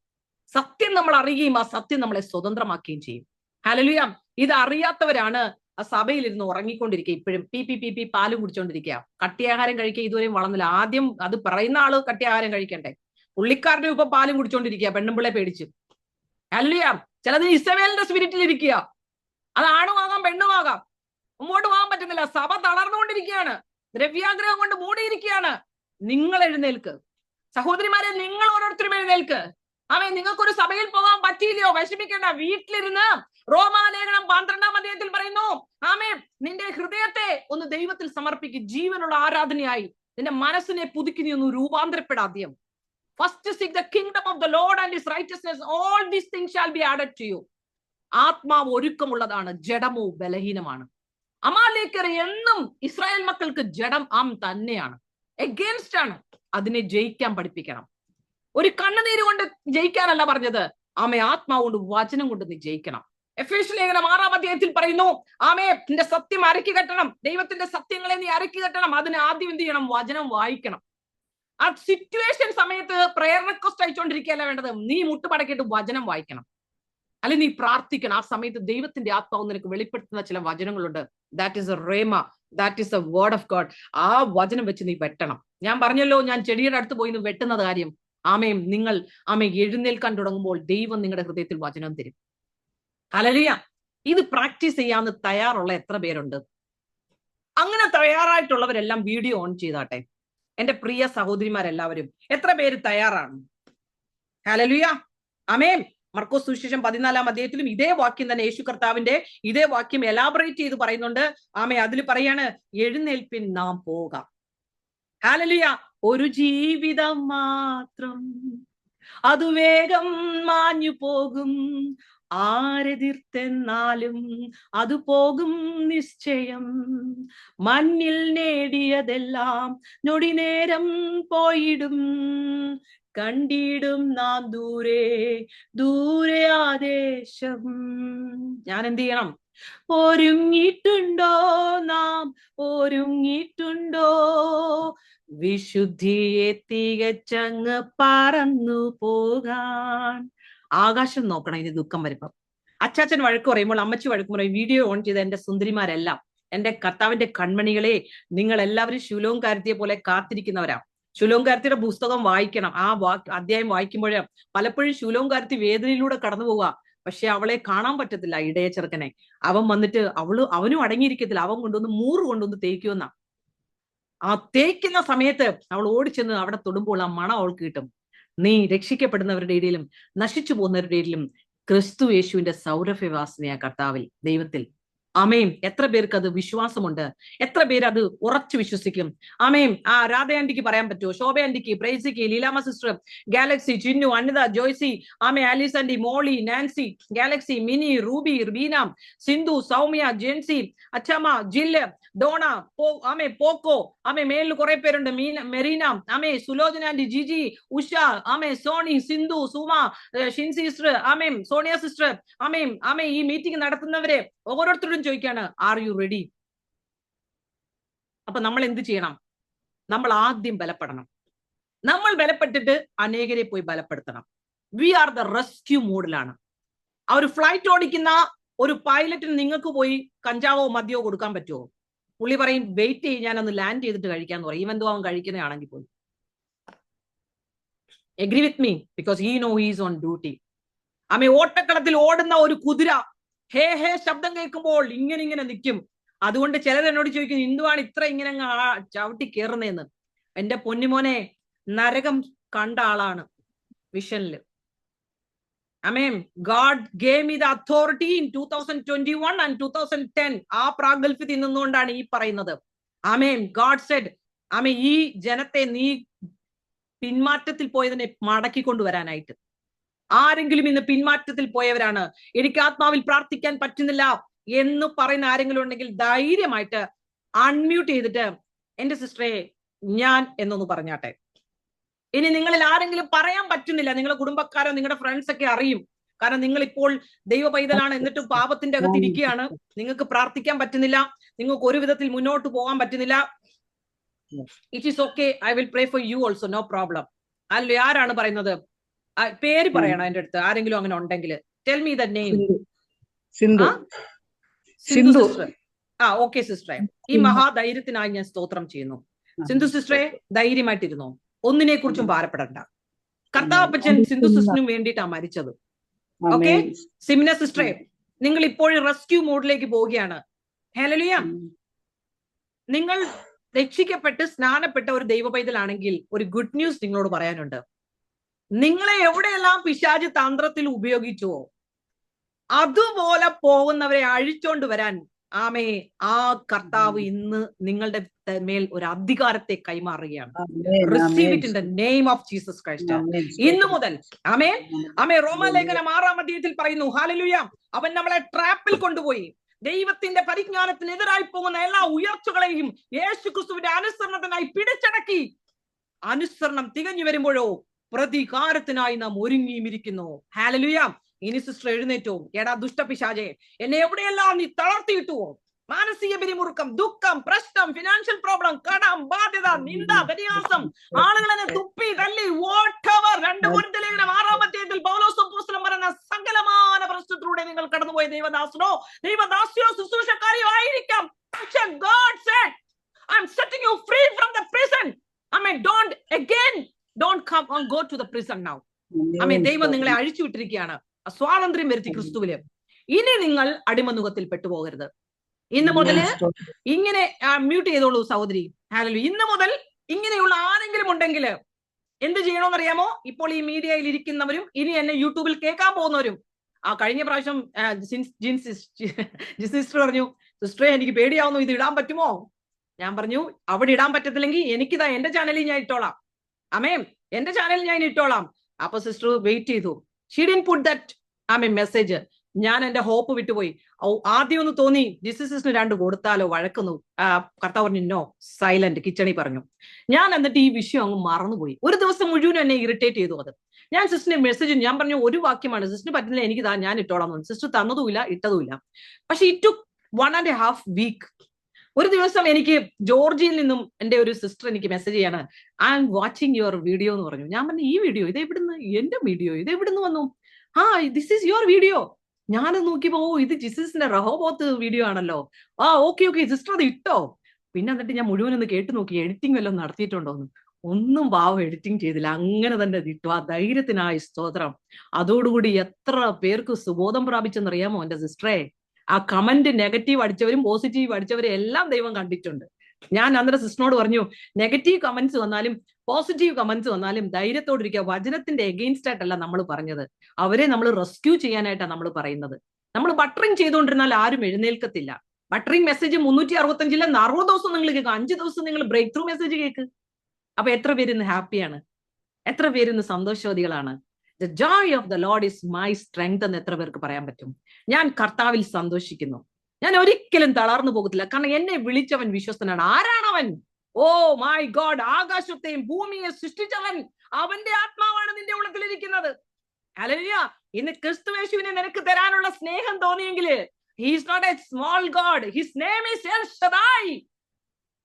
സത്യം നമ്മൾ അറിയുകയും ആ സത്യം നമ്മളെ സ്വതന്ത്രമാക്കുകയും ചെയ്യും. ഹല്ലേലൂയ. ഇത് അറിയാത്തവരാണ് ആ സഭയിലിരുന്ന് ഉറങ്ങിക്കൊണ്ടിരിക്കുക. ഇപ്പോഴും പി പാലും കുടിച്ചോണ്ടിരിക്കുക. കട്ടിയാഹാരം കഴിക്കുക ഇതുവരെയും വളർന്നില്ല. ആദ്യം അത് പറയുന്ന ആള് കട്ടിയാഹാരം കഴിക്കണ്ടേ. പുള്ളിക്കാരുടെ ഇപ്പൊ പാലും കുടിച്ചോണ്ടിരിക്കുക പെണ്ണുമ്പിള്ളെ പേടിച്ച്. ഹല്ലേലൂയ. ചിലതിന് ഇസബേലിന്റെ സ്പിരിറ്റിൽ ഇരിക്കുക. അത് ആണുമാകാം പെണ്ണുമാകാം. മുമ്പോട്ട് പോകാൻ പറ്റുന്നില്ല. സഭ തളർന്നുകൊണ്ടിരിക്കുകയാണ്. ദ്രവ്യാഗ്രഹം കൊണ്ട് മൂടിയിരിക്കുകയാണ്. നിങ്ങൾ എഴുന്നേൽക്ക് സഹോദരിമാരെ, നിങ്ങൾ ഓരോരുത്തരും എഴുന്നേൽക്ക്. നിങ്ങൾക്കൊരു സഭയിൽ പോകാൻ പറ്റിയില്ലയോ? വിഷമിക്കേണ്ട. വീട്ടിലിരുന്ന് റോമാലേഖനം 12-ാം അധ്യായത്തിൽ പറയുന്നു, നിന്റെ ഹൃദയത്തെ ഒന്ന് ദൈവത്തിൽ സമർപ്പിക്കും. ജീവനുള്ള ആരാധനയായി നിന്റെ മനസ്സിനെ പുതുക്കി നീ ഒന്ന് രൂപാന്തരപ്പെടാദ്യം. First seek the kingdom of the Lord and his righteousness, all these things shall be added to you. ആത്മാവ് ഒരുക്കമുള്ളതാണ്, ജഡമോ ബലഹീനമാണ്. അമാലേക്കർ എന്നും ഇസ്രായേൽ മക്കൾക്ക് ജഡം തന്നെയാണ്, എഗെയിൻസ്റ്റ് ആണ്. അതിനെ ജയിക്കാൻ പഠിപ്പിക്കണം. ഒരു കണ്ണുനീര് കൊണ്ട് ജയിക്കാനല്ല പറഞ്ഞത്, ആത്മാവ് കൊണ്ട്, വചനം കൊണ്ട് നീ ജയിക്കണം. എഫേസ്യ ലേഖനം 6-ാം അധ്യായത്തിൽ പറയുന്നു, നിന്റെ സത്യം അരക്കി കെട്ടണം. ദൈവത്തിന്റെ സത്യങ്ങളെ നീ അരക്കി കെട്ടണം. അതിന് ആദ്യം എന്ത് ചെയ്യണം? വചനം വായിക്കണം. ആ സിറ്റുവേഷൻ സമയത്ത് പ്രയർ റിക്വസ്റ്റ് അയച്ചുകൊണ്ടിരിക്കുകയല്ല വേണ്ടത്. നീ മുട്ടുപടക്കിയിട്ട് വചനം വായിക്കണം, അല്ലെങ്കിൽ നീ പ്രാർത്ഥിക്കണം. ആ സമയത്ത് ദൈവത്തിന്റെ ആത്മാവ് നിനക്ക് വെളിപ്പെടുത്തുന്ന ചില വചനങ്ങളുണ്ട്. That is a rhema, that is a word of God. ആ വചനം വെച്ച് നീ വെട്ടണം. ഞാൻ പറഞ്ഞല്ലോ, ഞാൻ ചെടിയുടെ അടുത്ത് പോയി വെട്ടുന്നത് കാര്യം. നിങ്ങൾ എഴുന്നേൽക്കാൻ തുടങ്ങുമ്പോൾ ദൈവം നിങ്ങളുടെ ഹൃദയത്തിൽ വചനം തരും. ഹല്ലേലൂയ. ഇത് പ്രാക്ടീസ് ചെയ്യാന്ന് തയ്യാറുള്ള എത്ര പേരുണ്ട്? അങ്ങനെ തയ്യാറായിട്ടുള്ളവരെല്ലാം വീഡിയോ ഓൺ ചെയ്താട്ടെ. എന്റെ പ്രിയ സഹോദരിമാരെല്ലാവരും എത്ര പേര് തയ്യാറാണ്? ഹല്ലേലൂയ. മർക്കോസ് സുവിശേഷം 14-ാം അധ്യായത്തിലും ഇതേ വാക്യം തന്നെ യേശു കർത്താവിന്റെ ഇതേ വാക്യം എലാബറേറ്റ് ചെയ്ത് പറയുന്നുണ്ട്. ആമേ, അതിൽ പറയാണ്, എഴുന്നേൽപ്പിൻ നാം പോകാം. ഹല്ലേലൂയ. ഒരു ജീവിതം മാത്രം, അത് വേഗം മാഞ്ഞു പോകും. ആരെതിർത്തെന്നാലും അത് പോകും നിശ്ചയം. മണ്ണിൽ നേടിയതെല്ലാം നൊടി നേരം പോയിടും. കണ്ടിടും നാം ദൂരെ ദൂരെ ആദേശം. ഞാൻ എന്ത് ചെയ്യണം? ഒരുങ്ങിയിട്ടുണ്ടോ നാം? ഒരുങ്ങിയിട്ടുണ്ടോ? വിശുദ്ധിയെ തികച്ചങ്ങ് പറന്നു പോകാൻ. ആകാശം നോക്കണം ഇനി ദുഃഖം വരുമ്പം. അച്ചാച്ചൻ വഴക്ക് പറയുമ്പോൾ, അമ്മച്ചി വഴക്ക് പറയും, വീഡിയോ ഓൺ ചെയ്ത എന്റെ സുന്ദരിമാരെല്ലാം, എന്റെ കർത്താവിന്റെ കൺമണികളെ, നിങ്ങൾ എല്ലാവരും ശുലോം കാരത്തിയെ പോലെ കാത്തിരിക്കുന്നവരാ. ശുലോം കാരത്തിയുടെ പുസ്തകം വായിക്കണം. ആ അധ്യായം വായിക്കുമ്പോഴേ പലപ്പോഴും ശുലോം കാരത്തി വേദനയിലൂടെ കടന്നു പോവുക. പക്ഷെ അവളെ കാണാൻ പറ്റത്തില്ല, ഇടയ ചെറുക്കനെ. അവൻ വന്നിട്ട് അവനും അടങ്ങിയിരിക്കത്തില്ല. അവൻ കൊണ്ടുവന്ന് മൂറ് കൊണ്ടുവന്ന് തേക്കുമെന്ന. ആ തേക്കുന്ന സമയത്ത് അവൾ ഓടിച്ചെന്ന് അവിടെ തൊടുമ്പോൾ ആ മണം അവൾക്ക് കിട്ടും. നീ രക്ഷിക്കപ്പെടുന്നവരുടെ ഇടയിലും നശിച്ചു പോകുന്നവരുടെ ഇടയിലും ക്രിസ്തു യേശുവിന്റെ സൗരഭ്യവാസനയാ കർത്താവിൽ, ദൈവത്തിൽ. ആമേൻ. എത്ര പേർക്ക് അത് വിശ്വാസമുണ്ട്? എത്ര പേര് അത് ഉറച്ചു വിശ്വസിക്കും? ആമേൻ. ആ രാധ ആന്റിക്ക് പറയാൻ പറ്റുമോ? ശോഭ ആന്റിക്ക്, പ്രൈസിക്ക്, ലീലാമ സിസ്റ്റർ, ഗാലക്സി, ചിന്നു, അനിത, ജോയ്സി, ആമേ, Alice aunty, Molly, Nancy, Galaxy, Mini, Ruby, Beena, Sindhu, Soumya, Jency, Achamma, Jill, Donna, ആമേ, പോക്കോ, ആമേ, മേലിൽ കുറെ പേരുണ്ട്, മെറീന, ആമേ, സുലോചന ആന്റി, ജിജി, ഉഷ, ആമേ, സോണി, സിന്ധു, സുമ, ഷിൻസി സിസ്റ്റർ, ആമേം, സോണിയ സിസ്റ്റർ, ആമേം, ആമേ. ഈ മീറ്റിംഗ് നടത്തുന്നവരെ ഓരോരുത്തരോടും ചോദിക്കാണ്, ആർ യു റെഡി? അപ്പൊ നമ്മൾ എന്ത് ചെയ്യണം? നമ്മൾ ആദ്യം ബലപ്പെടണം. നമ്മൾ ബലപ്പെട്ടിട്ട് അനേകരെ പോയി ബലപ്പെടുത്തണം. വി ആർ ദ റെസ്ക്യൂ മോഡിലാണ്. ആ ഒരു ഫ്ലൈറ്റ് ഓടിക്കുന്ന ഒരു പൈലറ്റിന് നിങ്ങൾക്ക് പോയി കഞ്ചാവോ മദ്യമോ കൊടുക്കാൻ പറ്റുമോ? പുള്ളി പറയും, വെയിറ്റ് ചെയ്യും, ഞാനൊന്ന് ലാൻഡ് ചെയ്തിട്ട് കഴിക്കാന്ന് പറയും, ഈവൻ ദോ അവൻ കഴിക്കുന്നതാണെങ്കിൽ പോലും. Agree with me? Because he no he's on duty. ആമേ, ഓട്ടക്കളത്തിൽ ഓടുന്ന ഒരു കുതിര ഹേ ഹേ ശബ്ദം കേൾക്കുമ്പോൾ ഇങ്ങനെ നിൽക്കും. അതുകൊണ്ട് ചിലർ എന്നോട് ചോദിക്കുന്നു, എന്തുവാണ് ഇത്ര ഇങ്ങനെ ചവിട്ടി കയറുന്നതെന്ന്. എന്റെ പൊന്നുമോനെ, നരകം കണ്ട ആളാണ് വിഷനില്. ആമേൻ. God gave me the authority in 2021 and 2010. ആ പ്രാഗൽഭ്യത്തിൽ നിന്നുകൊണ്ടാണ് ഈ പറയുന്നത്. ആമേൻ. ഗാഡ് സെഡ്, ആമേ, ഈ ജനത്തെ നീ പിന്മാറ്റത്തിൽ പോയതിനെ മടക്കിക്കൊണ്ടുവരാനായിട്ട്. ആരെങ്കിലും ഇന്ന് പിന്മാറ്റത്തിൽ പോയവരാണ്, എനിക്ക് ആത്മാവിൽ പ്രാർത്ഥിക്കാൻ പറ്റുന്നില്ല എന്ന് പറയുന്ന ആരെങ്കിലും ഉണ്ടെങ്കിൽ ധൈര്യമായിട്ട് അൺമ്യൂട്ട് ചെയ്തിട്ട്, എന്റെ സിസ്റ്ററെ ഞാൻ എന്നൊന്ന് പറഞ്ഞാട്ടെ. ഇനി നിങ്ങളിൽ ആരെങ്കിലും പറയാൻ പറ്റുന്നില്ല, നിങ്ങളുടെ കുടുംബക്കാരോ നിങ്ങളുടെ ഫ്രണ്ട്സ് ഒക്കെ അറിയും. കാരണം നിങ്ങൾ ഇപ്പോൾ ദൈവ പൈതലാണ്, എന്നിട്ടും പാപത്തിന്റെ അകത്ത് ഇരിക്കുകയാണ്. നിങ്ങൾക്ക് പ്രാർത്ഥിക്കാൻ പറ്റുന്നില്ല, നിങ്ങൾക്ക് ഒരു വിധത്തിൽ മുന്നോട്ട് പോകാൻ പറ്റുന്നില്ല. It is okay, I will pray for you also, no problem. അല്ല, ആരാണ് പറയുന്നത്? പേര് പറയണം എന്റെ അടുത്ത്, ആരെങ്കിലും അങ്ങനെ ഉണ്ടെങ്കിൽ. Tell me the name. Sindhu sister. Okay സിസ്റ്ററെ, ഈ മഹാധൈര്യത്തിനായി ഞാൻ സ്തോത്രം ചെയ്യുന്നു. സിന്ധു സിസ്റ്ററെ, ധൈര്യമായിട്ടിരുന്നോ, ഒന്നിനെ കുറിച്ചും ഭാരപ്പെടണ്ട. കർത്താവപ്പച്ചൻ സിന്ധു സിസ്റ്ററിനും വേണ്ടിയിട്ടാണ് മരിച്ചത്. ഓക്കെ. സിമിന സിസ്റ്ററെ, നിങ്ങൾ ഇപ്പോഴും റെസ്ക്യൂ മോഡിലേക്ക് പോവുകയാണ്. ഹല്ലേലൂയ. നിങ്ങൾ രക്ഷിക്കപ്പെട്ട് സ്നാനപ്പെട്ട ഒരു ദൈവ പൈതലാണെങ്കിൽ ഒരു ഗുഡ് ന്യൂസ് നിങ്ങളോട് പറയാനുണ്ട്. നിങ്ങളെ എവിടെയെല്ലാം പിശാച് തന്ത്രത്തിൽ ഉപയോഗിച്ചുവോ അതുപോലെ പോകുന്നവരെ അഴിച്ചോണ്ട് വരാൻ, ആമേ, ആ കർത്താവ് ഇന്ന് നിങ്ങളുടെ മേൽ ഒരു അധികാരത്തെ കൈമാറുകയാണ്. Receive it in the name of Jesus Christ. ഇന്നു മുതൽ ആമേ, ആമേ. റോമാലേഖനം 6-ാം അധ്യായത്തിൽ പറയുന്നു, ഹല്ലേലൂയ, അവൻ നമ്മളെ ട്രാപ്പിൽ കൊണ്ടുപോയി ദൈവത്തിന്റെ പരിജ്ഞാനത്തിനെതിരായി പോകുന്ന എല്ലാ ഉയർച്ചകളെയും യേശുക്രിസ്തുവിന്റെ അനുസരണത്തിനായി പിടിച്ചടക്കി. അനുസരണം തികഞ്ഞു വരുമ്പോഴോ പ്രതികാരത്തിനായി നാം ഒരുങ്ങിയിരിക്കുന്നു. ഹല്ലേലൂയ. ഇനി സിസ്റ്റർ എഴുന്നേറ്റോ. എടാ ദുഷ്ടപിശാചേ, എന്നെ എവിടെയെല്ലാം നീ തളർത്തിയിട്ടുവോ, മാനസിക പിരിമുറുക്കം, ദുഃഖം, പ്രശ്നം, ഫിനാൻഷ്യൽ പ്രോബ്ലം, കടം, ബാധ്യത, നിന്ദ, പരിഹാസം, ആളുകളെ തുപ്പി തല്ലി, whatever. 2 കൊരിന്ത്യർ ലേഖനം 6-ാം അധ്യായത്തിൽ പൗലോസ് അപ്പോസ്തലൻ പറയുന്ന സകലമാന പ്രശ്നത്തിലൂടെ നിങ്ങൾ കടന്നുപോയ ദൈവദാസനോ ദൈവദാസിയോ ശുശ്രൂഷക്കാരിയോ ആയിരിക്കാം. പക്ഷേ God said, I'm setting you free from the prison. I mean, don't come and go to the prison now. I mean, ദൈവം നിങ്ങളെ അഴിച്ചു വിട്ടിരിക്കുകയാണ്, സ്വാതന്ത്ര്യം വരുത്തി ക്രിസ്തുവില്. ഇനി നിങ്ങൾ അടിമനുഖത്തിൽ പെട്ടുപോകരുത്. ഇന്ന് മുതൽ ഇങ്ങനെ മ്യൂട്ട് ചെയ്തോളൂ സഹോദരി. ഹല്ലേലൂയ. ഇന്ന് മുതൽ ഇങ്ങനെയുള്ള ആരെങ്കിലും ഉണ്ടെങ്കിൽ എന്ത് ചെയ്യണമെന്നറിയാമോ? ഇപ്പോൾ ഈ മീഡിയയിൽ ഇരിക്കുന്നവരും ഇനി എന്നെ യൂട്യൂബിൽ കേൾക്കാൻ പോകുന്നവരും, കഴിഞ്ഞ പ്രാവശ്യം സിസ്റ്റർ പറഞ്ഞു, സിസ്റ്ററെ എനിക്ക് പേടിയാവുന്നു, ഇത് ഇടാൻ പറ്റുമോ? ഞാൻ പറഞ്ഞു, അവിടെ ഇടാൻ പറ്റത്തില്ലെങ്കിൽ എനിക്കിതാ എന്റെ ചാനലിൽ ഞാൻ ഇട്ടോളാം. അമേൻ, എന്റെ ചാനലിൽ ഞാൻ ഇട്ടോളാം. അപ്പൊ സിസ്റ്റർ വെയിറ്റ് ചെയ്തു. She didn't put that message. ഞാൻ എന്റെ ഹോപ്പ് വിട്ടുപോയി. ആദ്യം ഒന്ന് തോന്നി ജിസിസിന് 2 കൊടുത്താലോ, വഴക്കുന്നു. കർത്താവ് പറഞ്ഞു നോ, സൈലന്റ്, കിച്ചണി പറഞ്ഞു. ഞാൻ എന്നിട്ട് ഈ വിഷയം അങ്ങ് മറന്നുപോയി. ഒരു ദിവസം മുഴുവനും എന്നെ ഇറിറ്റേറ്റ് ചെയ്തു അത്. ഞാൻ സിസ്റ്ററിന്റെ മെസ്സേജ് ഞാൻ പറഞ്ഞു, ഒരു വാക്യമാണ്, സിസ്റ്ററിന് പറ്റുന്നില്ല, എനിക്ക് ഞാൻ ഇട്ടോളാം. സിസ്റ്റർ തന്നതുമില്ല, ഇട്ടതുമില്ല. പക്ഷെ ഇറ്റ് ടുക്ക് 1.5 week. ഒരു ദിവസം എനിക്ക് ജോർജിയയിൽ നിന്നും എന്റെ ഒരു സിസ്റ്റർ എനിക്ക് മെസ്സേജ് ചെയ്യാണ്, I am watching your video എന്ന് പറഞ്ഞു. ഞാൻ പറഞ്ഞു, ഈ വീഡിയോ ഇത് എവിടുന്ന്? എന്റെ വീഡിയോ ഇത് എവിടുന്ന് വന്നു? This is your video. ഞാൻ നോക്കിയപ്പോ ഇത് ജിസസിന്റെ റഹോബോത്ത് വീഡിയോ ആണല്ലോ. ഓക്കെ സിസ്റ്റർ അത് ഇട്ടോ. പിന്നെ എന്നിട്ട് ഞാൻ മുഴുവനൊന്ന് കേട്ട് നോക്കി, എഡിറ്റിംഗ് വല്ലതും നടത്തിയിട്ടുണ്ടോന്ന്. ഒന്നും പാവം എഡിറ്റിംഗ് ചെയ്തില്ല, അങ്ങനെ തന്നെ ഇട്ടു. ആ ധൈര്യത്തിനായി സ്തോത്രം. അതോടുകൂടി എത്ര പേർക്ക് സുബോധം പ്രാപിച്ചെന്നറിയാമോ എന്റെ സിസ്റ്ററെ? ആ കമന്റ് നെഗറ്റീവ് അടിച്ചവരും പോസിറ്റീവ് അടിച്ചവരും എല്ലാം ദൈവം കണ്ടിട്ടുണ്ട്. ഞാൻ അന്നേരം സിസ്റ്ററിനോട് പറഞ്ഞു, നെഗറ്റീവ് കമന്റ്സ് വന്നാലും പോസിറ്റീവ് കമന്റ്സ് വന്നാലും ധൈര്യത്തോടിരിക്കുക. വചനത്തിന്റെ എഗെയിൻസ്റ്റ് ആയിട്ടല്ല നമ്മൾ പറഞ്ഞത്, അവരെ നമ്മൾ റെസ്ക്യൂ ചെയ്യാനായിട്ടാണ് നമ്മൾ പറയുന്നത്. നമ്മൾ ബട്ടറിങ് ചെയ്തുകൊണ്ടിരുന്നാൽ ആരും എഴുന്നേൽക്കത്തില്ല. ബട്ടറിങ് മെസ്സേജ് 365 60 ദിവസം നിങ്ങൾ കേൾക്കും, 5 ദിവസം നിങ്ങൾ ബ്രേക്ക് ത്രൂ മെസ്സേജ് കേൾക്ക്. അപ്പൊ എത്ര പേരിന്ന് ഹാപ്പിയാണ്? എത്ര പേരിന്ന് സന്തോഷവതികളാണ്? The joy of the Lord is my strength എന്ന് എത്ര പേർക്ക് പറയാൻ പറ്റും? ഞാൻ കർത്താവിൽ സന്തോഷിക്കുന്നു. ഞാൻ ഒരിക്കലും തളർന്നു പോകത്തില്ല, കാരണം എന്നെ വിളിച്ചവൻ വിശ്വസ്തനാണ്. ആരാണവൻ? ഓ മൈ ഗോഡ്, ആകാശത്തെയും ഭൂമിയെ സൃഷ്ടിച്ചവൻ. അവന്റെ ആത്മാവാണ് നിന്റെ ഉള്ളത്തിലിരിക്കുന്നത്. ഹല്ലേലൂയ. ഇന്ന് ക്രിസ്തുയേശുവിനെ നിനക്ക് തരാനുള്ള സ്നേഹം തോന്നിയെങ്കിൽ, he is not a small God, his name is El Shaddai.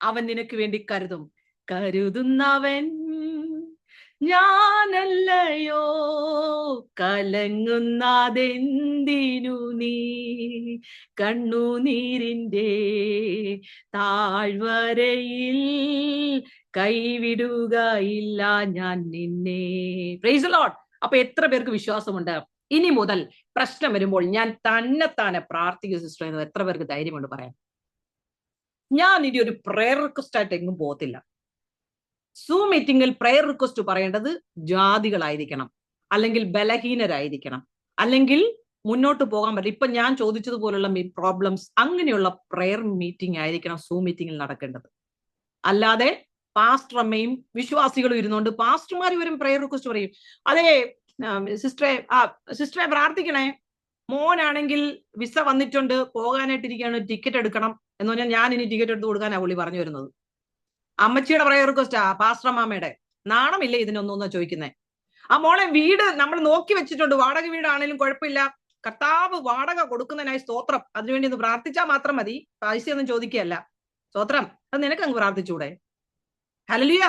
അവൻ നിനക്ക് വേണ്ടി കരുതുന്നവൻ ഞാനല്ലയോ, കലങ്ങുന്നതെന്തിനു നീ, കണ്ണുനീരിന്റെ താഴ്വരയിൽ കൈവിടുകയില്ല ഞാൻ നിന്നെ. Price the Lord. അപ്പൊ എത്ര പേർക്ക് വിശ്വാസമുണ്ട്? ഇനി മുതൽ പ്രശ്നം വരുമ്പോൾ ഞാൻ തന്നെത്താനെ പ്രാർത്ഥിക്കുക സിസ്റ്റർ എന്ന് എത്ര പേർക്ക് ധൈര്യമുണ്ട് പറയാൻ? ഞാൻ ഇനി ഒരു പ്രെയർ റിക്വസ്റ്റ് ആയിട്ട് എങ്ങും പോകത്തില്ല. സൂം മീറ്റിംഗിൽ പ്രെയർ റിക്വസ്റ്റ് പറയേണ്ടത് ജാതികളായിരിക്കണം, അല്ലെങ്കിൽ ബലഹീനരായിരിക്കണം, അല്ലെങ്കിൽ മുന്നോട്ട് പോകാൻ പറ്റില്ല. ഇപ്പൊ ഞാൻ ചോദിച്ചതുപോലുള്ള പ്രോബ്ലംസ്, അങ്ങനെയുള്ള പ്രെയർ മീറ്റിംഗ് ആയിരിക്കണം സൂം മീറ്റിംഗിൽ നടക്കേണ്ടത്. അല്ലാതെ പാസ്റ്റർ അമ്മയും വിശ്വാസികളും ഇരുന്നുകൊണ്ട് പാസ്റ്റർമാർ വരും പ്രെയർ റിക്വസ്റ്റ് പറയും, അതെ സിസ്റ്ററെ പ്രാർത്ഥിക്കണേ, മോനാണെങ്കിൽ വിസ വന്നിട്ടുണ്ട്, പോകാനായിട്ടിരിക്കുകയാണ്, ടിക്കറ്റ് എടുക്കണം എന്ന് പറഞ്ഞാൽ ഞാൻ ഇനി ടിക്കറ്റ് എടുത്ത് കൊടുക്കാനാ പുള്ളി പറഞ്ഞു വരുന്നത്. അമ്മച്ചിയുടെ പ്രെയർ റിക്വസ്റ്റാ, പാസ്റ്റർ അമ്മാമ്മയുടെ. നാണമില്ലേ ഇതിനൊന്നും ചോദിക്കുന്നേ? ആ മോളെ വീട് നമ്മൾ നോക്കി വെച്ചിട്ടുണ്ട്, വാടക വീടാണേലും കുഴപ്പമില്ല, കർത്താവ് വാടക കൊടുക്കുന്നതിനായി സ്തോത്രം, അതിനുവേണ്ടി ഒന്ന് പ്രാർത്ഥിച്ചാൽ മാത്രം മതി, പൈസയൊന്നും ചോദിക്കുകയല്ല. സ്തോത്രം. അത് നിനക്കങ്ങ് പ്രാർത്ഥിച്ചൂടെ? ഹല്ലേലൂയ.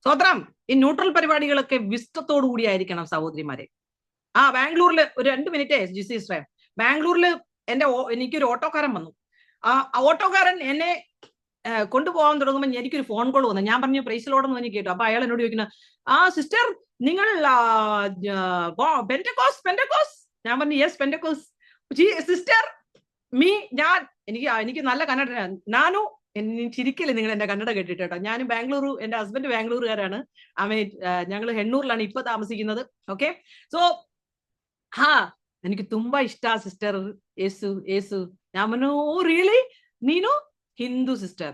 സ്തോത്രം. ഈ ന്യൂട്രൽ പരിപാടികളൊക്കെ വിസ്തത്തോടു കൂടി ആയിരിക്കണം സഹോദരിമാരെ. ബാംഗ്ലൂരിൽ ഒരു 2 മിനിറ്റ് ജിസിസ്റ്ററെ, ബാംഗ്ലൂരിൽ എനിക്കൊരു ഓട്ടോക്കാരൻ വന്നു. ആ ഓട്ടോക്കാരൻ എന്നെ കൊണ്ടുപോകാൻ തുടങ്ങുമ്പോൾ എനിക്കൊരു ഫോൺ കോൾ വന്നു. ഞാൻ പറഞ്ഞു പ്രൈസ് ലോർഡെന്ന് പറഞ്ഞു കേട്ടു. അപ്പൊ അയാൾ എന്നോട് ചോദിക്കുന്നു, സിസ്റ്റർ നിങ്ങൾ പെന്റക്കോസ്? ഞാൻ പറഞ്ഞു യെസ് പെന്റക്കോസ്. സിസ്റ്റർ എനിക്ക് നല്ല കന്നഡ, നാനു ചിരിക്കല്ലേ നിങ്ങൾ എന്റെ കന്നഡ കേട്ടിട്ട് കേട്ടോ. ഞാനും ബാംഗ്ലൂർ, എന്റെ ഹസ്ബൻഡ് ബാംഗ്ലൂരുകാരാണ്. ഞങ്ങൾ ഹെണ്ണൂരിലാണ് ഇപ്പൊ താമസിക്കുന്നത്. ഓക്കെ, സോ എനിക്ക് ತುಂಬಾ ಇಷ್ಟ സിസ്റ്റർ യേസു. ഞാൻ പറഞ്ഞു ഓ റിയലി, നീനു Hindu sister?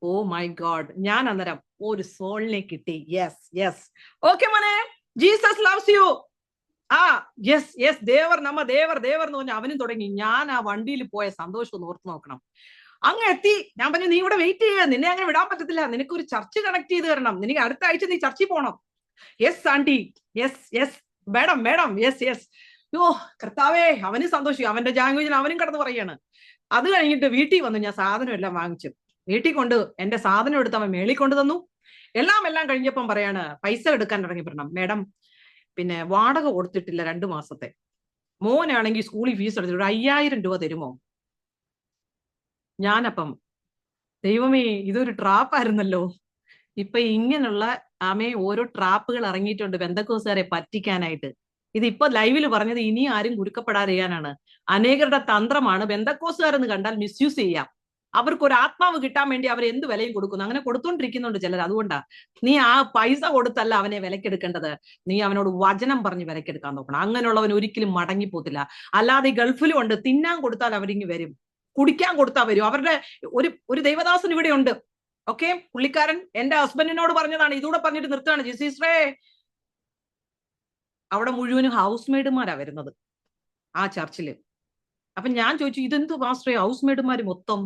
Oh my God. ഞാൻ അന്നേരം ഒരു സോളിനെ കിട്ടി. യെസ് ഓക്കെ മോനെ, ജീസസ് ലവ്സ് യു. യെസ് ദേവർ നമ്മ ദേവർ എന്ന് പറഞ്ഞ അവനും തുടങ്ങി. ഞാൻ ആ വണ്ടിയിൽ പോയ സന്തോഷം ഒന്ന് ഓർത്ത് നോക്കണം. അങ്ങ് എത്തി. ഞാൻ പറഞ്ഞു നീ ഇവിടെ വെയിറ്റ് ചെയ്യുക, നിന്നെ അങ്ങനെ വിടാൻ പറ്റത്തില്ല, നിനക്ക് ഒരു ചർച്ച് കണക്ട് ചെയ്ത് തരണം, നിനക്ക് അടുത്ത ആഴ്ച നീ ചർച്ചിൽ പോകണം. Yes aunty, yes madam, yes. യോ കർത്താവേ, അവന് സന്തോഷിക്കും, അവന്റെ ലാംഗ്വേജിൽ അവനും കടന്ന് പറയാണ്. അത് കഴിഞ്ഞിട്ട് വീട്ടിൽ വന്നു, ഞാൻ സാധനം എല്ലാം വാങ്ങിച്ചു വീട്ടിൽ കൊണ്ട് എന്റെ സാധനം എടുത്ത് അവൻ മേളിൽ കൊണ്ടു തന്നു. എല്ലാം കഴിഞ്ഞപ്പം പറയാണ്, പൈസ എടുക്കാൻ തുടങ്ങിയപ്പെടണം, മേഡം പിന്നെ വാടക കൊടുത്തിട്ടില്ല 2 മാസത്തെ, മോനാണെങ്കിൽ സ്കൂളിൽ ഫീസ് എടുത്തിട്ട് 5000 രൂപ തരുമോ? ഞാനപ്പം ദൈവമേ, ഇതൊരു ട്രാപ്പായിരുന്നല്ലോ. ഇപ്പൊ ഇങ്ങനെയുള്ള ഓരോ ട്രാപ്പുകൾ ഇറങ്ങിയിട്ടുണ്ട് പെന്തക്കോസുകാരെ പറ്റിക്കാനായിട്ട്. ഇതിപ്പോ ലൈവിൽ പറഞ്ഞത് ഇനി ആരും കുരുക്കപ്പെടാതിരിക്കാനാണ്. അനേകരുടെ തന്ത്രമാണ്. പെന്തക്കോസുകാരെന്ന് കണ്ടാൽ മിസ്യൂസ് ചെയ്യാം. അവർക്ക് ഒരു ആത്മാവ് കിട്ടാൻ വേണ്ടി അവർ എന്ത് വിലയും കൊടുക്കുന്നു. അങ്ങനെ കൊടുത്തോണ്ടിരിക്കുന്നുണ്ട് ചിലർ. അതുകൊണ്ടാ നീ ആ പൈസ കൊടുത്തല്ല അവനെ വിലക്കെടുക്കേണ്ടത്, നീ അവനോട് വചനം പറഞ്ഞ് വിലക്കെടുക്കാൻ നോക്കണം. അങ്ങനെയുള്ളവൻ ഒരിക്കലും മടങ്ങിപ്പോത്തില്ല. അല്ലാതെ ഈ ഗൾഫിലും ഉണ്ട്, തിന്നാൻ കൊടുത്താൽ അവരിങ്ങ് വരും, കുടിക്കാൻ കൊടുത്താൽ വരും. അവരുടെ ഒരു ദൈവദാസൻ ഇവിടെ ഉണ്ട്. ഓക്കെ, പുള്ളിക്കാരൻ എന്റെ ഹസ്ബൻഡിനോട് പറഞ്ഞതാണ്, ഇതൂടെ പറഞ്ഞിട്ട് നിർത്തുകയാണ്, ജിസിസ്രേ അവിടെ മുഴുവനും ഹൗസ് മെയ്ഡുമാരാ വരുന്നത് ആ ചർച്ചില്. അപ്പൊ ഞാൻ ചോദിച്ചു, ഇതെന്ത് പാസ്റ്ററേ ഹൗസ് മെയ്ഡുമാര് മൊത്തം?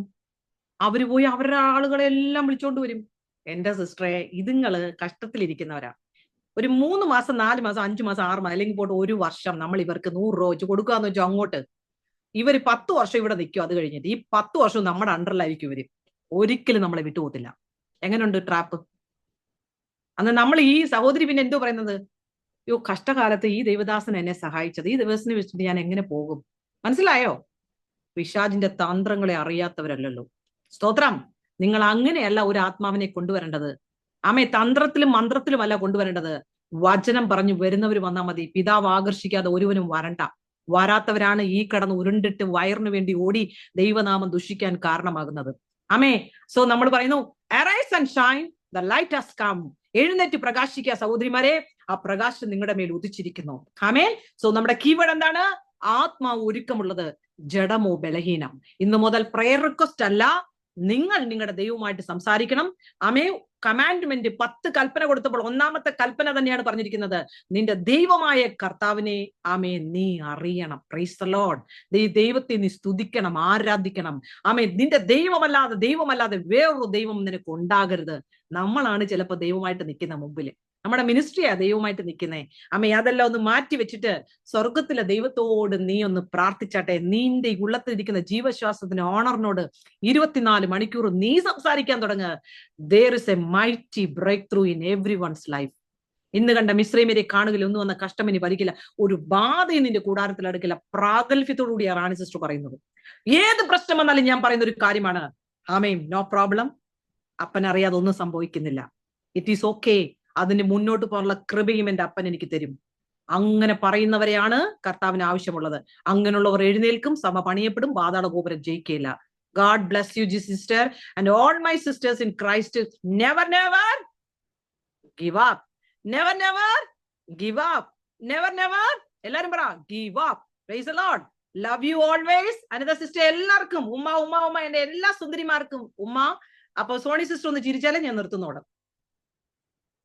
അവര് പോയി അവരുടെ ആളുകളെ എല്ലാം വിളിച്ചോണ്ട് വരും. എന്റെ സിസ്റ്ററെ, ഇതുങ്ങള് കഷ്ടത്തിലിരിക്കുന്നവരാ. ഒരു 3 മാസം 4 മാസം 5 മാസം 6 മാസം അല്ലെങ്കിൽ പോട്ട് 1 വർഷം നമ്മൾ ഇവർക്ക് 100 രൂപ വെച്ച് കൊടുക്കാന്ന് വെച്ചാൽ അങ്ങോട്ട് ഇവര് 10 വർഷം ഇവിടെ നിൽക്കും. അത് കഴിഞ്ഞിട്ട് ഈ 10 വർഷവും നമ്മുടെ അണ്ടറിലായിരിക്കും ഇവര്. ഒരിക്കലും നമ്മളെ വിട്ടുപോകത്തില്ല. എങ്ങനെയുണ്ട് ട്രാപ്പ്? അന്ന് നമ്മൾ ഈ സഹോദരി പിന്നെ എന്തോ പറയുന്നത്, യോ കഷ്ടകാലത്ത് ഈ ദൈവദാസൻ എന്നെ സഹായിച്ചത്, ഈ ദിവസത്തിന് വെച്ചിട്ട് ഞാൻ എങ്ങനെ പോകും? മനസ്സിലായോ? പിശാചിന്റെ തന്ത്രങ്ങളെ അറിയാത്തവരല്ലല്ലോ. സ്തോത്രം. നിങ്ങൾ അങ്ങനെയല്ല ഒരു ആത്മാവിനെ കൊണ്ടുവരേണ്ടത്. ആമേ, തന്ത്രത്തിലും മന്ത്രത്തിലും അല്ല കൊണ്ടുവരേണ്ടത്. വചനം പറഞ്ഞു വരുന്നവർ വന്നാൽ മതി. പിതാവ് ആകർഷിക്കാതെ ഒരുവനും വരണ്ട. വരാത്തവരാണ് ഈ കടന്ന് ഉരുണ്ടിട്ട് വയറിനു വേണ്ടി ഓടി ദൈവനാമം ദുഷിക്കാൻ കാരണമാകുന്നത്. ആമേ. സോ നമ്മൾ പറയുന്നു, arise and shine, the light has come. എഴുന്നേറ്റ് പ്രകാശിക്കുക സഹോദരിമാരെ, ആ പ്രകാശം നിങ്ങളുടെ മേൽ ഉദിച്ചിരിക്കുന്നു. ആമേൻ. സോ നമ്മുടെ കീവേഡ് എന്താണ്? ആത്മാവ് ഒരുക്കമുള്ളത്, ജഡമോ ബലഹീനം. ഇന്നു മുതൽ പ്രയർ റിക്വസ്റ്റ് അല്ല, നിങ്ങൾ നിങ്ങളുടെ ദൈവവുമായിട്ട് സംസാരിക്കണം. ആമേ. കമാൻഡ്മെന്റ് 10 കൽപ്പന കൊടുത്തപ്പോൾ ഒന്നാമത്തെ കൽപ്പന തന്നെയാണ് പറഞ്ഞിരിക്കുന്നത്, നിന്റെ ദൈവമായ കർത്താവിനെ ആമേ നീ അറിയണം. Price the Lord. ദൈവത്തെ നീ സ്തുതിക്കണം, ആരാധിക്കണം. ആമേ. നിന്റെ ദൈവമല്ലാതെ വേറൊരു ദൈവം നിനക്ക് ഉണ്ടാകരുത്. നമ്മളാണ് ചിലപ്പോൾ ദൈവമായിട്ട് നിൽക്കുന്ന മുമ്പില്, നമ്മുടെ മിനിസ്ട്രിയാ ദൈവമായിട്ട് നിൽക്കുന്നേ. അമ്മ അതെല്ലാം ഒന്ന് മാറ്റി വെച്ചിട്ട് സ്വർഗത്തിലെ ദൈവത്തോട് നീ ഒന്ന് പ്രാർത്ഥിച്ചാട്ടെ. നിന്റെ ഉള്ളത്തിലിരിക്കുന്ന ജീവശ്വാസത്തിന് ഓണറിനോട് 24 മണിക്കൂർ നീ സംസാരിക്കാൻ തുടങ്ങുക. there is a mighty breakthrough in everyone's life. ഇന്ന് കണ്ട മിസ്രൈമിനെ കാണുകയില്ല, ഒന്നും വന്ന കഷ്ടം ഇനി ഭരിക്കില്ല, ഒരു ബാധയും നിന്റെ കൂടാരത്തിൽ അടുക്കില്ല. പ്രാഗൽഭ്യത്തോടുകൂടിയാണ് റാണി സിസ്റ്റർ പറയുന്നത്. ഏത് പ്രശ്നം വന്നാലും ഞാൻ പറയുന്ന ഒരു കാര്യമാണ്, ആമേൻ, നോ പ്രോബ്ലം. അപ്പനറിയാതെ ഒന്നും സംഭവിക്കുന്നില്ല. It is okay. അതിന് മുന്നോട്ട് പോകാനുള്ള കൃപയും എന്റെ അപ്പൻ എനിക്ക് തരും. അങ്ങനെ പറയുന്നവരെയാണ് കർത്താവിന് ആവശ്യമുള്ളത്. അങ്ങനെയുള്ളവർ എഴുന്നേൽക്കും, സഭ പണിയപ്പെടും, പാതാള ഗോപുരം ജയിക്കില്ല. God bless you sister and all my sisters in Christ. Never never give up. Never never give up. Never never, എല്ലാരും പറ, give up. Praise the Lord. Love you always. Anitha sister എല്ലാവർക്കും ഉമ്മ ഉമ്മ ഉമ്മ. എന്റെ എല്ലാ സുന്ദരിമാർക്കും ഉമ്മ. അപ്പൊ സോണി സിസ്റ്റർ ഒന്ന് ചിരിച്ചാലേ ഞാൻ നിർത്തുന്നോളാം.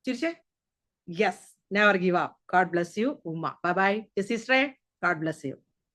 ചിരിച്ചേ. Yes, never give up. God bless you ഉമ്മ. ബൈ ബൈ സിസ്റ്ററെ. God bless U.